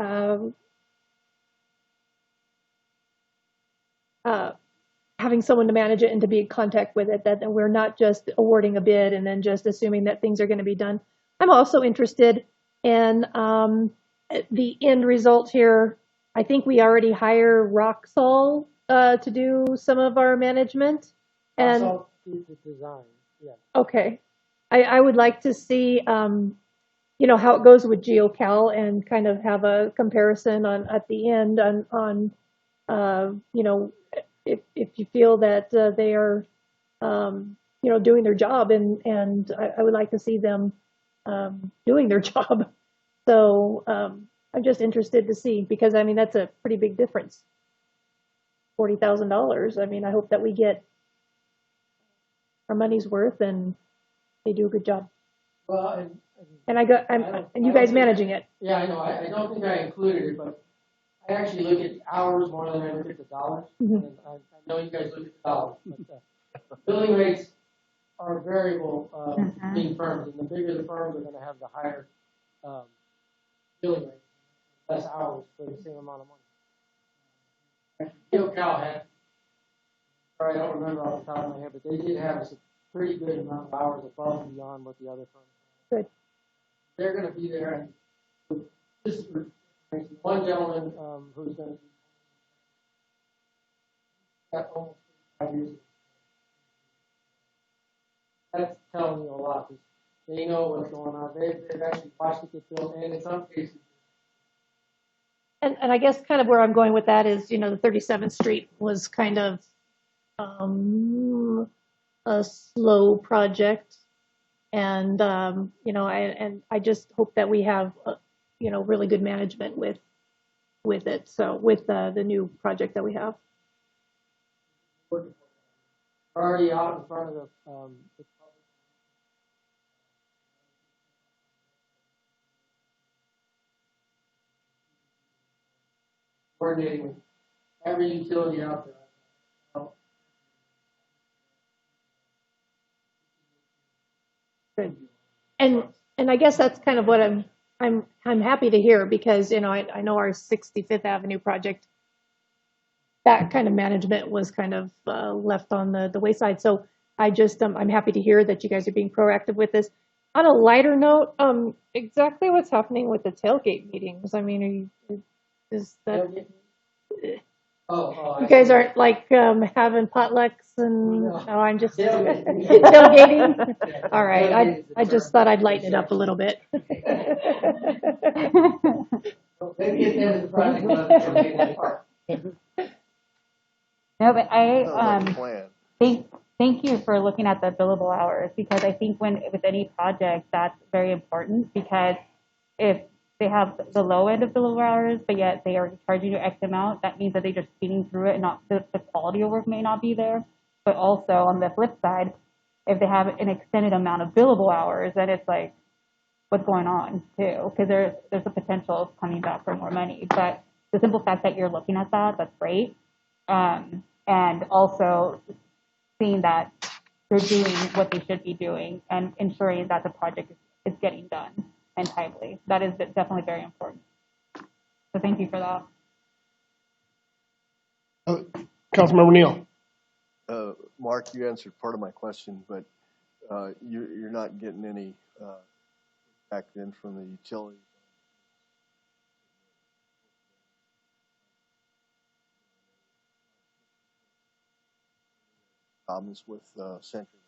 [SPEAKER 10] having someone to manage it and to be in contact with it, that we're not just awarding a bid and then just assuming that things are going to be done. I'm also interested in the end result here. I think we already hire Roxol to do some of our management. And
[SPEAKER 18] the design, yeah.
[SPEAKER 10] Okay. I would like to see, how it goes with GeoCal and kind of have a comparison at the end on if you feel that they are, doing their job, and I would like to see them doing their job. So I'm just interested to see, because that's a pretty big difference. $40,000. I hope that we get our money's worth and they do a good job.
[SPEAKER 18] Well,
[SPEAKER 10] and you guys managing it.
[SPEAKER 18] Yeah, I know. I don't think I included it, but I actually look at hours more than I look at the dollars.
[SPEAKER 10] Mm-hmm.
[SPEAKER 18] And I know you guys look at the dollars, but billing rates are variable between firms, and the bigger the firms are going to have the higher billing rate, less hours for the same amount of money. GeoCal had, I don't remember off the top of my head, but they did have a pretty good amount of hours above and beyond what the other firms had.
[SPEAKER 10] Good.
[SPEAKER 18] They're going to be there, and this is one gentleman who's going to be got almost 5 years. That's telling you a lot, because they know what's going on. They've actually watched it get built, and in some cases.
[SPEAKER 10] And I guess kind of where I'm going with that is, the 37th Street was kind of a slow project, and I just hope that we have really good management with it. So with the new project that we have.
[SPEAKER 18] We're already out in front of the coordinating with every utility out there.
[SPEAKER 10] Good. And I guess that's kind of what I'm happy to hear, because I know our 65th Avenue project, that kind of management was kind of left on the wayside. So I just I'm happy to hear that you guys are being proactive with this. On a lighter note, exactly what's happening with the tailgate meetings? I mean, is that you guys aren't like having potlucks and no, I'm just tailgating. All right, I just thought I'd lighten it up a little bit.
[SPEAKER 18] Maybe at the end of the project, we'll have to take that part.
[SPEAKER 6] No, but thank you for looking at the billable hours, because I think with any project, that's very important, because if they have the low end of billable hours, but yet they are charging you X amount, that means that they're just speeding through it, and not the quality of work may not be there. But also on the flip side, if they have an extended amount of billable hours, then it's like, what's going on too? Because there's a potential of coming back for more money. But the simple fact that you're looking at that's great. And also seeing that they're doing what they should be doing and ensuring that the project is getting done and timely. That is definitely very important. So thank you for that.
[SPEAKER 15] Councilmember Neal.
[SPEAKER 5] Mark, you answered part of my question, but you're not getting any back then from the utilities. Problems with Century.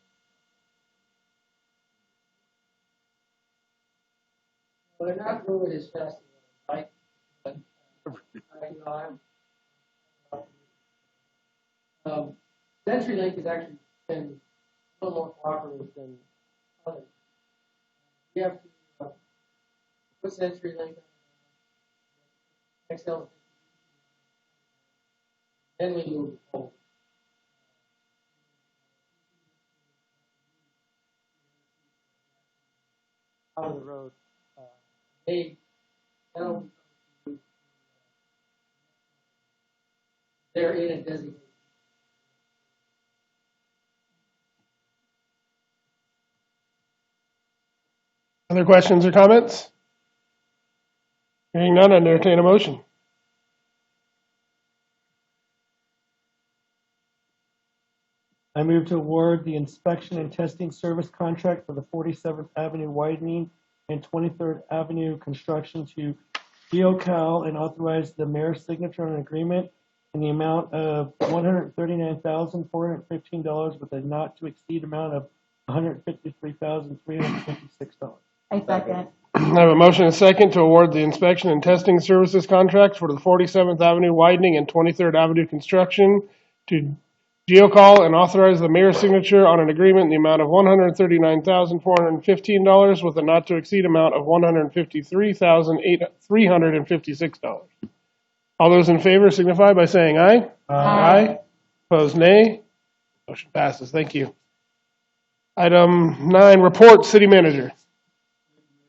[SPEAKER 18] Well, they're not moving as fast as I like, but CenturyLink has actually been a little more cooperative than others. We have to put CenturyLink Excel, then we move forward. Out of the road. They're in a designated.
[SPEAKER 15] Other questions or comments? Hearing none, I entertain a motion.
[SPEAKER 9] I move to award the inspection and testing service contract for the 47th Avenue widening and 23rd Avenue construction to GeoCal and authorize the mayor's signature on an agreement in the amount of $139,415 with a not to exceed amount of $153,356.
[SPEAKER 6] I second.
[SPEAKER 15] I have a motion and a second to award the inspection and testing services contract for the 47th Avenue widening and 23rd Avenue construction to GeoCal and authorize the mayor's signature on an agreement in the amount of $139,415 with a not to exceed amount of $153,356. All those in favor signify by saying aye. Aye. Opposed, nay. Motion passes. Thank you. Item 9, report, city manager.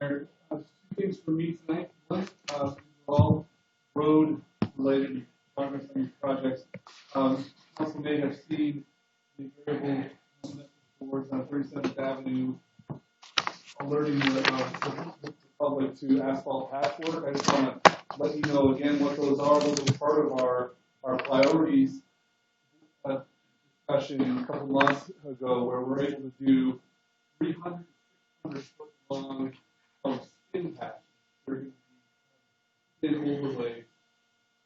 [SPEAKER 1] Two things for me tonight. One, all road-related progress on these projects. Council may have seen the variable boards on 37th Avenue alerting the public to asphalt patchwork. I just want to let you know again what those are. Those are part of our priorities discussion a couple months ago, where we're able to do 300 foot long of spin patches. They're going to be thin overlay,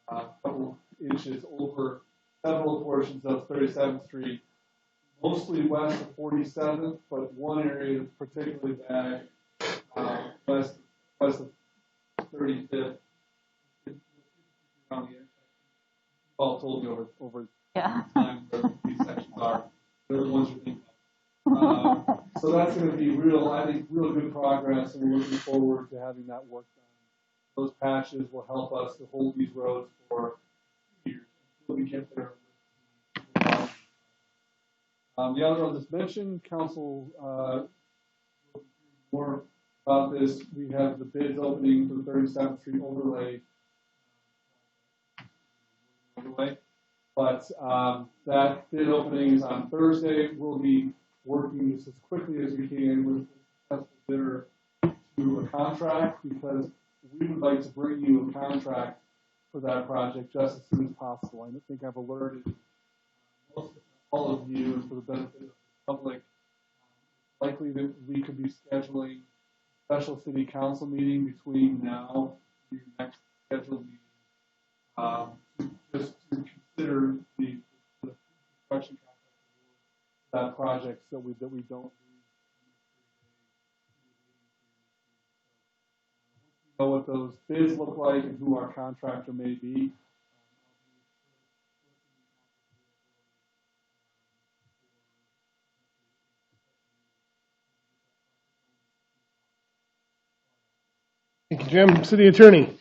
[SPEAKER 1] a couple inches over several portions of 37th Street, mostly west of 47th, but one area that's particularly bad, west of 35th. Around the intersection. All told you over time where these sections are. They're the ones you're thinking of. So that's going to be real good progress, and we're looking forward to having that work done those patches will help us to hold these roads for years until we get there. The other one that's mentioned, council, more about this. We have the bids opening for the 37th Street overlay. But that bid opening is on Thursday. We'll be working this as quickly as we can with the successful bidder to a contract, because we would like to bring you a contract for that project just as soon as possible. I think I've alerted all of you, and for the benefit of the public, likely that we could be scheduling a special city council meeting between now and your next scheduled meeting, just to consider the construction contract for that project, so that we don't know what those bids look like and who our contractor may be.
[SPEAKER 15] Thank you, Jim. City Attorney.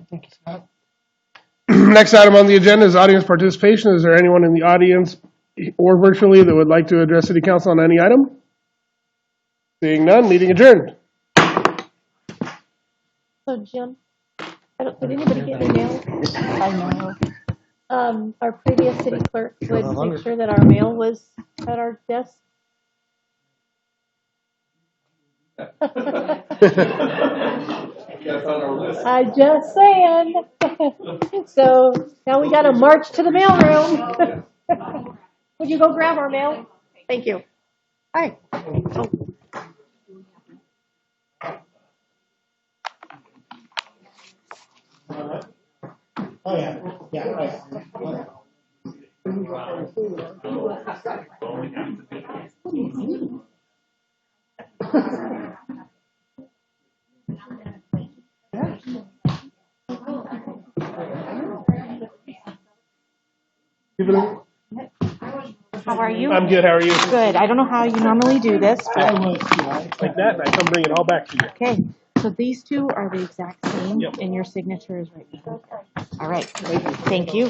[SPEAKER 15] Thank you, Scott. Next item on the agenda is audience participation. Is there anyone in the audience or virtually that would like to address City Council on any item? Seeing none, meeting adjourned.
[SPEAKER 10] So Jim, did anybody get your mail? I know. Our previous city clerk would make sure that our mail was at our desk. I'm just saying. So now we got to march to the mailroom. Would you go grab our mail? Thank you. Hi. Oh.
[SPEAKER 9] Oh, yeah. Yeah.
[SPEAKER 13] How are you?
[SPEAKER 15] I'm good. How are you?
[SPEAKER 13] Good. I don't know how you normally do this, but
[SPEAKER 15] Like that, and I come bring it all back to you.
[SPEAKER 13] okay. So these two are the exact same,
[SPEAKER 15] Yep.
[SPEAKER 13] and your signature is right behind there. All right. Thank you.